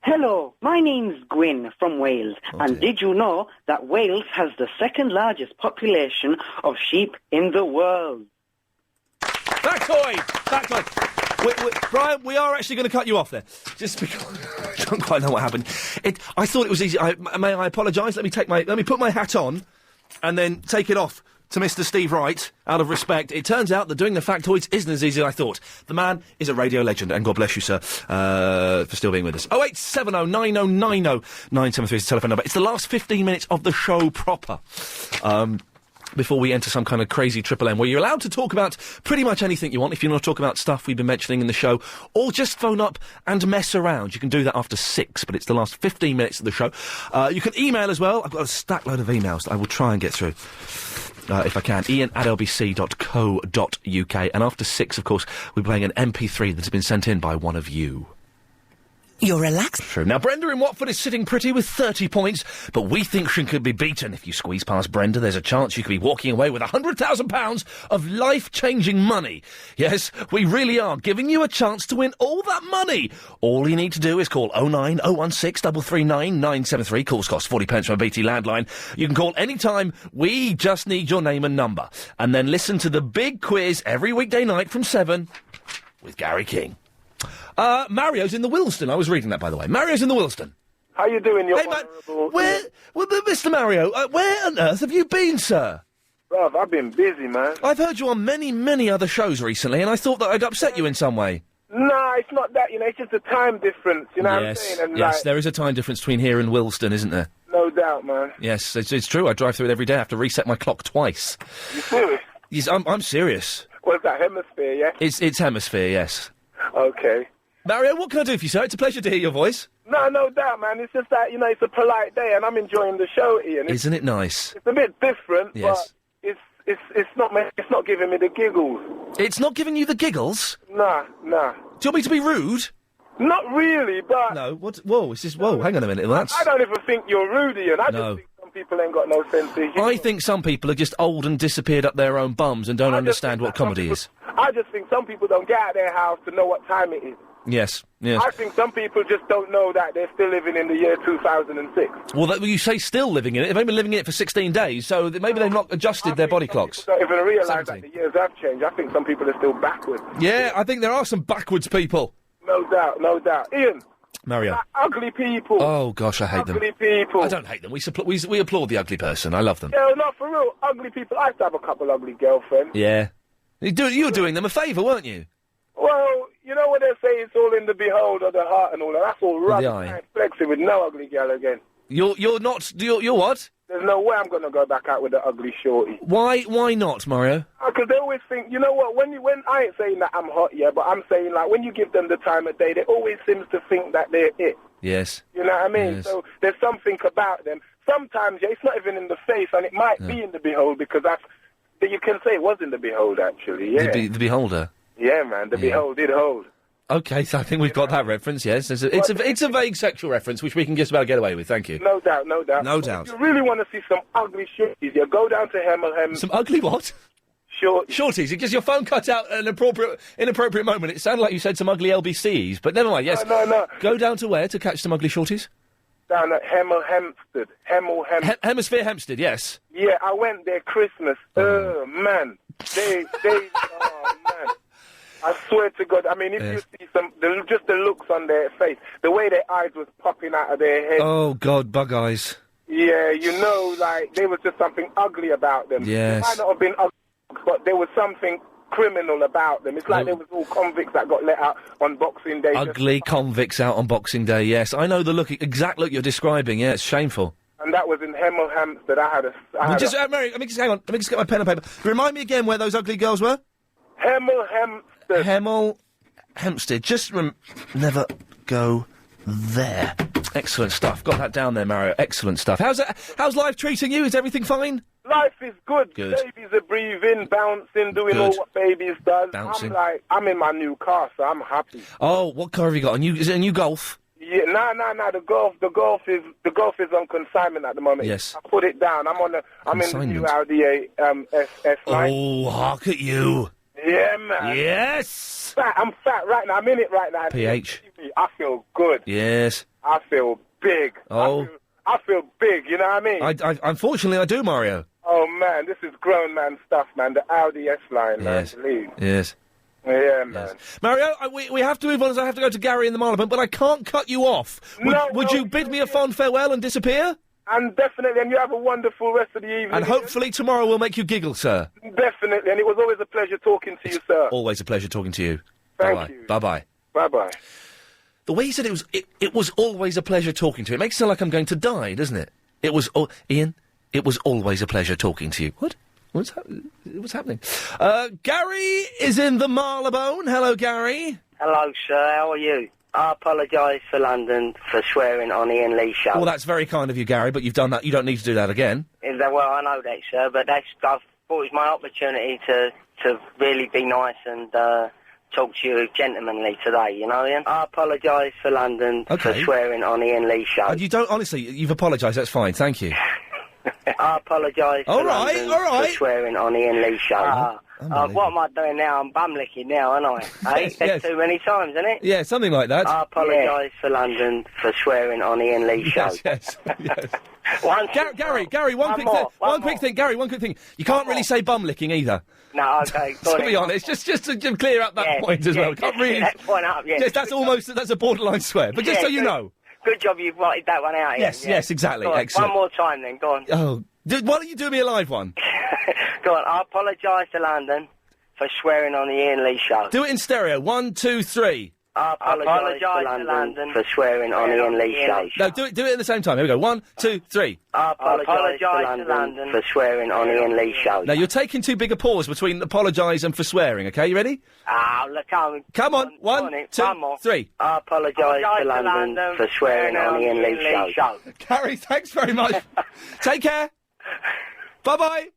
Hello, my name's Gwyn from Wales, and did you know that Wales has the second largest population of sheep in the world? Factoid! Brian, we are actually going to cut you off there. Just because I don't quite know what happened. I thought it was easy. May I apologise? Let me put my hat on and then take it off to Mr. Steve Wright, out of respect. It turns out that doing the factoids isn't as easy as I thought. The man is a radio legend, and God bless you, sir, for still being with us. 0870 9090 973 is the telephone number. It's the last 15 minutes of the show proper. Before we enter some kind of crazy Triple M, where you're allowed to talk about pretty much anything you want. If you want to talk about stuff we've been mentioning in the show, or just phone up and mess around, you can do that after 6, but it's the last 15 minutes of the show. You can email as well. I've got a stack load of emails that I will try and get through. If I can, Iain@lbc.co.uk. And after 6, of course, we're playing an MP3 that's been sent in by one of you. You're relaxed. True. Now, Brenda in Watford is sitting pretty with 30 points, but we think she could be beaten. If you squeeze past Brenda, there's a chance you could be walking away with £100,000 of life-changing money. Yes, we really are giving you a chance to win all that money. All you need to do is call 09016 339 973. Calls cost 40 pence from a BT landline. You can call any time. We just need your name and number. And then listen to the big quiz every weekday night from 7 with Gary King. Mario's in the Wilston. I was reading that, by the way. Mario's in the Wilston. How you doing, Hey, man, Mr. Mario, where on earth have you been, sir? Bruv, I've been busy, man. I've heard you on many, many other shows recently, and I thought that I'd upset you in some way. Nah, it's not that, it's just a time difference, what I'm saying? And yes, there is a time difference between here and Wilston, isn't there? No doubt, man. Yes, it's true. I drive through it every day. I have to reset my clock twice. You serious? Yes, I'm serious. What's that, hemisphere, yeah? It's hemisphere, yes. Okay. Mario, what can I do for you, sir? It's a pleasure to hear your voice. No doubt, man. It's just that, it's a polite day, and I'm enjoying the show, Ian. Isn't it nice? It's a bit different, yes. But it's not giving me the giggles. It's not giving you the giggles? Nah. Do you want me to be rude? Not really, but... No, what? Whoa, hang on a minute. I don't even think you're rude, Ian. I just think some people ain't got no sense of humour. I think some people are just old and disappeared up their own bums and don't understand what comedy is. I just think some people don't get out of their house to know what time it is. Yes. I think some people just don't know that they're still living in the year 2006. Well, you say still living in it. They've only been living in it for 16 days, so maybe they've not adjusted their body clocks. Don't even realise that the years have changed. I think some people are still backwards. Yeah, I think there are some backwards people. No doubt. Ian. Mario. Ugly people. Oh, gosh, I hate them. Ugly people. I don't hate them. We applaud the ugly person. I love them. Yeah, not for real. Ugly people. I used to have a couple ugly girlfriends. Yeah. You were doing them a favour, weren't you? Well, you know what they say, it's all in the behold of the heart and all that. That's all right. I'm flexing with no ugly girl again. You're what? There's no way I'm going to go back out with the ugly shorty. Why not, Mario? Because they always think, you know what, when I ain't saying that I'm hot, yeah, but I'm saying, like, when you give them the time of day, they always seem to think that they're it. Yes. You know what I mean? Yes. So there's something about them. Sometimes, yeah, it's not even in the face, and it might be in the behold, because you can say it was in the behold, actually, yeah. The beholder? Yeah, man, the behold did hold. Okay, so I think we've got that reference, yes. It's a vague sexual reference, which we can just about get away with, thank you. No doubt. No doubt. If you really want to see some ugly shorties, you go down to Hemel. Some ugly what? Shorties. Because your phone cut out at an inappropriate moment. It sounded like you said some ugly LBCs, but never mind, yes. No. Go down to where to catch some ugly shorties? Down at Hemel Hempstead. Hemisphere Hempstead, yes. Yeah, I went there Christmas. Man. They oh, man. I swear to God, I mean, if you see just the looks on their face, the way their eyes was popping out of their head. Oh, God, bug eyes. Yeah, like, there was just something ugly about them. Yes. They might not have been ugly, but there was something criminal about them. It's like there was all convicts that got let out on Boxing Day. Ugly convicts out on Boxing Day, yes. I know the exact look you're describing, yeah, it's shameful. And that was in Hemel Hempstead. Mary, let me just hang on. Let me just get my pen and paper. Remind me again where those ugly girls were? Hemel Hempstead. Hemel Hempstead. Just never go there. Excellent stuff. Got that down there, Mario. Excellent stuff. How's life treating you? Is everything fine? Life is good. Good. Babies are breathing, bouncing, doing Good. all what babies does. Bouncing. I'm in my new car, so I'm happy. Oh, what car have you got? Is it a new Golf? Yeah, no. The Golf is on consignment at the moment. Yes. I put it down. I'm in the new Audi S line. Oh, hark at you. Yeah, man. Yes. I'm fat right now. I'm in it right now. PH. I feel good. Yes. I feel big. Oh. I feel big. You know what I mean? Unfortunately, I do, Mario. Oh man, this is grown man stuff, man. The Audi S line, Yes. man. Believe. Yes. Yeah, man. Mario, we have to move on as I have to go to Gary in the Marylebone, but I can't cut you off. Would you bid me a fond farewell and disappear? And definitely, and you have a wonderful rest of the evening. And hopefully tomorrow we'll make you giggle, sir. Definitely, and it was always a pleasure talking to you, sir. Always a pleasure talking to you. Thank you. Bye-bye. Bye-bye. The way he said it was always a pleasure talking to you. It makes it sound like I'm going to die, doesn't it? Ian, it was always a pleasure talking to you. What? What's happening? Gary is in the Marylebone. Hello, Gary. Hello, sir. How are you? I apologise for London for swearing on Iain Lee's show. Well, that's very kind of you, Gary, but you've done that. You don't need to do that again. Well, I know that, sir, but I thought it was my opportunity to really be nice and talk to you gentlemanly today, you know, Ian? I apologise for London for swearing on Iain Lee's show. You don't, honestly, you've apologised, that's fine, thank you. I apologise for London for swearing on Iain Lee's show. What am I doing now? I'm bum licking now, aren't I? Yes, That's too many times, isn't it? Yeah, something like that. I apologise for London for swearing on Iain Lee's show. Yes. Gary, One quick thing. Gary, one quick thing. You can't really say bum licking either. No, okay. To be honest, just to clear up that point as well. Can't really. That point up, yes. Yes, that's a borderline swear. But just so you know. Good job you've writed that one out. Yes, exactly. Go on, excellent. one more time then, go on. Oh, why don't you do me a live one? Go on, I apologise to London for swearing on the Iain Lee show. Do it in stereo. 1, 2, 3. I apologise to London for swearing on the Iain Lee show. No, do it at the same time. Here we go. 1, 2, 3. I apologise to London for swearing on the Iain Lee show. Now, you're taking too big a pause between apologise and for swearing, OK? You ready? Look, come on. 1, 2, 3. I apologise to London for swearing on the Iain Lee show. Gary, thanks very much. Take care. Bye-bye.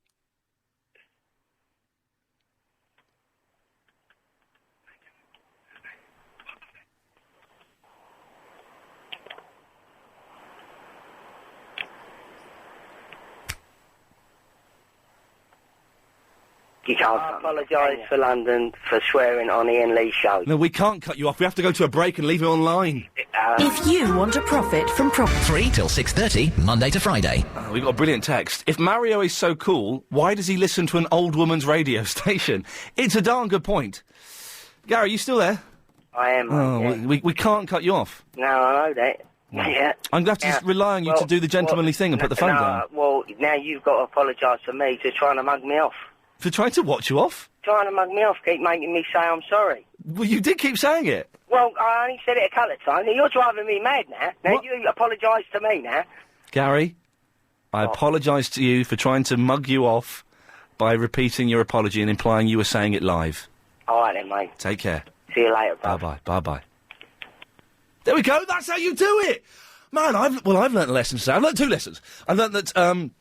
I apologise for London for swearing on the Iain Lee show. No, we can't cut you off. We have to go to a break and leave it online. If you want to profit from 3 till 6:30, Monday to Friday. We've got a brilliant text. If Mario is so cool, why does he listen to an old woman's radio station? It's a darn good point. Gary, you still there? I am. We can't cut you off. No, I know that. Yeah. I'm going to have to just rely on you to do the gentlemanly thing and put the phone down. Well, now you've got to apologise for me for trying to mug me off. For trying to watch you off? Trying to mug me off, keep making me say I'm sorry. Well, you did keep saying it. Well, I only said it a couple of times. You're driving me mad now. Now, you apologise to me now. Gary, I apologise to you for trying to mug you off by repeating your apology and implying you were saying it live. All right then, mate. Take care. See you later, bro. Bye-bye. Bye-bye. There we go. That's how you do it. Man, I've learnt a lesson today. I've learnt 2 lessons. I've learnt that,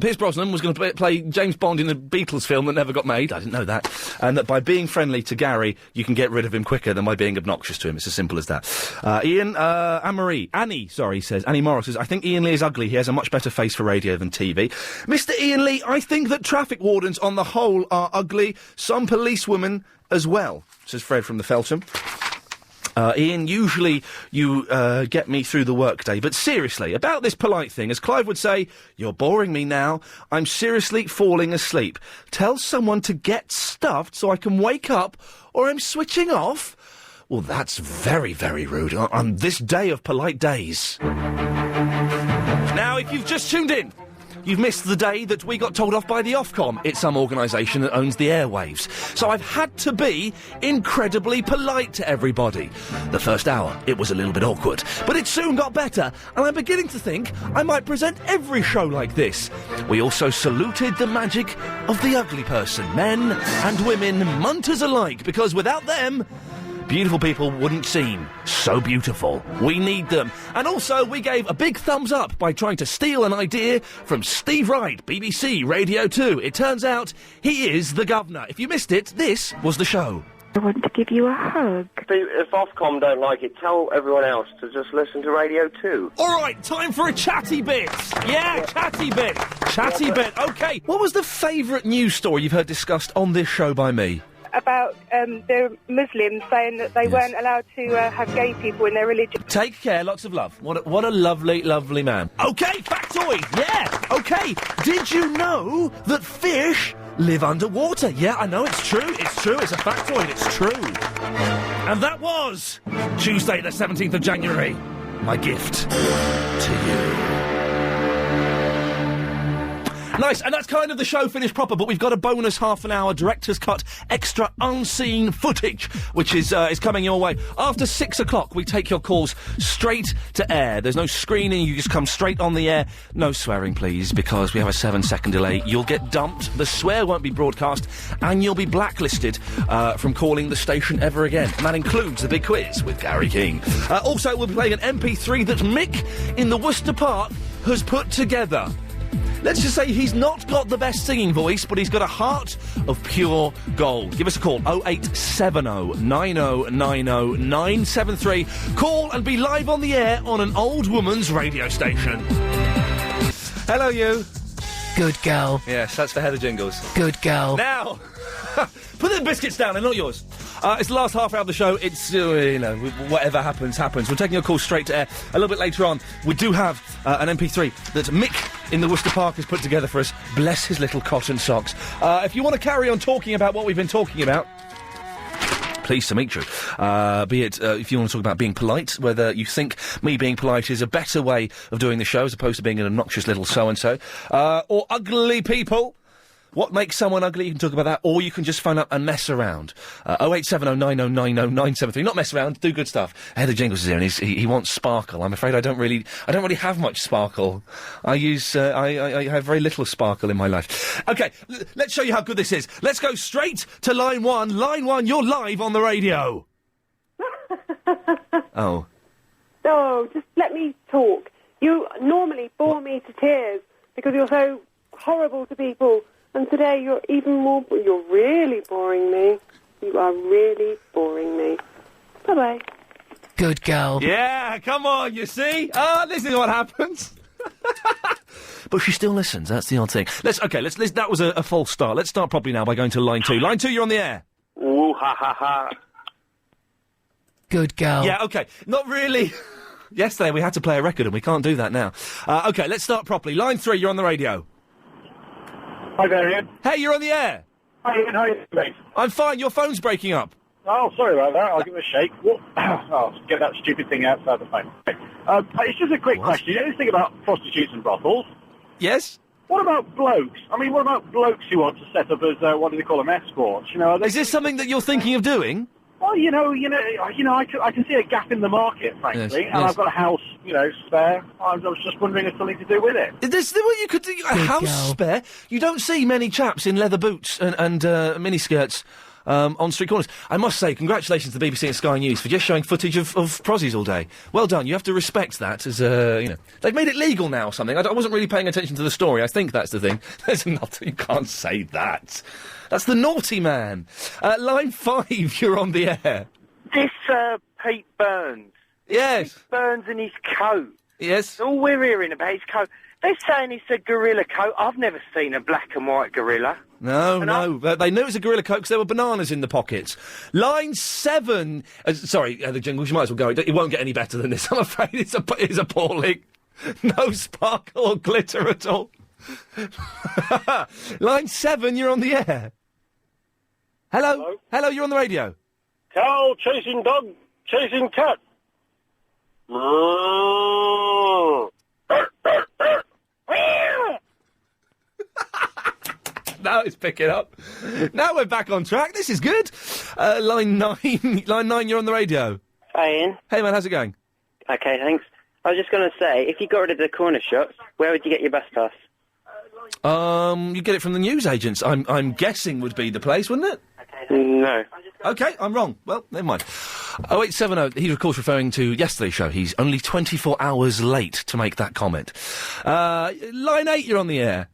Pierce Brosnan was going to play James Bond in a Beatles film that never got made. I didn't know that. And that by being friendly to Gary, you can get rid of him quicker than by being obnoxious to him. It's as simple as that. Annie Morris says, I think Iain Lee is ugly. He has a much better face for radio than TV. Mr. Iain Lee, I think that traffic wardens on the whole are ugly. Some policewomen as well, says Fred from the Feltham. Iain, usually you get me through the workday, but seriously, about this polite thing, as Clive would say, you're boring me now, I'm seriously falling asleep. Tell someone to get stuffed so I can wake up, or I'm switching off? Well, that's very, very rude on this day of polite days. Now, if you've just tuned in, you've missed the day that we got told off by the Ofcom. It's some organisation that owns the airwaves. So I've had to be incredibly polite to everybody. The first hour, it was a little bit awkward. But it soon got better, and I'm beginning to think I might present every show like this. We also saluted the magic of the ugly person, men and women, munters alike, because without them, beautiful people wouldn't seem so beautiful. We need them. And also, we gave a big thumbs up by trying to steal an idea from Steve Wright, BBC Radio 2. It turns out he is the governor. If you missed it, this was the show. I want to give you a hug. If Ofcom don't like it, tell everyone else to just listen to Radio 2. All right, time for a chatty bit. Yeah, chatty bit. Chatty bit. OK, what was the favourite news story you've heard discussed on this show by me? About the Muslims saying that they weren't allowed to have gay people in their religion. Take care, lots of love. What a lovely, lovely man. OK, factoid, yeah. OK, did you know that fish live underwater? Yeah, I know, it's true, it's a factoid, it's true. And that was Tuesday the 17th of January, my gift to you. Nice, and that's kind of the show finished proper, but we've got a bonus half an hour director's cut extra unseen footage, which is coming your way. After 6 o'clock, we take your calls straight to air. There's no screening, you just come straight on the air. No swearing, please, because we have a 7-second delay. You'll get dumped, the swear won't be broadcast, and you'll be blacklisted from calling the station ever again. And that includes the big quiz with Gary King. Also, we'll be playing an MP3 that Mick in the Worcester Park has put together. Let's just say he's not got the best singing voice, but he's got a heart of pure gold. Give us a call, 0870 9090 973. Call and be live on the air on an old woman's radio station. Hello, you. Good girl. Yes, that's for Heather Jingles. Good girl. Now, put the biscuits down, they're not yours. It's the last half hour of the show. It's, whatever happens, happens. We're taking your call straight to air. A little bit later on, we do have an MP3 that Mick in the Worcester Park has put together for us. Bless his little cotton socks. If you want to carry on talking about what we've been talking about, pleased to meet you. Be it if you want to talk about being polite, whether you think me being polite is a better way of doing the show as opposed to being an obnoxious little so-and-so, or ugly people. What makes someone ugly? You can talk about that, or you can just phone up and mess around. 0870 9090 973. Not mess around, do good stuff. Heather Jingles is here, and he wants sparkle. I'm afraid I don't really have much sparkle. I have very little sparkle in my life. Okay, let's show you how good this is. Let's go straight to line one. Line one, you're live on the radio. Oh. No, just let me talk. You normally bore me to tears because you're so horrible to people. And today you're even more... You're really boring me. You are really boring me. Bye-bye. Good girl. Yeah, come on, you see? This is what happens. But she still listens, that's the odd thing. Let's that was a false start. Let's start properly now by going to line two. Line two, you're on the air. Ooh, ha, ha, ha. Good girl. Yeah, OK. Not really. Yesterday we had to play a record and we can't do that now. OK, let's start properly. Line three, you're on the radio. Hi there, Ian. Hey, you're on the air. Hi, Ian. How are you doing? I'm fine. Your phone's breaking up. Oh, sorry about that. I'll give it a shake. Get that stupid thing outside the phone. It's just a quick question. You know this thing about prostitutes and brothels? Yes. What about blokes? I mean, what about blokes who want to set up as, what do they call them, escorts? You know, is this something that you're thinking of doing? Well, I can see a gap in the market, frankly, yes, and I've got a house, spare. I was just wondering if something to do with it. Is this what you could do? A house spare? You don't see many chaps in leather boots and miniskirts on street corners. I must say, congratulations to the BBC and Sky News for just showing footage of prozzies all day. Well done. You have to respect that as, They've made it legal now or something. I wasn't really paying attention to the story. I think that's the thing. There's nothing. You can't say that. That's the naughty man. Line 5, you're on the air. This, Pete Burns. Yes. Pete Burns and his coat. Yes. All we're hearing about his coat. They're saying it's a gorilla coat. I've never seen a black and white gorilla. No. They knew it was a gorilla coat because there were bananas in the pockets. Line 7... sorry, the jingles, you might as well go. It won't get any better than this. I'm afraid it's appalling. No sparkle or glitter at all. Line 7, you're on the air. Hello? Hello, you're on the radio. Cow chasing dog, chasing cat. Now it's picking up. Now we're back on track. This is good. Line 9, you're on the radio. Hi, Ian. Hey, man, how's it going? Okay, thanks. I was just going to say, if you got rid of the corner shops, where would you get your bus pass? You get it from the newsagents. I'm guessing would be the place, wouldn't it? No. Okay, I'm wrong. Well, never mind. 0870, he's of course referring to yesterday's show. He's only 24 hours late to make that comment. Line 8, you're on the air.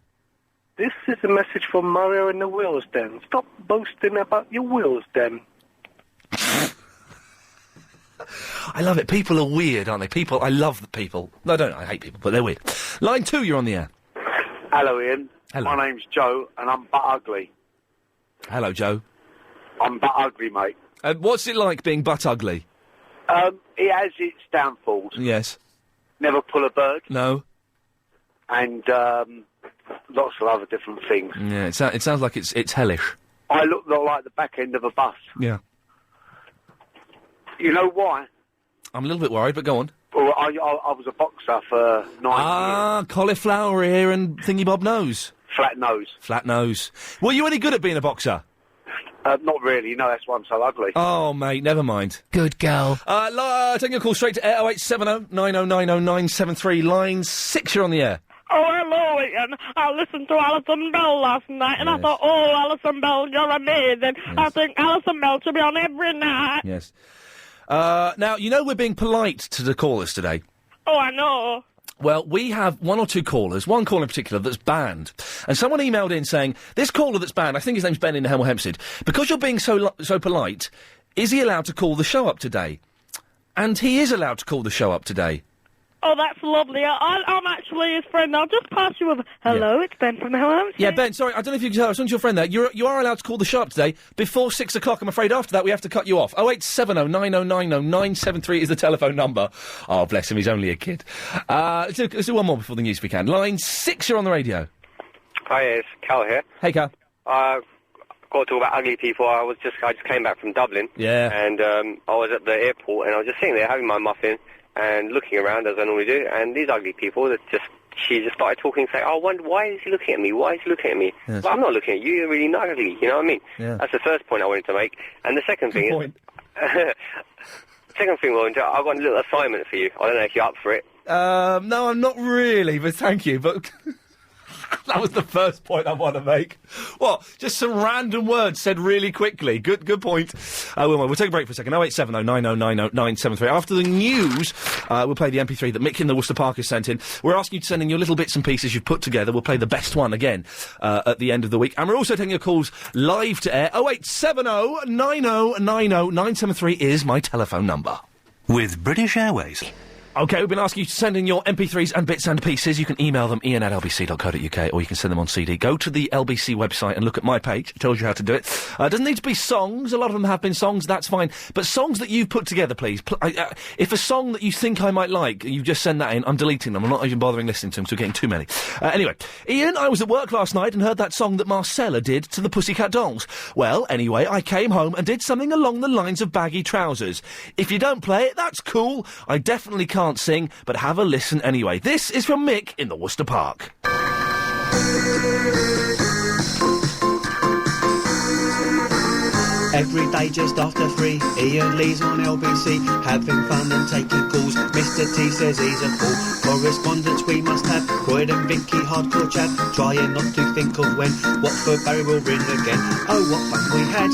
This is a message from Mario in the Wheels Den. Stop boasting about your wheels den. I love it. People are weird, aren't they? I love the people. No, I hate people, but they're weird. Line 2, you're on the air. Hello, Ian. Hello. My name's Joe, and I'm butt ugly. Hello, Joe. I'm butt ugly, mate. What's it like being butt ugly? It has its downfalls. Yes. Never pull a bird. No. And lots of other different things. Yeah, it sounds like it's hellish. I look like the back end of a bus. Yeah. You know why? I'm a little bit worried, but go on. Well, I was a boxer for 9 years. Cauliflower ear and thingy-bob nose. Flat nose. Flat nose. Were you any good at being a boxer? Not really, no, that's why I'm so ugly. Oh, mate, never mind. Good girl. Taking a call straight to air, 0870 9090 973, line 6, you're on the air. Oh, hello, Ian. I listened to Alison Bell last night, and I thought, oh, Alison Bell, you're amazing. Yes. I think Alison Bell should be on every night. Yes. Now, you know we're being polite to the callers today. Oh, I know. Well, we have one or two callers, one caller in particular that's banned. And someone emailed in saying, this caller that's banned, I think his name's Ben in Hemel Hempstead, because you're being so polite, is he allowed to call the show up today? And he is allowed to call the show up today. Oh, that's lovely. I'm actually his friend. I'll just pass you over. Hello, It's Ben from Hemel Hempstead. Yeah, Ben, sorry, I don't know if you can tell. I was talking to your friend there. You are allowed to call the show up today before 6 o'clock. I'm afraid after that we have to cut you off. 0870 9090 973 is the telephone number. Oh, bless him, he's only a kid. Let's do one more before the news if we can. Line 6, you're on the radio. Hi, it's Cal here. Hey, Cal. Got to talk about ugly people. I just came back from Dublin. Yeah. And I was at the airport and I was just sitting there having my muffin and looking around as I normally do, and these ugly people she just started talking, saying, "Oh, I wonder, why is he looking at me? Why is he looking at me?" Yes. Well, I'm not looking at you. You're really not ugly. You know what I mean? Yeah. That's the first point I wanted to make. And the second thing is, second thing, I've got a little assignment for you. I don't know if you're up for it. No, I'm not really, but thank you. But that was the first point I want to make. What? Just some random words said really quickly. Good point. We'll take a break for a second. 0870 9090 973. After the news, we'll play the MP3 that Mick in the Worcester Park has sent in. We're asking you to send in your little bits and pieces you've put together. We'll play the best one again at the end of the week. And we're also taking your calls live to air. 0870 9090 973 is my telephone number. With British Airways. OK, we've been asking you to send in your MP3s and bits and pieces. You can email them, ian@lbc.co.uk, or you can send them on CD. Go to the LBC website and look at my page. It tells you how to do it. It doesn't need to be songs. A lot of them have been songs, that's fine. But songs that you've put together, please. If a song that you think I might like, you just send that in, I'm deleting them. I'm not even bothering listening to them, so we're getting too many. Anyway, Ian, I was at work last night and heard that song that Marcella did to the Pussycat Dolls. Well, anyway, I came home and did something along the lines of baggy trousers. If you don't play it, that's cool. I definitely can't sing, but have a listen anyway. This is from Mick in the Worcester Park. Every day just after 3, Ian Lee's on LBC, having fun and taking calls. Mr T says he's a fool. Correspondence we must have, Croydon, Vicky, hardcore chat, trying not to think of when Watford Barry will ring again. Oh, what fun we had,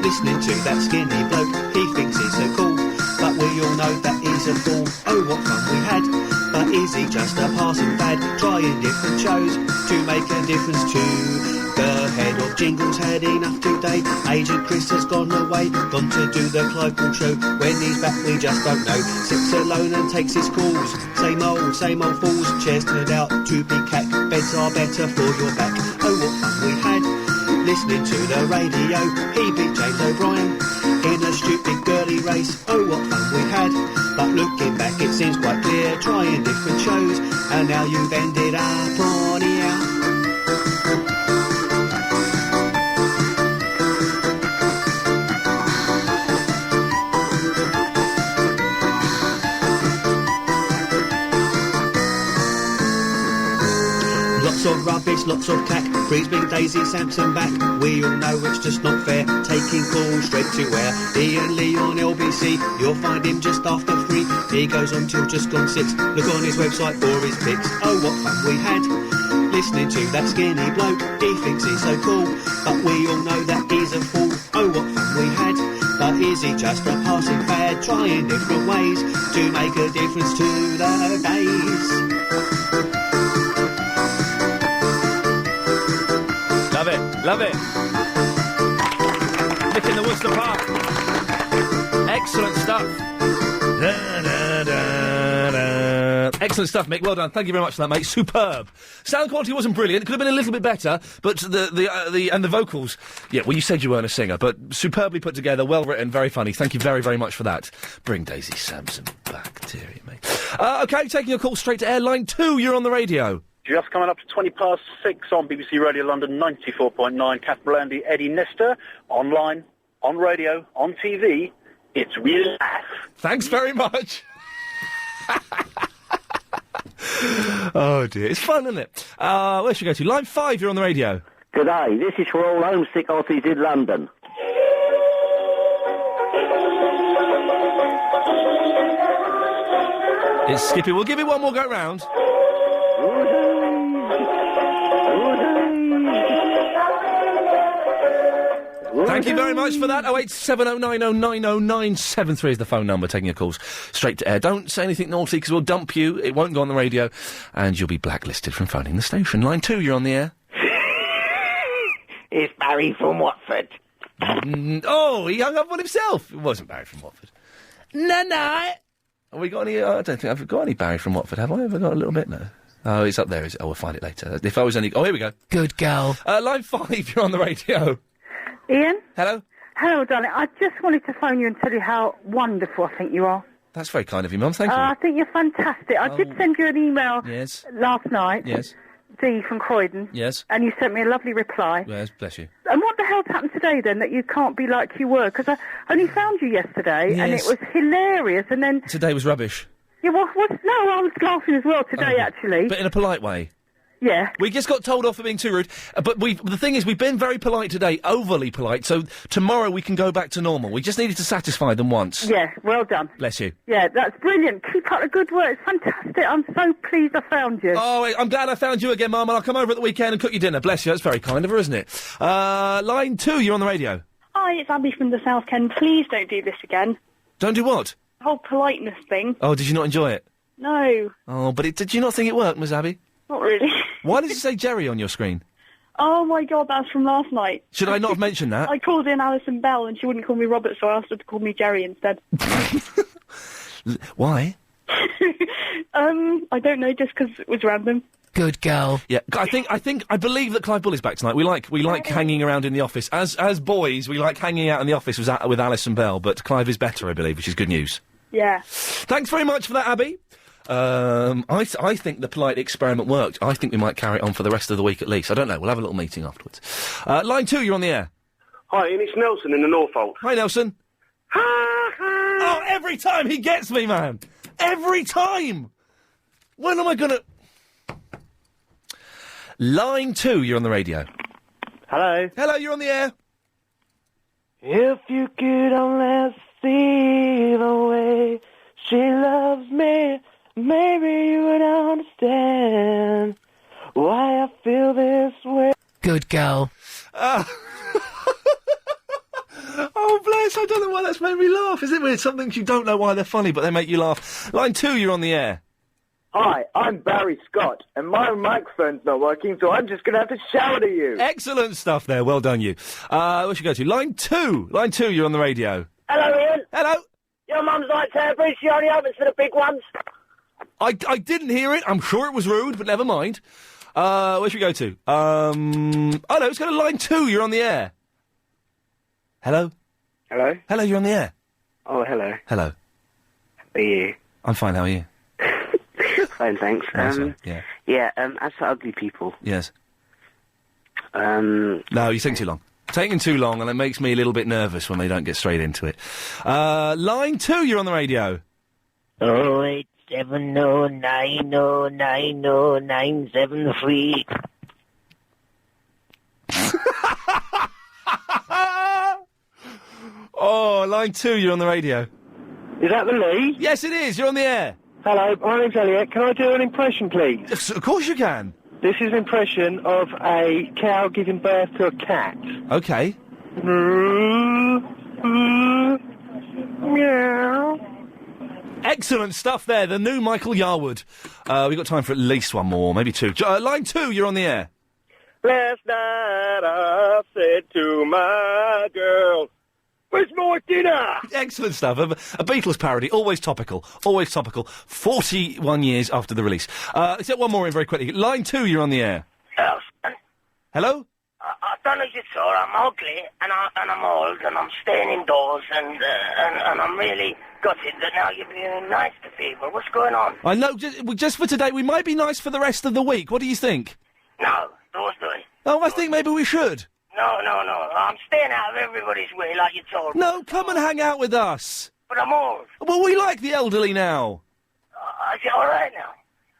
listening to that skinny bloke. He thinks he's so cool, but we all know that he's a fool. Oh, what fun we had, but is he just a passing fad, trying different shows to make a difference too? The head of Jingles had enough today. Agent Chris has gone away, gone to do the Clive Ball show. When he's back we just don't know. Sits alone and takes his calls. Same old fools. Chairs turned out to be cack. Beds are better for your back. Oh, what fun we had, listening to the radio. He beat James O'Brien in a stupid girly race. Oh, what fun we had, but looking back it seems quite clear. Trying different shows, and now you've ended up on here. Lots of rubbish, lots of cack. Freesbing, Daisy, Sampson back. We all know it's just not fair. Taking calls straight to air. Ian Lee on LBC. You'll find him just after 3. He goes on till just gone 6. Look on his website for his pics. Oh, what fun we had, listening to that skinny bloke. He thinks he's so cool, but we all know that he's a fool. Oh, what fun we had, but is he just a passing fad, They're trying different ways to make a difference to the days. Love it, love it. Nick in the Worcester Park. Excellent stuff. Da, da, da, da. Excellent stuff, Mick. Well done. Thank you very much for that, mate. Superb. Sound quality wasn't brilliant. It could have been a little bit better, but the vocals. Yeah, well, you said you weren't a singer, but superbly put together, well written, very funny. Thank you very, very much for that. Bring Daisy Sampson back, dearie mate. Okay, taking your call straight to Line 2. You're on the radio. Just coming up to 6:20 on BBC Radio London 94.9. Kath Blandy, Eddie Nesta, online, on radio, on TV. It's real life. Thanks very much. Oh dear, it's fun, isn't it? Where should we go to? Line 5, you're on the radio. Good day, this is for all homesick Aussies in London. It's Skippy. We'll give it one more go round. Thank you very much for that. 08709090973 is the phone number, taking your calls straight to air. Don't say anything naughty, because we'll dump you. It won't go on the radio, and you'll be blacklisted from phoning the station. Line 2, you're on the air. It's Barry from Watford. Oh, he hung up on himself. It wasn't Barry from Watford. No. Have we got any... I don't think I've got any Barry from Watford, have I? Have I got a little bit? No. Oh, it's up there, is it? Oh, we'll find it later. If I was only... Oh, here we go. Good girl. Line 5, you're on the radio. Ian? Hello? Hello, darling. I just wanted to phone you and tell you how wonderful I think you are. That's very kind of you, Mum. Thank you. I think you're fantastic. I did send you an email Yes. last night. Yes. Dee from Croydon. Yes. And you sent me a lovely reply. Yes, bless you. And what the hell's happened today, then, that you can't be like you were? Because I only found you yesterday, and it Yes. was hilarious, and then... Today was rubbish. Yeah, no, I was laughing as well today, actually. But in a polite way. Yeah. We just got told off for being too rude. But the thing is, we've been very polite today, overly polite, so tomorrow we can go back to normal. We just needed to satisfy them once. Yeah, well done. Bless you. Yeah, that's brilliant. Keep up the good work. It's fantastic. I'm so pleased I found you. Oh, I'm glad I found you again, Mum, and I'll come over at the weekend and cook you dinner. Bless you. That's very kind of her, isn't it? Line 2, you're on the radio. Hi, it's Abby from the South Kent. Please don't do this again. Don't do what? The whole politeness thing. Oh, did you not enjoy it? No, Oh, but did you not think it worked, Miss Abby? not really. Why did you say Jerry on your screen? Oh my God, that's from last night. Should I not have mentioned that? I called in Alison Bell and she wouldn't call me Robert, so I asked her to call me Jerry instead. Why? I don't know, just because it was random. Good girl. Yeah, I believe that Clive Bulley's back tonight. We like hanging around in the office. As boys, we like hanging out in the office with Alison Bell, but Clive is better, I believe, which is good news. Yeah. Thanks very much for that, Abby. I think the polite experiment worked. I think we might carry it on for the rest of the week at least. I don't know. We'll have a little meeting afterwards. Line 2, you're on the air. Hi, Ian, it's Nelson in the Norfolk. Hi, Nelson. Oh, every time he gets me, man. Every time. When am I gonna... Line 2, you're on the radio. Hello. Hello, you're on the air. If you could only see the way she loves me, maybe you would understand why I feel this way. Good girl. Oh, bless, I don't know why that's made me laugh. Is it weird? Some things you don't know why they're funny, but they make you laugh. Line 2, you're on the air. Hi, I'm Barry Scott, and my microphone's not working, so I'm just going to have to shout at you. Excellent stuff there. Well done, you. Where should we go to? Line 2. Line 2, you're on the radio. Hello, Ian. Hello. Your mum's like Turbridge, she only opens for the big ones. I didn't hear it. I'm sure it was rude, but never mind. Where should we go to? Oh, no, let's go to line 2. You're on the air. Hello? Hello? Hello, you're on the air. Oh, hello. Hello. How are you? I'm fine, how are you? Fine, thanks. Nice one, yeah. Yeah, as for ugly people, Yes. No, you're taking too long. Taking too long, and it makes me a little bit nervous when they don't get straight into it. Line 2, you're on the radio. 08709090973. Oh, line 2, you're on the radio. Is that the Lee? Yes, it is. You're on the air. Hello, my name's Elliot. Can I do an impression, please? Yes, of course you can. This is an impression of a cow giving birth to a cat. Okay. Meow. Excellent stuff there. The new Michael Yarwood. We've got time for at least one more, maybe two. Line 2, you're on the air. Last night I said to my girl, where's my dinner? Excellent stuff. A Beatles parody, always topical. 41 years after the release. Let's get one more in very quickly. Line 2, you're on the air. Hello? I don't know if you saw, I'm ugly, and I'm old, and I'm staying indoors, and I'm really gutted that now you're being nice to people. What's going on? I know, just for today, we might be nice for the rest of the week. What do you think? No, don't do it. Oh, I think maybe we should. No. I'm staying out of everybody's way, like you told me. No, come and hang out with us. But I'm old. Well, we like the elderly now. Is it all right now?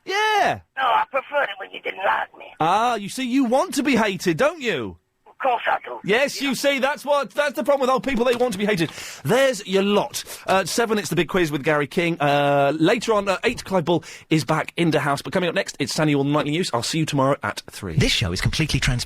Yeah. No, I preferred it when you didn't like me. Ah, you see, you want to be hated, don't you? Of course I do. Yes, you see, that's the problem with old people, they want to be hated. There's your lot. 7, it's the big quiz with Gary King. Later on, 8, Clive Bull is back into house. But coming up next, it's Sandy All Nightly News. I'll see you tomorrow at 3. This show is completely transparent.